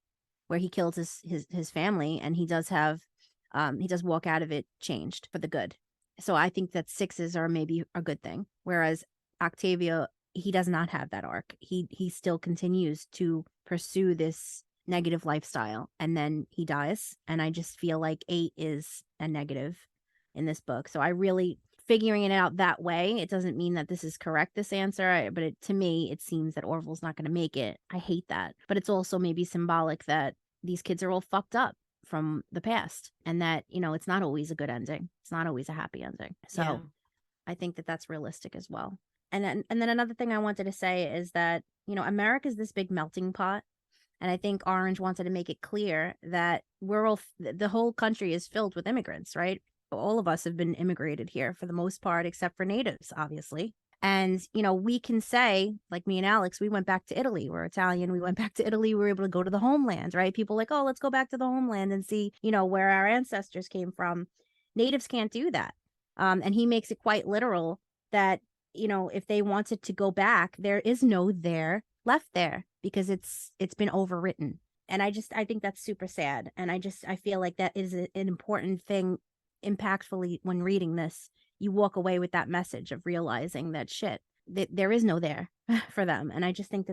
where he killed his family, and he does have he does walk out of it changed for the good. So I think that 6s are maybe a good thing, whereas Octavio, he does not have that arc. He still continues to pursue this negative lifestyle, and then he dies. And I just feel like 8 is a negative in this book. So I really, figuring it out that way, it doesn't mean that this is correct, this answer, but to me, it seems that Orville's not going to make it. I hate that. But it's also maybe symbolic that these kids are all fucked up from the past, and that, it's not always a good ending. It's not always a happy ending. So yeah. I think that that's realistic as well. And then another thing I wanted to say is that, America's this big melting pot. And I think Orange wanted to make it clear that the whole country is filled with immigrants, right? All of us have been immigrated here for the most part, except for natives, obviously. And, we can say, like me and Alex, we went back to Italy. We're Italian. We went back to Italy. We were able to go to the homeland, right? People like, oh, let's go back to the homeland and see, where our ancestors came from. Natives can't do that. And he makes it quite literal that, if they wanted to go back, there is no there left there, because it's been overwritten. And I think that's super sad. And I feel like that is an important thing, impactfully, when reading this. You walk away with that message of realizing that there is no there for them. And I just think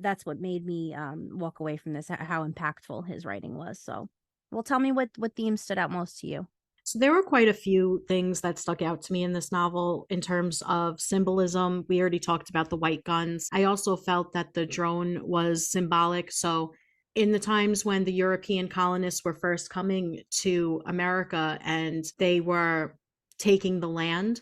that's what made me walk away from this, how impactful his writing was. So, well, tell me what themes stood out most to you. So there were quite a few things that stuck out to me in this novel in terms of symbolism. We already talked about the white guns. I also felt that the drone was symbolic. So in the times when the European colonists were first coming to America and they were taking the land,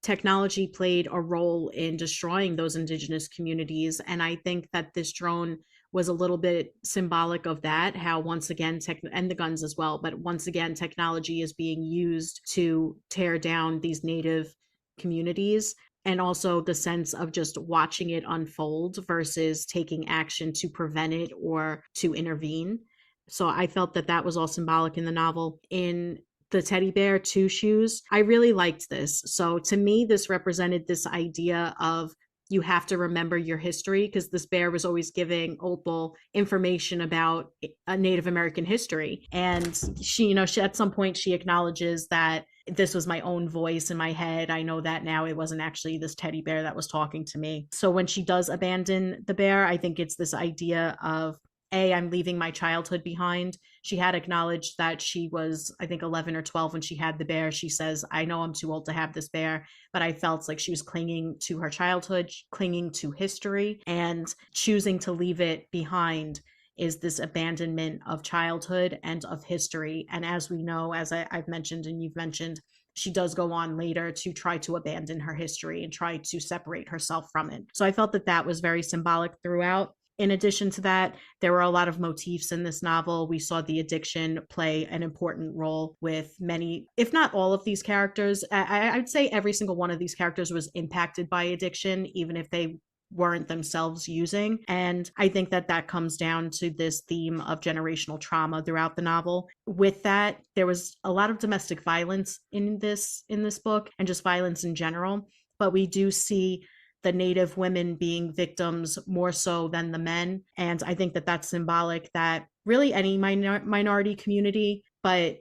technology played a role in destroying those indigenous communities. And I think that this drone was a little bit symbolic of that, how once again, and the guns as well, but once again, technology is being used to tear down these native communities. And also the sense of just watching it unfold versus taking action to prevent it or to intervene. So I felt that was all symbolic in the novel. In the teddy bear, Two Shoes, I really liked this. So to me, this represented this idea of you have to remember your history, because this bear was always giving Opal information about a Native American history. And she at some point, she acknowledges that this was my own voice in my head. I know that now, it wasn't actually this teddy bear that was talking to me. So when she does abandon the bear, I think it's this idea of, I'm leaving my childhood behind. She had acknowledged that she was, I think, 11 or 12 when she had the bear. She says, I know I'm too old to have this bear, but I felt like she was clinging to her childhood, clinging to history, and choosing to leave it behind is this abandonment of childhood and of history. And as we know, as I've mentioned and you've mentioned, she does go on later to try to abandon her history and try to separate herself from it. So I felt that was very symbolic throughout. In addition to that, there were a lot of motifs in this novel. We saw the addiction play an important role with many, if not all of these characters. I'd say every single one of these characters was impacted by addiction, even if they weren't themselves using. And I think that that comes down to this theme of generational trauma throughout the novel. With that, there was a lot of domestic violence in this book, and just violence in general. But we do see the Native women being victims more so than the men. And I think that that's symbolic that really any minority community, but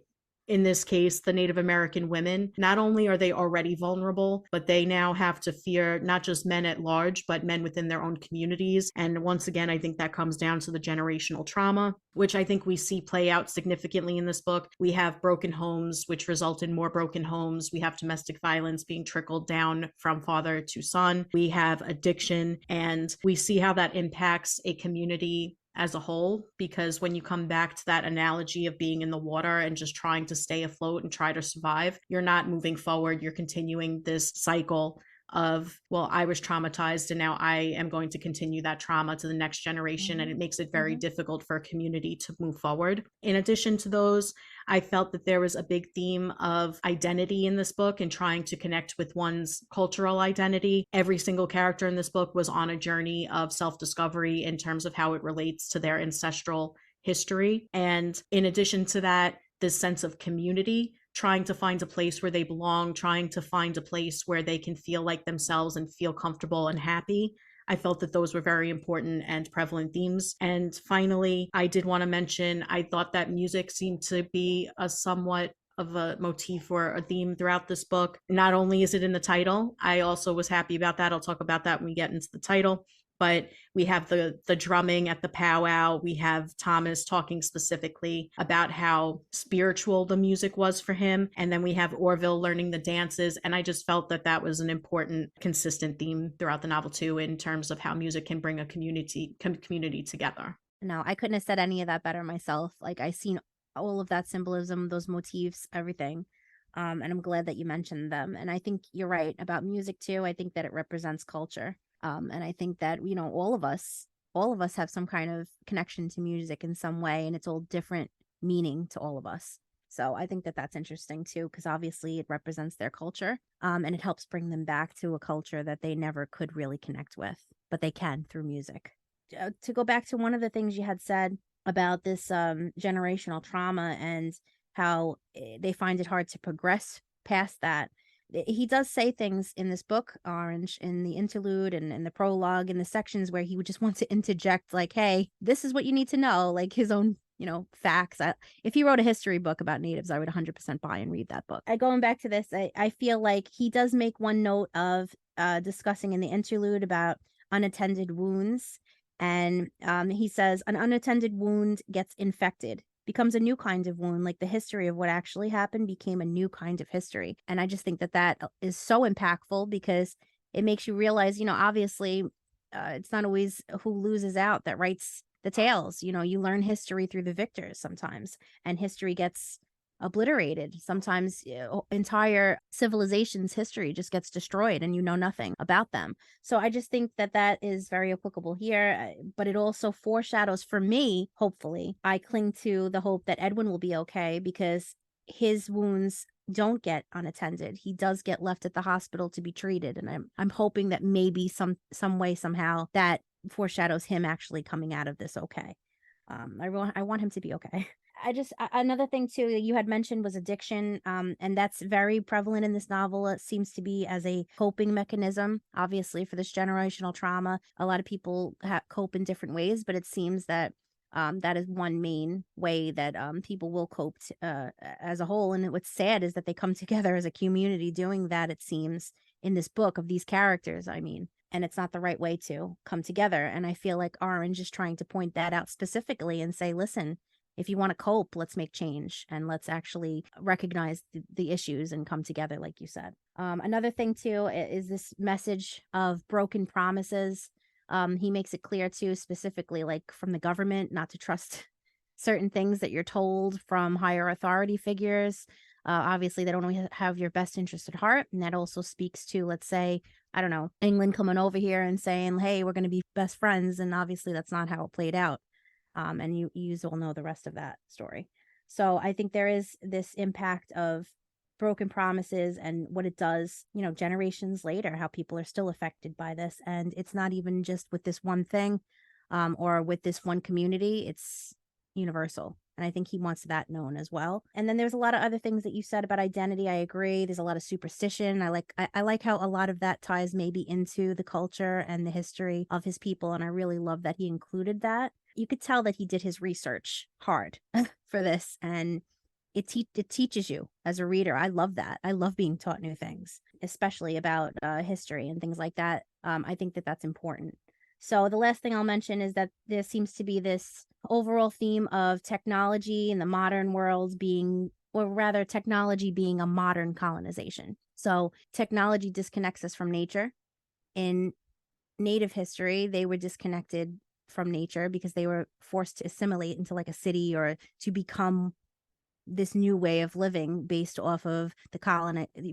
in this case, the Native American women, not only are they already vulnerable, but they now have to fear not just men at large, but men within their own communities. And once again, I think that comes down to the generational trauma, which I think we see play out significantly in this book. We have broken homes, which result in more broken homes. We have domestic violence being trickled down from father to son. We have addiction, and we see how that impacts a community as a whole, because when you come back to that analogy of being in the water and just trying to stay afloat and try to survive, you're not moving forward. You're continuing this cycle of, well, I was traumatized and now I am going to continue that trauma to the next generation. And it makes it very difficult for a community to move forward. In addition to those, I felt that there was a big theme of identity in this book and trying to connect with one's cultural identity. Every single character in this book was on a journey of self-discovery in terms of how it relates to their ancestral history. And in addition to that, this sense of community, trying to find a place where they belong, trying to find a place where they can feel like themselves and feel comfortable and happy. I felt that those were very important and prevalent themes. And finally, I did want to mention, I thought that music seemed to be a somewhat of a motif or a theme throughout this book. Not only is it in the title, I also was happy about that. I'll talk about that when we get into the title. But we have the drumming at the powwow. We have Thomas talking specifically about how spiritual the music was for him. And then we have Orville learning the dances. And I just felt that that was an important, consistent theme throughout the novel too, in terms of how music can bring a community together. No, I couldn't have said any of that better myself. Like, I seen all of that symbolism, those motifs, everything. And I'm glad that you mentioned them. And I think you're right about music too. I think that it represents culture. And I think that, you know, all of us have some kind of connection to music in some way, and it's all different meaning to all of us. So I think that that's interesting too, because obviously it represents their culture, and it helps bring them back to a culture that they never could really connect with, but they can through music. To go back to one of the things you had said about this generational trauma and how they find it hard to progress past that. He does say things in this book, Orange, in the interlude and in the prologue, in the sections where he would just want to interject, like, hey, this is what you need to know, like his own, you know, facts. If he wrote a history book about natives, I would 100% buy and read that book. Going back to this, I feel like he does make one note of discussing in the interlude about unattended wounds. And he says, an unattended wound gets infected, becomes a new kind of wound, like the history of what actually happened became a new kind of history. And I just think that that is so impactful, because it makes you realize, you know, obviously it's not always who loses out that writes the tales. You know, you learn history through the victors sometimes, and history gets obliterated. Sometimes entire civilization's history just gets destroyed and you know nothing about them. So I just think that that is very applicable here, but it also foreshadows for me, hopefully, I cling to the hope that Edwin will be okay, because his wounds don't get unattended. He does get left at the hospital to be treated. And I'm hoping that maybe some way, somehow, that foreshadows him actually coming out of this okay. I want him to be okay. Another thing too you had mentioned was addiction, and that's very prevalent in this novel. It seems to be as a coping mechanism, obviously, for this generational trauma. A lot of people cope in different ways, but it seems that that is one main way that people will cope as a whole. And what's sad is that they come together as a community doing that, it seems, in this book of these characters, I mean. And it's not the right way to come together. And I feel like Orange is trying to point that out specifically and say, listen, if you want to cope, let's make change and let's actually recognize the issues and come together, like you said. Another thing, too, is this message of broken promises. He makes it clear, too, specifically, like from the government, not to trust certain things that you're told from higher authority figures. Obviously, they don't always have your best interest at heart. And that also speaks to, let's say, I don't know, England coming over here and saying, hey, we're going to be best friends. And obviously, that's not how it played out. And you all know the rest of that story. So I think there is this impact of broken promises and what it does, generations later, how people are still affected by this. And it's not even just with this one thing or with this one community, it's universal. And I think he wants that known as well. And then there's a lot of other things that you said about identity. I agree. There's a lot of superstition. I like how a lot of that ties maybe into the culture and the history of his people. And I really love that he included that. You could tell that he did his research hard for this. And it teaches you as a reader. I love that. I love being taught new things, especially about history and things like that. I think that that's important. So the last thing I'll mention is that there seems to be this overall theme of technology in the modern world being, or rather technology being a modern colonization. So technology disconnects us from nature. In Native history, they were disconnected from nature because they were forced to assimilate into like a city or to become this new way of living based off of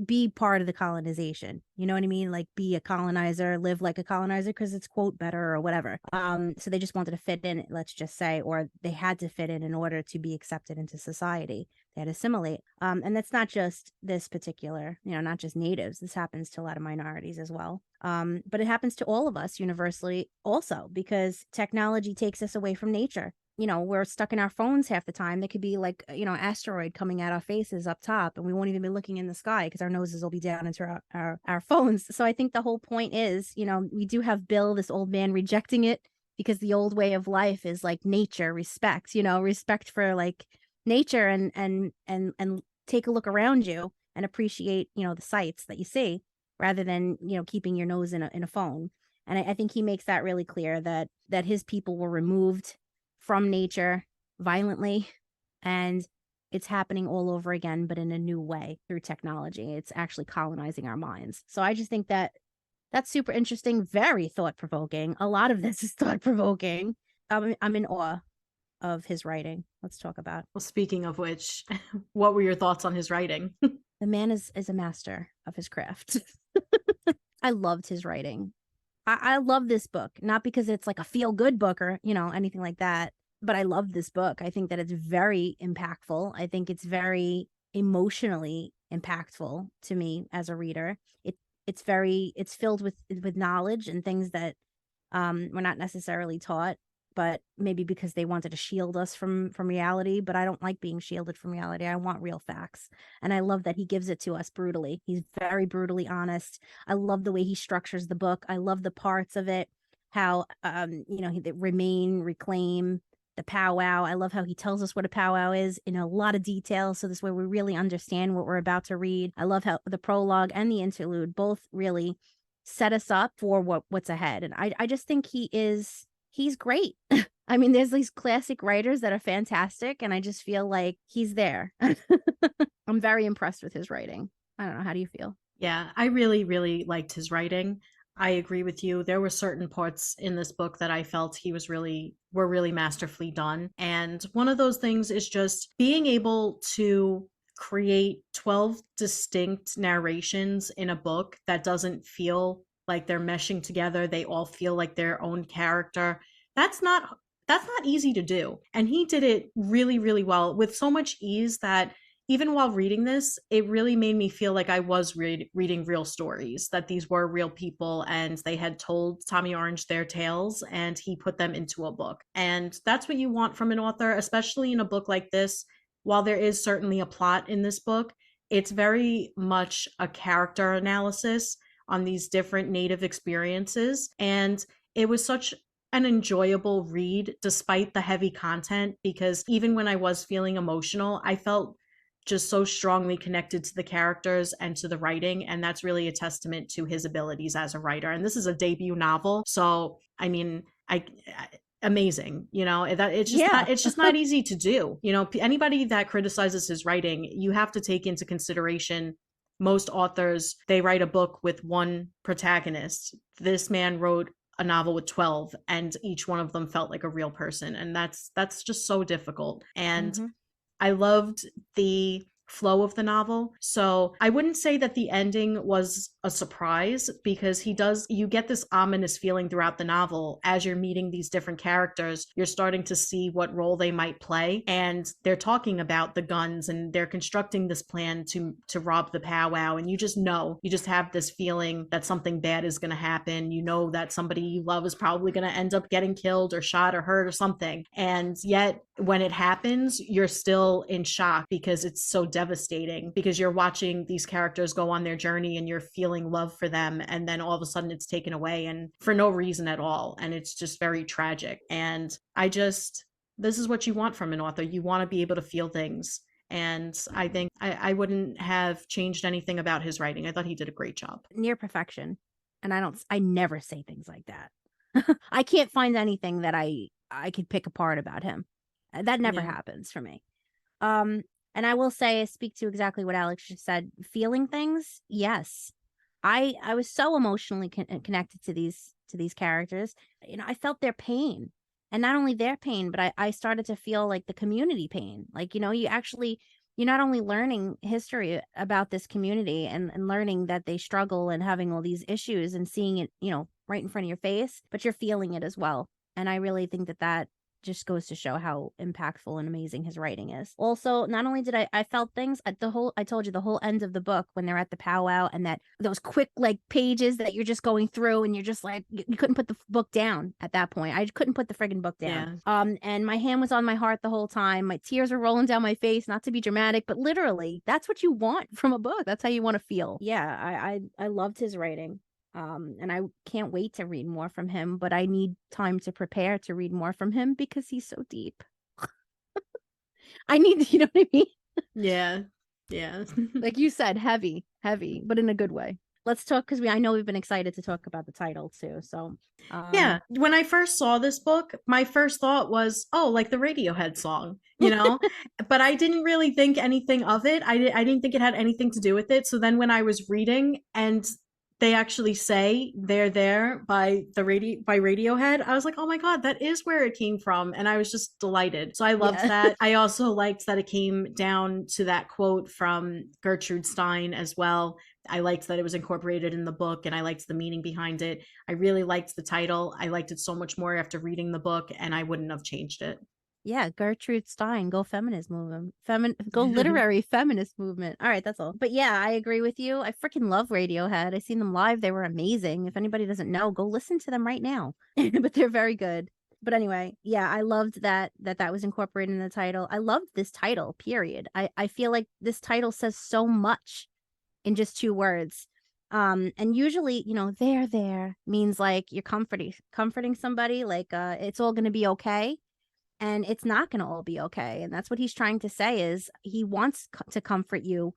be part of the colonization. You know what I mean? Like be a colonizer, live like a colonizer because it's quote better or whatever. So they just wanted to fit in, let's just say, or they had to fit in order to be accepted into society. They had to assimilate. And that's not just this particular, not just natives. This happens to a lot of minorities as well. But it happens to all of us universally also because technology takes us away from nature. We're stuck in our phones half the time. There could be like, asteroid coming at our faces up top and we won't even be looking in the sky because our noses will be down into our phones. So I think the whole point is, we do have Bill, this old man, rejecting it because the old way of life is like nature, respect, respect for like nature and take a look around you and appreciate, the sights that you see rather than, keeping your nose in a phone. And I think he makes that really clear that his people were removed from nature violently, and it's happening all over again, but in a new way through technology. It's actually colonizing our minds. So I just think that that's super interesting, very thought-provoking. A lot of this is thought-provoking. I'm in awe of his writing. Let's talk about. Well, speaking of which, what were your thoughts on his writing? The man is a master of his craft. I loved his writing. I love this book, not because it's like a feel-good book or, anything like that, but I love this book. I think that it's very impactful. I think it's very emotionally impactful to me as a reader. It's filled with knowledge and things that we're not necessarily taught, but maybe because they wanted to shield us from reality. But I don't like being shielded from reality. I want real facts. And I love that he gives it to us brutally. He's very brutally honest. I love the way he structures the book. I love the parts of it, how, remain, reclaim, the powwow. I love how he tells us what a powwow is in a lot of detail. So this way we really understand what we're about to read. I love how the prologue and the interlude both really set us up for what's ahead. And I just think he's great. I mean, there's these classic writers that are fantastic, and I just feel like he's there. I'm very impressed with his writing. I don't know. How do you feel? Yeah, I really, really liked his writing. I agree with you. There were certain parts in this book that I felt were really masterfully done. And one of those things is just being able to create 12 distinct narrations in a book that doesn't feel like they're meshing together. They all feel like their own character. That's not easy to do. And he did it really, really well with so much ease that even while reading this, it really made me feel like I was reading real stories, that these were real people and they had told Tommy Orange their tales and he put them into a book. And that's what you want from an author, especially in a book like this. While there is certainly a plot in this book, it's very much a character analysis on these different Native experiences. And it was such an enjoyable read despite the heavy content, because even when I was feeling emotional, I felt just so strongly connected to the characters and to the writing. And that's really a testament to his abilities as a writer. And this is a debut novel. So, I mean, amazing, it's just not easy to do. Anybody that criticizes his writing, you have to take into consideration most authors, they write a book with one protagonist. This man wrote a novel with 12 and each one of them felt like a real person. And that's just so difficult. And I loved the flow of the novel. So I wouldn't say that the ending was a surprise, because you get this ominous feeling throughout the novel as you're meeting these different characters. You're starting to see what role they might play, and they're talking about the guns, and they're constructing this plan to rob the powwow, and you just have this feeling that something bad is going to happen. You know that somebody you love is probably going to end up getting killed or shot or hurt or something. And yet when it happens, you're still in shock because it's so devastating, because you're watching these characters go on their journey and you're feeling love for them, and then all of a sudden it's taken away, and for no reason at all, and it's just very tragic. And this is what you want from an author. You want to be able to feel things. And I think I wouldn't have changed anything about his writing. I thought he did a great job. Near perfection. And I never say things like that. I can't find anything that I could pick apart about him. That never happens for me. And I will say, speak to exactly what Alex just said. Feeling things, yes. I was so emotionally connected to these characters. You know, I felt their pain, and not only their pain, but I started to feel like the community pain. Like, you know, you're not only learning history about this community and learning that they struggle and having all these issues and seeing it, you know, right in front of your face, but you're feeling it as well. And I really think that just goes to show how impactful and amazing his writing is. Also, not only did I felt things at I told you the whole end of the book when they're at the powwow, and that those quick like pages that you're just going through and you're just like, you couldn't put the book down at that point. I couldn't put the friggin' book down. And my hand was on my heart the whole time. My tears were rolling down my face, not to be dramatic, but literally that's what you want from a book. That's how you want to feel. Yeah, I loved his writing. And I can't wait to read more from him, but I need time to prepare to read more from him because he's so deep. I need, you know what I mean? Yeah. Like you said, heavy, but in a good way. Let's talk, because I know we've been excited to talk about the title too. So yeah, when I first saw this book, my first thought was, oh, like the Radiohead song, you know, but I didn't really think anything of it. I didn't think it had anything to do with it. So then when I was reading and they actually say "They're There" by Radiohead, I was like, oh my god, that is where it came from, and I was just delighted. So I loved that. I also liked that it came down to that quote from Gertrude Stein as well. I liked that it was incorporated in the book, and I liked the meaning behind it. I really liked the title. I liked it so much more after reading the book, and I wouldn't have changed it. Yeah, Gertrude Stein, go feminist movement. Go literary feminist movement. All right, that's all. But yeah, I agree with you. I freaking love Radiohead. I seen them live. They were amazing. If anybody doesn't know, go listen to them right now. But they're very good. But anyway, yeah, I loved that was incorporated in the title. I loved this title, period. I feel like this title says so much in just 2 words. And usually, you know, there means like you're comforting somebody, like it's all going to be okay. And it's not going to all be okay. And that's what he's trying to say, is he wants to comfort you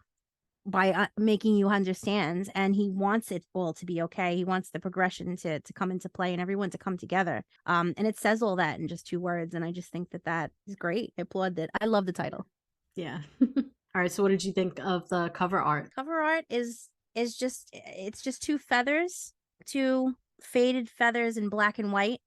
by making you understand. And he wants it all to be okay. He wants the progression to come into play and everyone to come together. And it says all that in just 2 words. And I just think that is great. I applaud it. I love the title. Yeah. All right. So what did you think of the cover art? Cover art is just, it's just 2 feathers, 2 faded feathers in black and white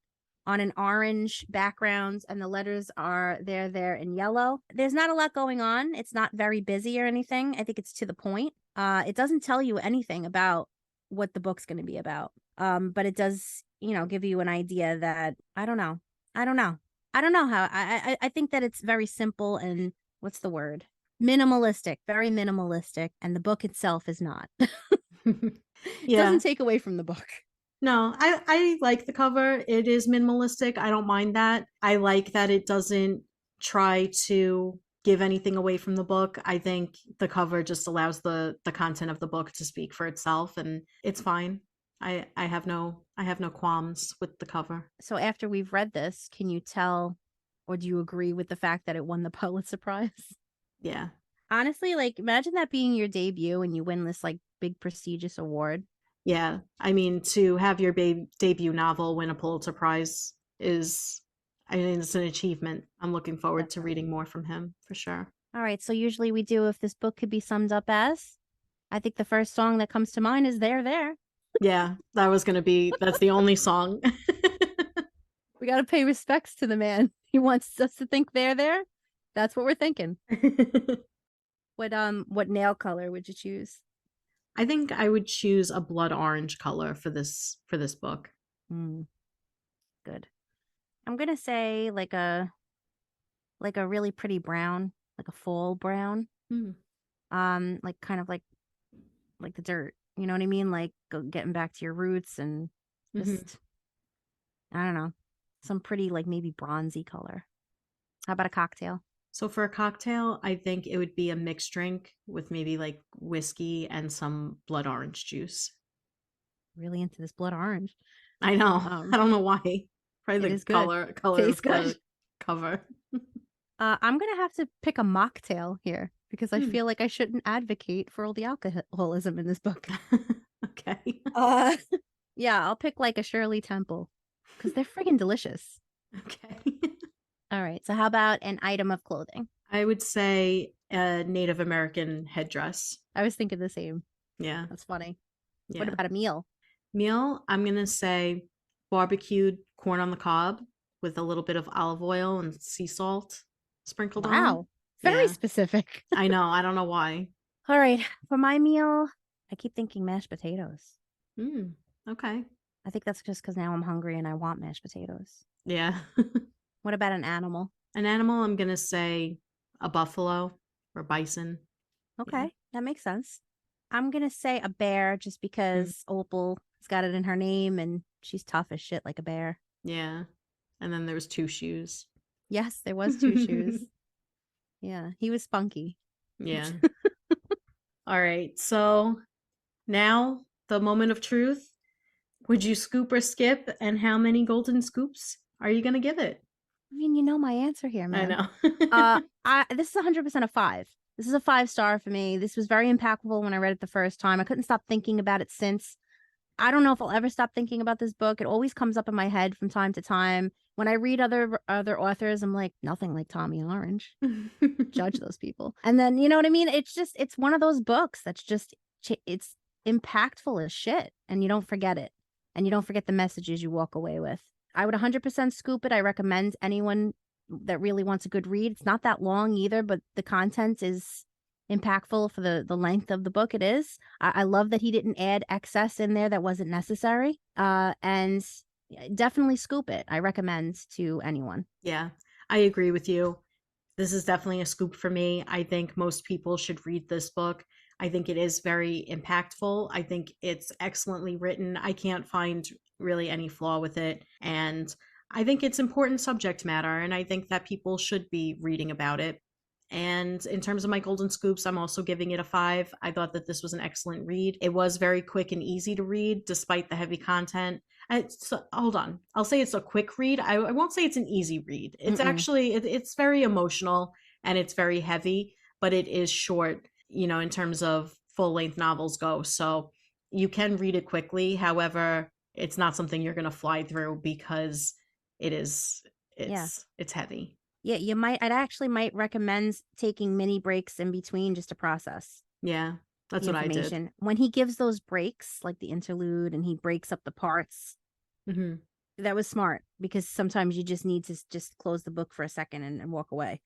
on an orange background, and the letters are there in yellow. There's not a lot going on. It's not very busy or anything. I think it's to the point. It doesn't tell you anything about what the book's going to be about. But it does, you know, give you an idea that I don't know how I think that it's very simple and what's the word? Minimalistic, very minimalistic, and the book itself is not. It doesn't take away from the book. No, I like the cover. It is minimalistic. I don't mind that. I like that it doesn't try to give anything away from the book. I think the cover just allows the content of the book to speak for itself, and it's fine. I have no qualms with the cover. So after we've read this, can you tell, or do you agree with the fact that it won the Pulitzer Prize? Yeah. Honestly, like imagine that being your debut and you win this like big prestigious award. Yeah, I mean, to have your debut novel win a Pulitzer Prize it's an achievement. I'm looking forward to reading more from him, for sure. All right, so usually we do if this book could be summed up as, I think the first song that comes to mind is There. Yeah, that's the only song. We got to pay respects to the man. He wants us to think There. That's what we're thinking. What nail color would you choose? I think I would choose a blood orange color for this book. Good. I'm gonna say like a really pretty brown, like a fall brown. Like kind of like the dirt. You know what I mean? Like getting back to your roots and just I don't know, some pretty like maybe bronzy color. How about a cocktail? So for a cocktail, I think it would be a mixed drink with maybe like whiskey and some blood orange juice. Really into this blood orange. I know. I don't know why. Probably the is good. color Tastes of the good. cover. I'm gonna have to pick a mocktail here because I feel like I shouldn't advocate for all the alcoholism in this book. Okay. Yeah, I'll pick like a Shirley Temple because they're friggin' delicious. Okay. All right. So how about an item of clothing? I would say a Native American headdress. I was thinking the same. Yeah. That's funny. Yeah. What about a meal? Meal, I'm going to say barbecued corn on the cob with a little bit of olive oil and sea salt sprinkled on. Wow. Very Yeah. specific. I know. I don't know why. All right. For my meal, I keep thinking mashed potatoes. Okay. I think that's just because now I'm hungry and I want mashed potatoes. Yeah. What about an animal? An animal, I'm going to say a buffalo or bison. Okay. That makes sense. I'm going to say a bear just because Opal has got it in her name and she's tough as shit like a bear. Yeah. And then there was two shoes. Yes, there was two shoes. Yeah, he was spunky. Yeah. All right. So now the moment of truth. Would you scoop or skip? And how many golden scoops are you going to give it? I mean, you know my answer here, man. I know. This is 100% a 5. This is a 5-star for me. This was very impactful when I read it the first time. I couldn't stop thinking about it since. I don't know if I'll ever stop thinking about this book. It always comes up in my head from time to time. When I read other authors, I'm like, nothing like Tommy Orange. Judge those people. And then, you know what I mean? It's one of those books that's just, it's impactful as shit. And you don't forget it. And you don't forget the messages you walk away with. I would 100% scoop it. I recommend anyone that really wants a good read. It's not that long either, but the content is impactful for the length of the book it is. I love that he didn't add excess in there that wasn't necessary. And definitely scoop it. I recommend to anyone. Yeah, I agree with you. This is definitely a scoop for me. I think most people should read this book. I think it is very impactful. I think it's excellently written. I can't find really any flaw with it. And I think it's important subject matter. And I think that people should be reading about it. And in terms of my golden scoops, I'm also giving it a 5. I thought that this was an excellent read. It was very quick and easy to read despite the heavy content. Hold on. I'll say it's a quick read. I won't say it's an easy read. It's actually, it's very emotional and it's very heavy, but it is short, you know, in terms of full-length novels go. So you can read it quickly. However, it's not something you're going to fly through because it's heavy. Yeah, I'd actually might recommend taking mini breaks in between just to process. Yeah, that's what I did. When he gives those breaks, like the interlude, and he breaks up the parts, that was smart because sometimes you just need to just close the book for a second and walk away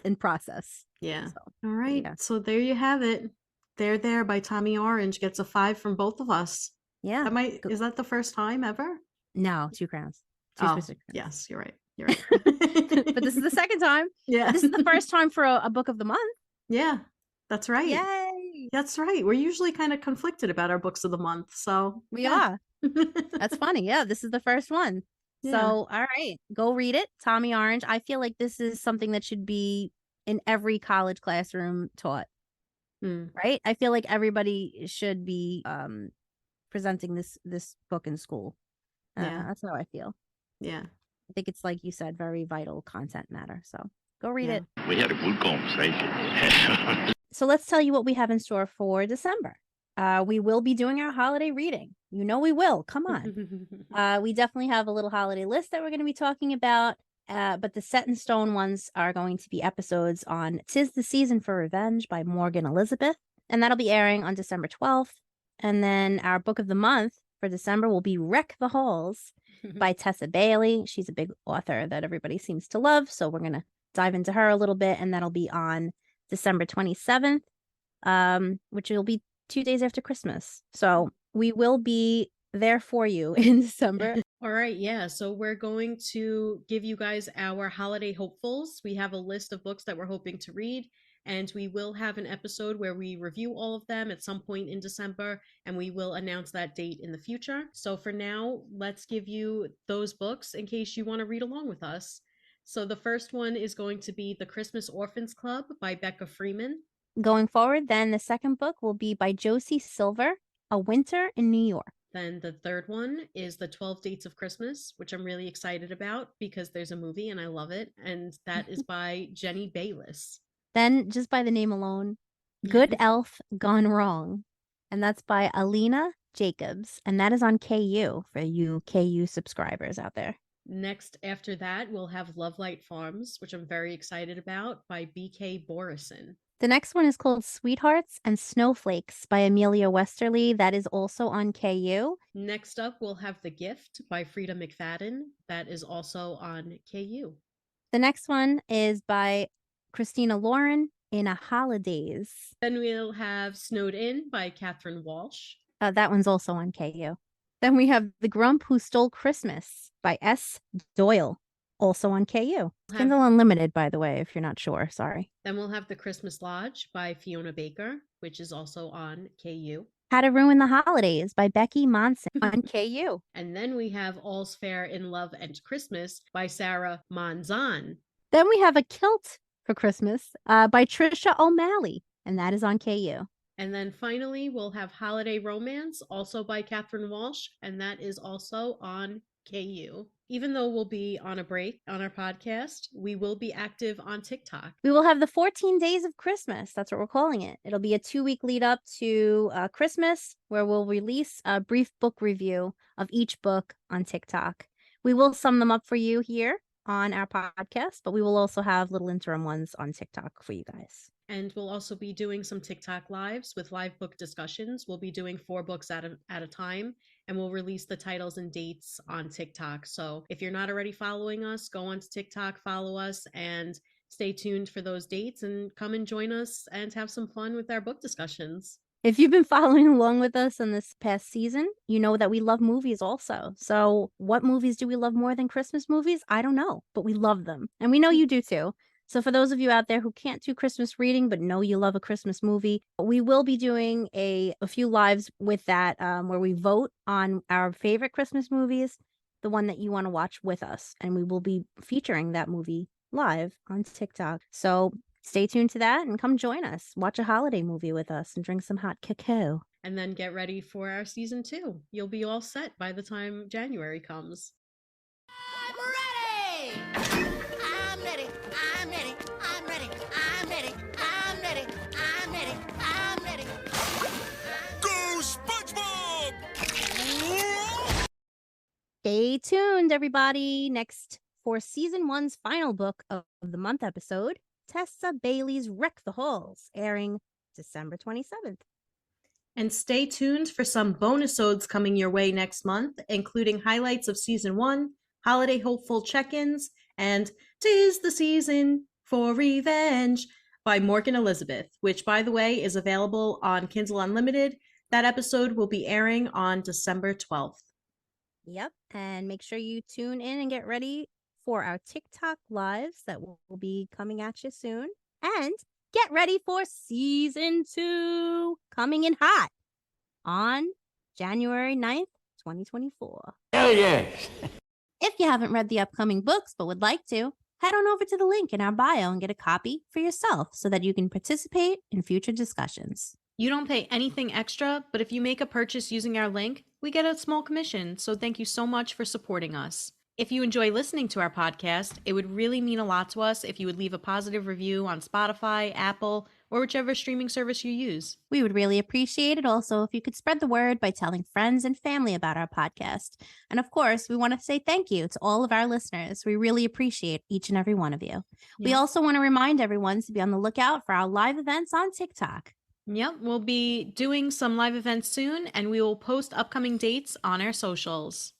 and process. Yeah. So, all right. yeah. So there you have it. There by Tommy Orange gets a 5 from both of us. Yeah. Is that the first time ever? No, 2 crowns. Yes, you're right. You're right. But this is the second time. Yeah. This is the first time for a book of the month. Yeah, that's right. Yay. That's right. We're usually kind of conflicted about our books of the month. So we are. That's funny. Yeah, this is the first one. Yeah. So, all right, go read it. Tommy Orange. I feel like this is something that should be in every college classroom taught. Right? I feel like everybody should be presenting this book in school. That's how I feel. Yeah. I think it's, like you said, very vital content matter. So go read it. We had a good conversation. So let's tell you what we have in store for December. We will be doing our holiday reading. You know we will. Come on. We definitely have a little holiday list that we're going to be talking about. But the set in stone ones are going to be episodes on 'Tis the Season for Revenge by Morgan Elizabeth. And that'll be airing on December 12th. And then our book of the month for December will be Wreck the Halls by Tessa Bailey. She's a big author that everybody seems to love. So we're going to dive into her a little bit. And that'll be on December 27th, which will be 2 days after Christmas. So we will be there for you in December. All right, yeah. So we're going to give you guys our holiday hopefuls. We have a list of books that we're hoping to read, and we will have an episode where we review all of them at some point in December, and we will announce that date in the future. So for now, let's give you those books in case you want to read along with us. So the first one is going to be The Christmas Orphans Club by Becca Freeman. Going forward, then the second book will be by Josie Silver, A Winter in New York. Then the third one is The 12 Dates of Christmas, which I'm really excited about because there's a movie and I love it. And that is by Jenny Bayless. Then, just by the name alone, Good Elf Gone Wrong. And that's by Alina Jacobs. And that is on KU for you KU subscribers out there. Next, after that, we'll have Lovelight Farms, which I'm very excited about, by B.K. Borison. The next one is called Sweethearts and Snowflakes by Amelia Westerly. That is also on KU. Next up, we'll have The Gift by Frida McFadden. That is also on KU. The next one is by Christina Lauren, In a Holidays. Then we'll have Snowed In by Catherine Walsh. That one's also on KU. Then we have The Grump Who Stole Christmas by S. Doyle, also on KU. Kindle Unlimited, by the way, if you're not sure. Sorry. Then we'll have The Christmas Lodge by Fiona Baker, which is also on KU. How to Ruin the Holidays by Becky Monson on KU. And then we have All's Fair in Love and Christmas by Sarah Monzon. Then we have A Kilt for Christmas by Trisha O'Malley, and that is on KU. And then finally, we'll have Holiday Romance, also by Catherine Walsh, and that is also on KU. Even though we'll be on a break on our podcast, we will be active on TikTok. We will have the 14 Days of Christmas. That's what we're calling it. It'll be a 2-week lead up to Christmas, where we'll release a brief book review of each book on TikTok. We will sum them up for you here on our podcast, but we will also have little interim ones on TikTok for you guys. And we'll also be doing some TikTok lives with live book discussions. We'll be doing 4 books at a time, and we'll release the titles and dates on TikTok. So if you're not already following us, go on to TikTok, follow us, and stay tuned for those dates and come and join us and have some fun with our book discussions. If you've been following along with us in this past season, you know that we love movies also. So what movies do we love more than Christmas movies? I don't know, but we love them. And we know you do too. So for those of you out there who can't do Christmas reading, but know you love a Christmas movie, we will be doing a few lives with that where we vote on our favorite Christmas movies, the one that you want to watch with us. And we will be featuring that movie live on TikTok. So stay tuned to that and come join us. Watch a holiday movie with us and drink some hot cacao. And then get ready for our season 2. You'll be all set by the time January comes. I'm ready! I'm ready! I'm ready! I'm ready! I'm ready! I'm ready! I'm ready! I'm ready! Go, SpongeBob! Stay tuned, everybody. Next, for season 1's final book of the month episode, Tessa Bailey's Wreck the Halls, airing December 27th. And stay tuned for some bonus-odes coming your way next month, including highlights of season 1, holiday hopeful check-ins, and 'Tis the Season for Revenge by Morgan Elizabeth, which, by the way, is available on Kindle Unlimited. That episode will be airing on December 12th. Yep. And make sure you tune in and get ready for our TikTok lives that will be coming at you soon. And get ready for season 2 coming in hot on January 9th, 2024. Hell yes. If you haven't read the upcoming books but would like to, head on over to the link in our bio and get a copy for yourself so that you can participate in future discussions. You don't pay anything extra, but if you make a purchase using our link, we get a small commission, so thank you so much for supporting us. If you enjoy listening to our podcast, it would really mean a lot to us if you would leave a positive review on Spotify, Apple, or whichever streaming service you use. We would really appreciate it also if you could spread the word by telling friends and family about our podcast. And of course, we want to say thank you to all of our listeners. We really appreciate each and every one of you. We also want to remind everyone to be on the lookout for our live events on TikTok. Yep, we'll be doing some live events soon, and we will post upcoming dates on our socials.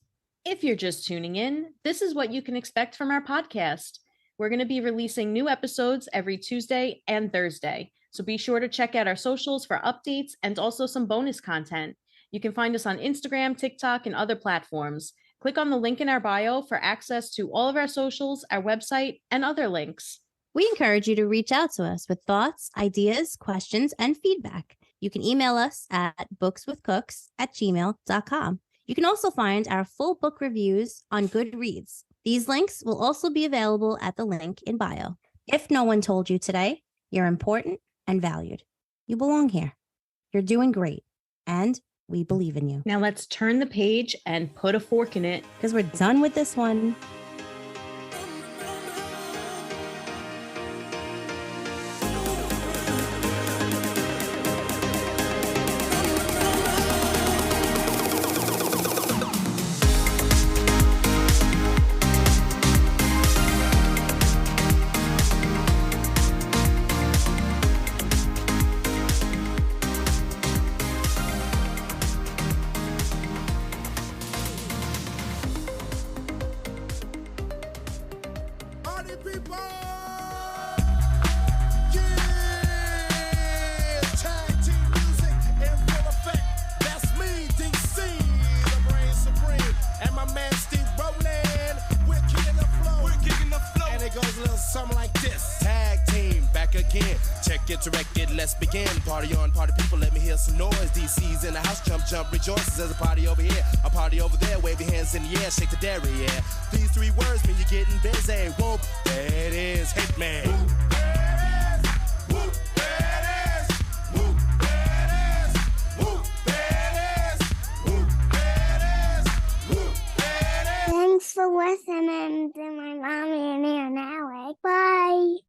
If you're just tuning in, this is what you can expect from our podcast. We're going to be releasing new episodes every Tuesday and Thursday. So be sure to check out our socials for updates and also some bonus content. You can find us on Instagram, TikTok, and other platforms. Click on the link in our bio for access to all of our socials, our website, and other links. We encourage you to reach out to us with thoughts, ideas, questions, and feedback. You can email us at bookswithcooks@gmail.com. You can also find our full book reviews on Goodreads. These links will also be available at the link in bio. If no one told you today, you're important and valued. You belong here. You're doing great, and we believe in you. Now let's turn the page and put a fork in it. Because we're done with this one. Party people! Tag team music in full effect. That's me, DC, the brain supreme. And my man Steve Rowland. We're kicking the flow. And it goes a little something like this. Tag team, back again. Check it, direct it, let's begin. Party on, party people, let me hear some noise. DC's in the house, jump, rejoices. There's a party over here, a party over there. Wave your hands in the air, shake the dairy, yeah. These three words mean you're getting busy. Whoop, there it is, hit man. Whoop, there it is. Whoop, there it is. Whoop, there it is. Whoop, there it is. Whoop, there it is. Whoop, there it is. Thanks for listening to my